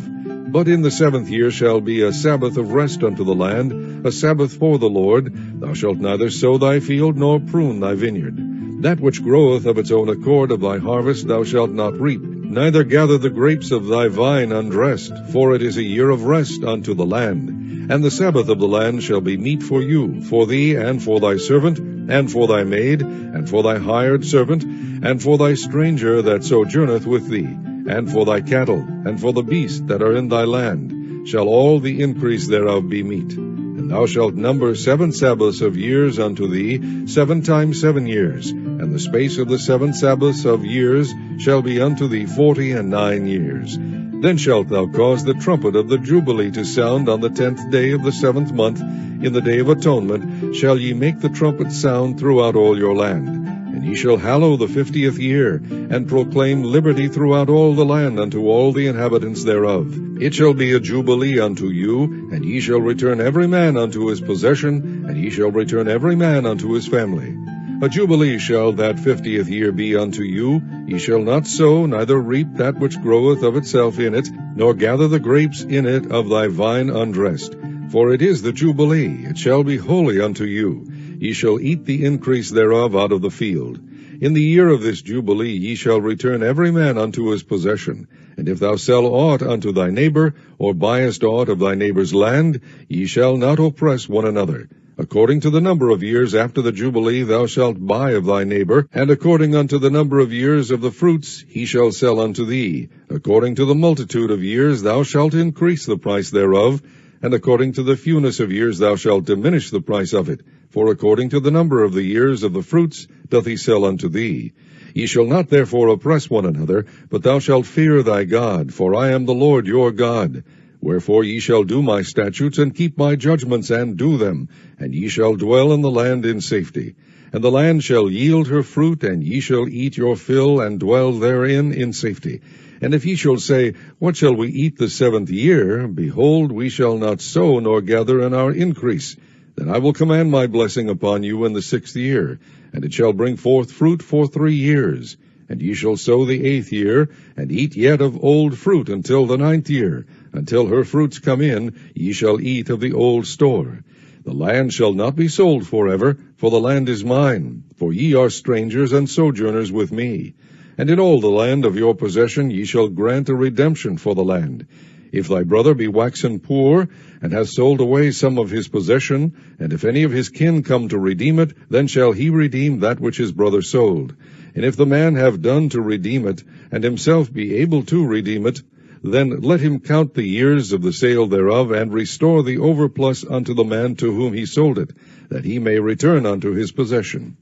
Speaker 1: But in the 7th year shall be a Sabbath of rest unto the land, a Sabbath for the Lord. Thou shalt neither sow thy field, nor prune thy vineyard. That which groweth of its own accord of thy harvest thou shalt not reap, neither gather the grapes of thy vine undressed, for it is a year of rest unto the land. And the Sabbath of the land shall be meat for you, for thee, and for thy servant, and for thy maid, and for thy hired servant, and for thy stranger that sojourneth with thee, and for thy cattle, and for the beasts that are in thy land, shall all the increase thereof be meat. And thou shalt number 7 Sabbaths of years unto thee, 7 times 7 years, and the space of the 7 Sabbaths of years shall be unto thee 49 years. Then shalt thou cause the trumpet of the Jubilee to sound on the 10th day of the 7th month. In the day of atonement shall ye make the trumpet sound throughout all your land. And ye shall hallow the 50th year, and proclaim liberty throughout all the land unto all the inhabitants thereof. It shall be a jubilee unto you, and ye shall return every man unto his possession, and ye shall return every man unto his family. A jubilee shall that 50th year be unto you. Ye shall not sow, neither reap that which groweth of itself in it, nor gather the grapes in it of thy vine undressed. For it is the jubilee, it shall be holy unto you. Ye shall eat the increase thereof out of the field. In the year of this jubilee ye shall return every man unto his possession. And if thou sell aught unto thy neighbor, or buyest aught of thy neighbor's land, ye shall not oppress one another. According to the number of years after the jubilee thou shalt buy of thy neighbor, and according unto the number of years of the fruits he shall sell unto thee. According to the multitude of years thou shalt increase the price thereof, and according to the fewness of years thou shalt diminish the price of it. For according to the number of the years of the fruits doth he sell unto thee. Ye shall not therefore oppress one another, but thou shalt fear thy God, for I am the Lord your God. Wherefore ye shall do my statutes, and keep my judgments, and do them, and ye shall dwell in the land in safety. And the land shall yield her fruit, and ye shall eat your fill, and dwell therein in safety. And if ye shall say, What shall we eat the 7th year? Behold, we shall not sow, nor gather in our increase. Then I will command my blessing upon you in the 6th year, and it shall bring forth fruit for 3 years. And ye shall sow the 8th year, and eat yet of old fruit until the 9th year. Until her fruits come in, ye shall eat of the old store. The land shall not be sold forever, for the land is mine, for ye are strangers and sojourners with me. And in all the land of your possession ye shall grant a redemption for the land. If thy brother be waxen poor, and hath sold away some of his possession, and if any of his kin come to redeem it, then shall he redeem that which his brother sold. And if the man have done to redeem it, and himself be able to redeem it, then let him count the years of the sale thereof, and restore the overplus unto the man to whom he sold it, that he may return unto his possession.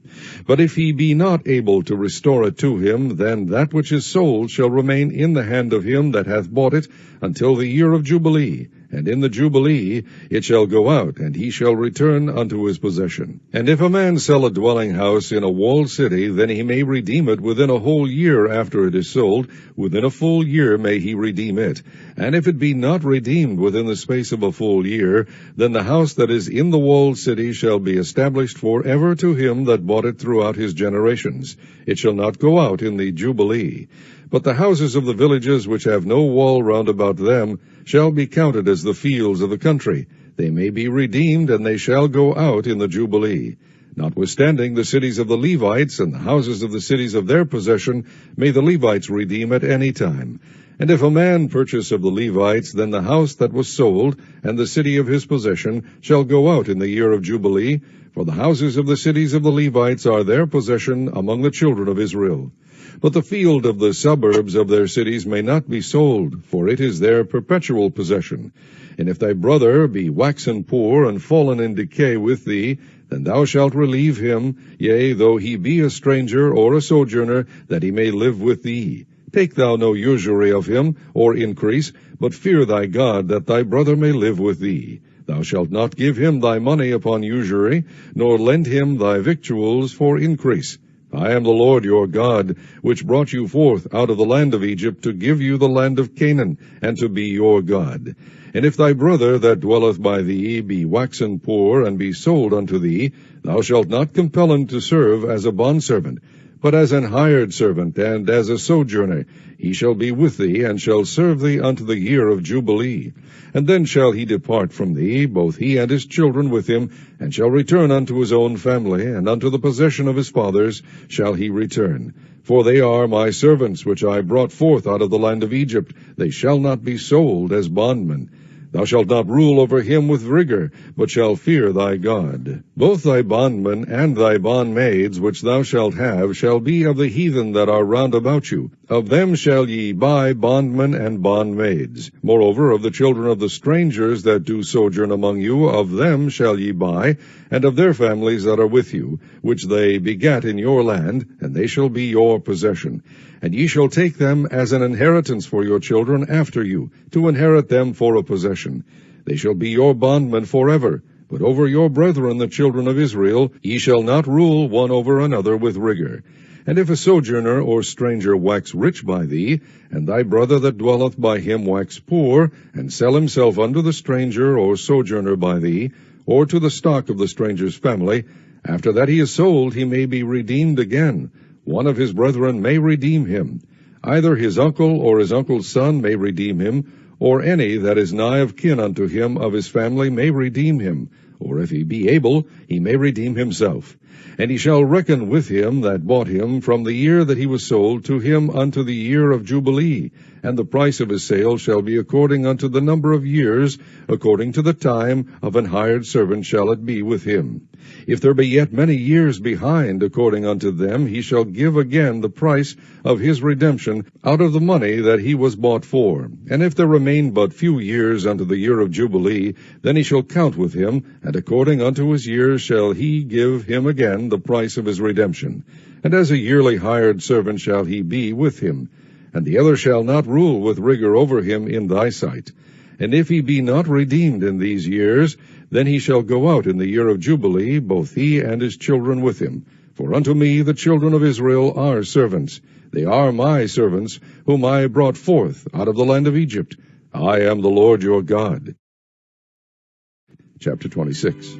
Speaker 1: But if he be not able to restore it to him, then that which is sold shall remain in the hand of him that hath bought it until the year of Jubilee. And in the Jubilee it shall go out, and he shall return unto his possession. And if a man sell a dwelling house in a walled city, then he may redeem it within a whole year after it is sold. Within a full year may he redeem it. And if it be not redeemed within the space of a full year, then the house that is in the walled city shall be established for ever to him that bought it throughout his generations. It shall not go out in the Jubilee. But the houses of the villages which have no wall round about them shall be counted as the fields of the country. They may be redeemed, and they shall go out in the Jubilee. Notwithstanding, the cities of the Levites and the houses of the cities of their possession may the Levites redeem at any time. And if a man purchase of the Levites, then the house that was sold, and the city of his possession, shall go out in the year of Jubilee, for the houses of the cities of the Levites are their possession among the children of Israel. But the field of the suburbs of their cities may not be sold, for it is their perpetual possession. And if thy brother be waxen poor and fallen in decay with thee, then thou shalt relieve him, yea, though he be a stranger or a sojourner, that he may live with thee. Take thou no usury of him, or increase, but fear thy God, that thy brother may live with thee. Thou shalt not give him thy money upon usury, nor lend him thy victuals for increase. I am the Lord your God, which brought you forth out of the land of Egypt, to give you the land of Canaan, and to be your God. And if thy brother that dwelleth by thee be waxen poor, and be sold unto thee, thou shalt not compel him to serve as a bondservant, but as an hired servant, and as a sojourner. He shall be with thee, and shall serve thee unto the year of Jubilee. And then shall he depart from thee, both he and his children with him, and shall return unto his own family, and unto the possession of his fathers shall he return. For they are my servants, which I brought forth out of the land of Egypt. They shall not be sold as bondmen. Thou shalt not rule over him with rigor, but shalt fear thy God. Both thy bondmen and thy bondmaids, which thou shalt have, shall be of the heathen that are round about you. Of them shall ye buy bondmen and bondmaids. Moreover, of the children of the strangers that do sojourn among you, of them shall ye buy, and of their families that are with you, which they begat in your land, and they shall be your possession. And ye shall take them as an inheritance for your children after you, to inherit them for a possession. They shall be your bondmen forever. But over your brethren the children of Israel ye shall not rule one over another with rigor. And if a sojourner or stranger wax rich by thee, and thy brother that dwelleth by him wax poor, and sell himself unto the stranger or sojourner by thee, or to the stock of the stranger's family, after that he is sold, he may be redeemed again. One of his brethren may redeem him. Either his uncle or his uncle's son may redeem him, or any that is nigh of kin unto him of his family may redeem him, or if he be able, he may redeem himself. And he shall reckon with him that bought him from the year that he was sold to him unto the year of Jubilee, and the price of his sale shall be according unto the number of years, according to the time of an hired servant shall it be with him. If there be yet many years behind, according unto them, he shall give again the price of his redemption out of the money that he was bought for. And if there remain but few years unto the year of Jubilee, then he shall count with him, and according unto his years shall he give him again the price of his redemption. And as a yearly hired servant shall he be with him. And the other shall not rule with rigor over him in thy sight. And if he be not redeemed in these years, then he shall go out in the year of Jubilee, both he and his children with him. For unto me the children of Israel are servants. They are my servants, whom I brought forth out of the land of Egypt. I am the Lord your God. Chapter 26.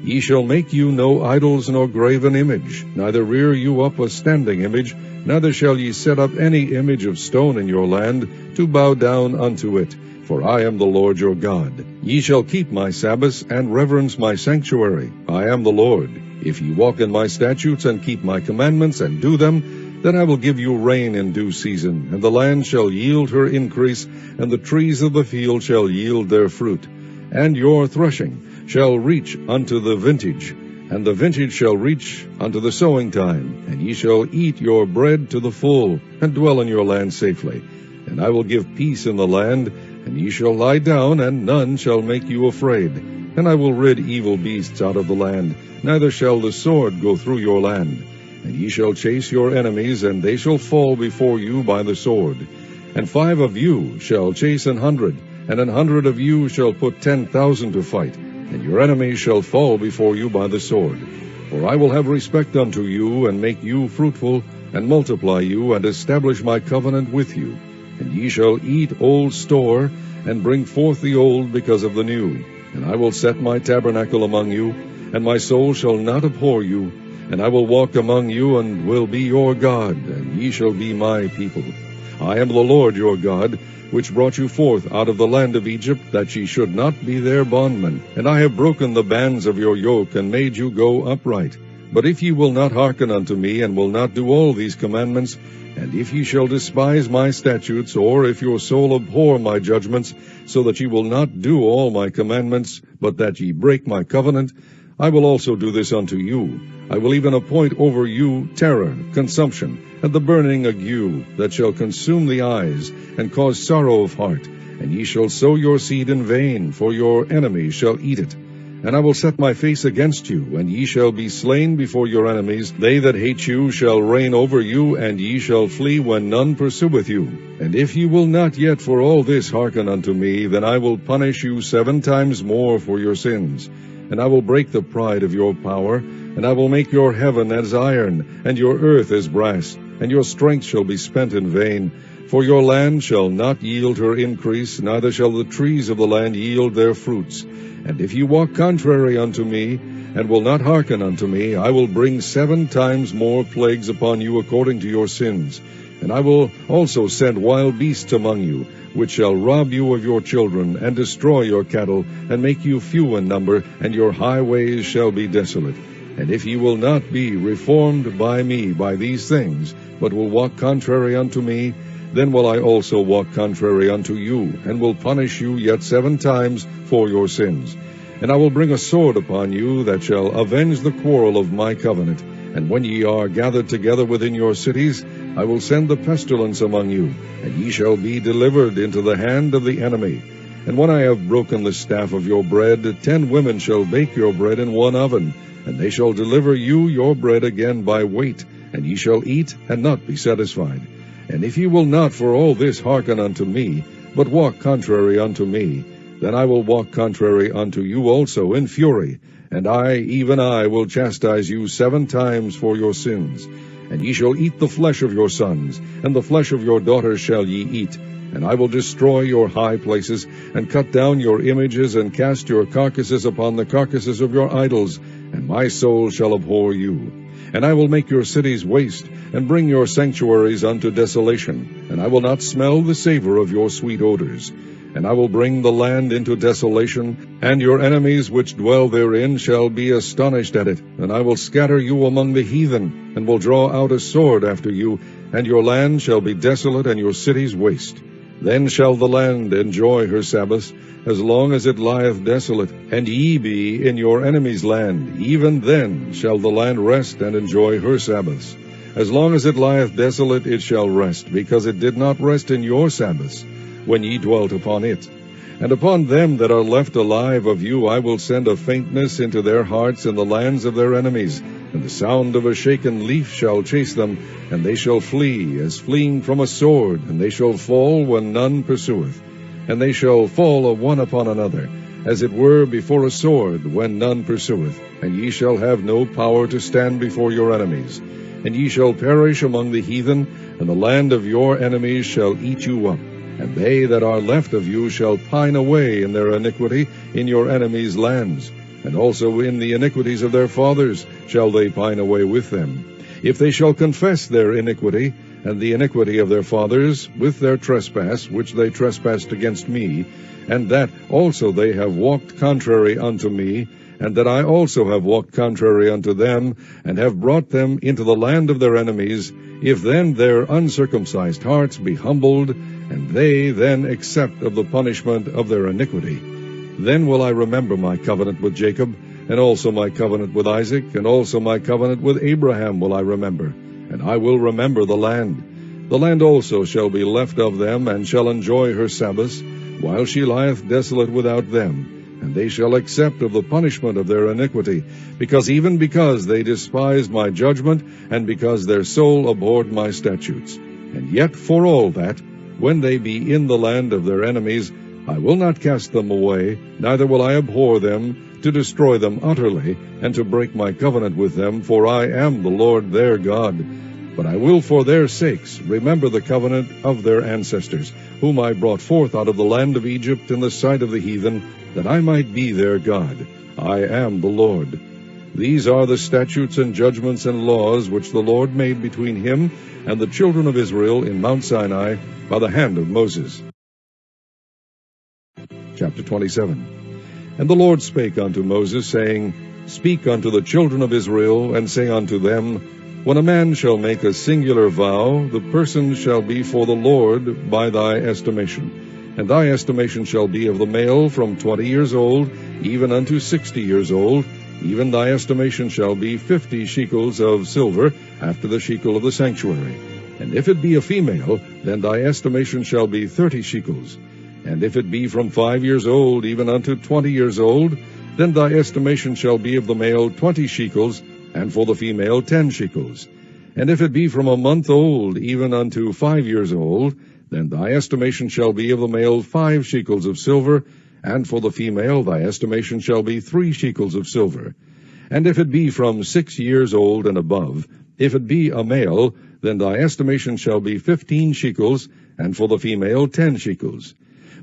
Speaker 1: Ye shall make you no idols nor graven image, neither rear you up a standing image, neither shall ye set up any image of stone in your land, to bow down unto it. For I am the Lord your God. Ye shall keep my Sabbaths, and reverence my sanctuary. I am the Lord. If ye walk in my statutes, and keep my commandments, and do them, then I will give you rain in due season, and the land shall yield her increase, and the trees of the field shall yield their fruit. And your threshing shall reach unto the vintage, And the vintage shall reach unto the sowing time, and ye shall eat your bread to the full, and dwell in your land safely. And I will give peace in the land, and ye shall lie down, and none shall make you afraid. And I will rid evil beasts out of the land, neither shall the sword go through your land. And ye shall chase your enemies, and they shall fall before you by the sword. And 5 of you shall chase 100, and 100 of you shall put 10,000 to fight. And your enemies shall fall before you by the sword. For I will have respect unto you, and make you fruitful, and multiply you, and establish my covenant with you. And ye shall eat old store, and bring forth the old because of the new. And I will set my tabernacle among you, and my soul shall not abhor you. And I will walk among you, and will be your God, and ye shall be my people. I am the Lord your God, which brought you forth out of the land of Egypt, that ye should not be their bondmen. And I have broken the bands of your yoke, and made you go upright. But if ye will not hearken unto me, and will not do all these commandments, and if ye shall despise my statutes, or if your soul abhor my judgments, so that ye will not do all my commandments, but that ye break my covenant, I will also do this unto you. I will even appoint over you terror, consumption, and the burning ague, that shall consume the eyes, and cause sorrow of heart. And ye shall sow your seed in vain, for your enemies shall eat it. And I will set my face against you, and ye shall be slain before your enemies. They that hate you shall reign over you, and ye shall flee when none pursueth you. And if ye will not yet for all this hearken unto me, then I will punish you 7 times more for your sins. And I will break the pride of your power, and I will make your heaven as iron, and your earth as brass, and your strength shall be spent in vain. For your land shall not yield her increase, neither shall the trees of the land yield their fruits. And if ye walk contrary unto me, and will not hearken unto me, I will bring 7 times more plagues upon you according to your sins. And I will also send wild beasts among you, which shall rob you of your children, and destroy your cattle, and make you few in number, and your highways shall be desolate. And if ye will not be reformed by me by these things, but will walk contrary unto me, then will I also walk contrary unto you, and will punish you yet 7 times for your sins. And I will bring a sword upon you, that shall avenge the quarrel of my covenant. And when ye are gathered together within your cities, I will send the pestilence among you, and ye shall be delivered into the hand of the enemy. And when I have broken the staff of your bread, 10 women shall bake your bread in one oven, and they shall deliver you your bread again by weight, and ye shall eat and not be satisfied. And if ye will not for all this hearken unto me, but walk contrary unto me, then I will walk contrary unto you also in fury, and I, even I, will chastise you 7 times for your sins. And ye shall eat the flesh of your sons, and the flesh of your daughters shall ye eat. And I will destroy your high places, and cut down your images, and cast your carcasses upon the carcasses of your idols, and my soul shall abhor you. And I will make your cities waste, and bring your sanctuaries unto desolation, and I will not smell the savor of your sweet odors. And I will bring the land into desolation, and your enemies which dwell therein shall be astonished at it. And I will scatter you among the heathen, and will draw out a sword after you, and your land shall be desolate, and your cities waste. Then shall the land enjoy her Sabbaths, as long as it lieth desolate, and ye be in your enemy's land. Even then shall the land rest and enjoy her Sabbaths. As long as it lieth desolate, it shall rest, because it did not rest in your Sabbaths, when ye dwelt upon it. And upon them that are left alive of you I will send a faintness into their hearts in the lands of their enemies, and the sound of a shaken leaf shall chase them, and they shall flee as fleeing from a sword, and they shall fall when none pursueth. And they shall fall one upon another, as it were before a sword, when none pursueth. And ye shall have no power to stand before your enemies. And ye shall perish among the heathen, and the land of your enemies shall eat you up. And they that are left of you shall pine away in their iniquity in your enemies' lands. And also in the iniquities of their fathers shall they pine away with them. If they shall confess their iniquity, and the iniquity of their fathers, with their trespass, which they trespassed against me, and that also they have walked contrary unto me, and that I also have walked contrary unto them, and have brought them into the land of their enemies, if then their uncircumcised hearts be humbled, and they then accept of the punishment of their iniquity, then will I remember my covenant with Jacob, and also my covenant with Isaac, and also my covenant with Abraham will I remember, and I will remember the land. The land also shall be left of them, and shall enjoy her Sabbaths, while she lieth desolate without them. And they shall accept of the punishment of their iniquity, because they despised my judgment, and because their soul abhorred my statutes. And yet for all that, when they be in the land of their enemies, I will not cast them away, neither will I abhor them, to destroy them utterly, and to break my covenant with them, for I am the Lord their God. But I will for their sakes remember the covenant of their ancestors, whom I brought forth out of the land of Egypt in the sight of the heathen, that I might be their God. I am the Lord. These are the statutes and judgments and laws which the Lord made between him and the children of Israel in Mount Sinai by the hand of Moses. Chapter 27. And the Lord spake unto Moses, saying, Speak unto the children of Israel, and say unto them, When a man shall make a singular vow, the person shall be for the Lord by thy estimation. And thy estimation shall be of the male from 20 years old, even unto 60 years old. Even thy estimation shall be 50 shekels of silver, after the shekel of the sanctuary. And if it be a female, then thy estimation shall be 30 shekels. And if it be from 5 years old, even unto 20 years old, then thy estimation shall be of the male 20 shekels, and for the female 10 shekels. And if it be from a month old, even unto 5 years old, then thy estimation shall be of the male 5 shekels of silver, and for the female thy estimation shall be 3 shekels of silver. And if it be from 6 years old and above, if it be a male, then thy estimation shall be 15 shekels, and for the female 10 shekels.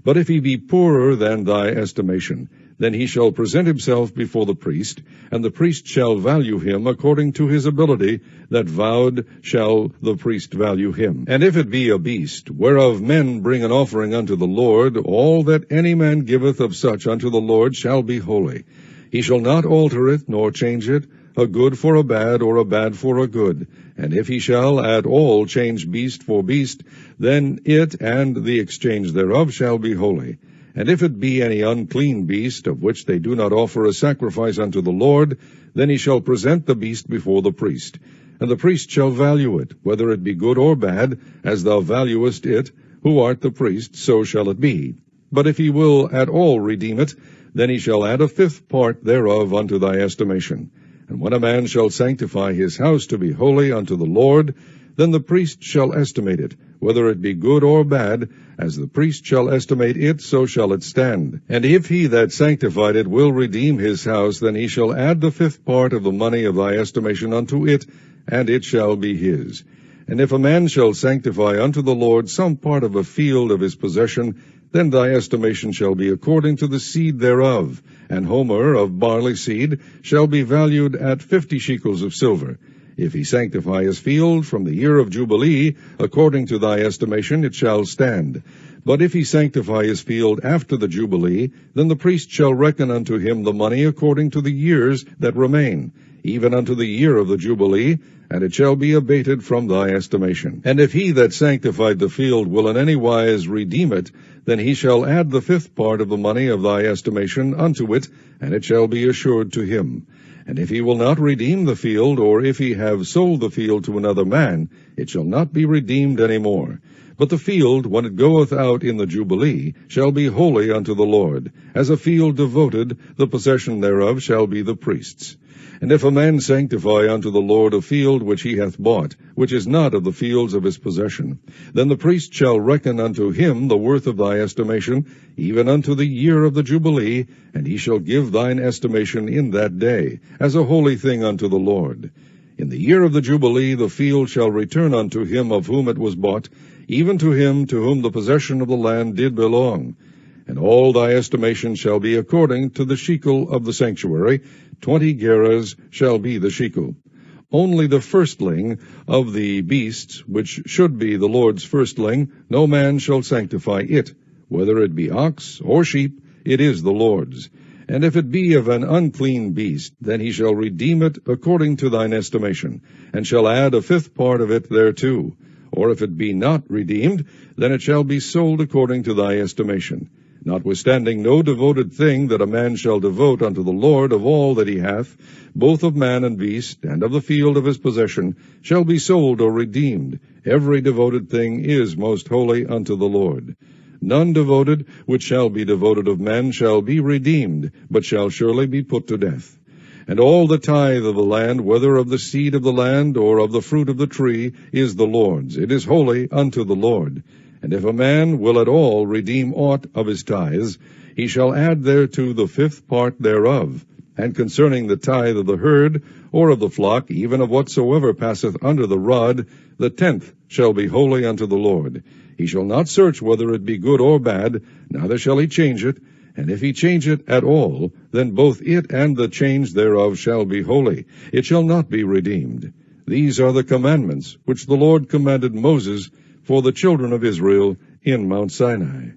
Speaker 1: But if he be poorer than thy estimation, then he shall present himself before the priest, and the priest shall value him according to his ability, that vowed shall the priest value him. And if it be a beast, whereof men bring an offering unto the Lord, all that any man giveth of such unto the Lord shall be holy. He shall not alter it, nor change it, a good for a bad, or a bad for a good. And if he shall at all change beast for beast, then it and the exchange thereof shall be holy. And if it be any unclean beast, of which they do not offer a sacrifice unto the Lord, then he shall present the beast before the priest. And the priest shall value it, whether it be good or bad, as thou valuest it, who art the priest, so shall it be. But if he will at all redeem it, then he shall add a 5th part thereof unto thy estimation. And when a man shall sanctify his house to be holy unto the Lord, then the priest shall estimate it, whether it be good or bad, as the priest shall estimate it, so shall it stand. And if he that sanctified it will redeem his house, then he shall add the 5th part of the money of thy estimation unto it, and it shall be his. And if a man shall sanctify unto the Lord some part of a field of his possession, then thy estimation shall be according to the seed thereof. An homer of barley seed shall be valued at 50 shekels of silver. If he sanctify his field from the year of Jubilee, according to thy estimation, it shall stand. But if he sanctify his field after the Jubilee, then the priest shall reckon unto him the money according to the years that remain, even unto the year of the Jubilee, and it shall be abated from thy estimation. And if he that sanctified the field will in any wise redeem it, then he shall add the 5th part of the money of thy estimation unto it, and it shall be assured to him. And if he will not redeem the field, or if he have sold the field to another man, it shall not be redeemed any more. But the field, when it goeth out in the Jubilee, shall be holy unto the Lord. As a field devoted, the possession thereof shall be the priest's. And if a man sanctify unto the Lord a field which he hath bought, which is not of the fields of his possession, then the priest shall reckon unto him the worth of thy estimation, even unto the year of the Jubilee, and he shall give thine estimation in that day, as a holy thing unto the Lord. In the year of the Jubilee the field shall return unto him of whom it was bought, even to him to whom the possession of the land did belong. And all thy estimation shall be according to the shekel of the sanctuary. 20 gerahs shall be the shekel. Only the firstling of the beasts, which should be the Lord's firstling, no man shall sanctify it. Whether it be ox or sheep, it is the Lord's. And if it be of an unclean beast, then he shall redeem it according to thine estimation, and shall add a 5th part of it thereto. Or if it be not redeemed, then it shall be sold according to thy estimation. Notwithstanding, no devoted thing that a man shall devote unto the Lord of all that he hath, both of man and beast, and of the field of his possession, shall be sold or redeemed. Every devoted thing is most holy unto the Lord. None devoted which shall be devoted of men shall be redeemed, but shall surely be put to death. And all the tithe of the land, whether of the seed of the land or of the fruit of the tree, is the Lord's. It is holy unto the Lord. And if a man will at all redeem aught of his tithes, he shall add thereto the 5th part thereof. And concerning the tithe of the herd, or of the flock, even of whatsoever passeth under the rod, the 10th shall be holy unto the Lord. He shall not search whether it be good or bad, neither shall he change it. And if he change it at all, then both it and the change thereof shall be holy. It shall not be redeemed. These are the commandments which the Lord commanded Moses for the children of Israel in Mount Sinai.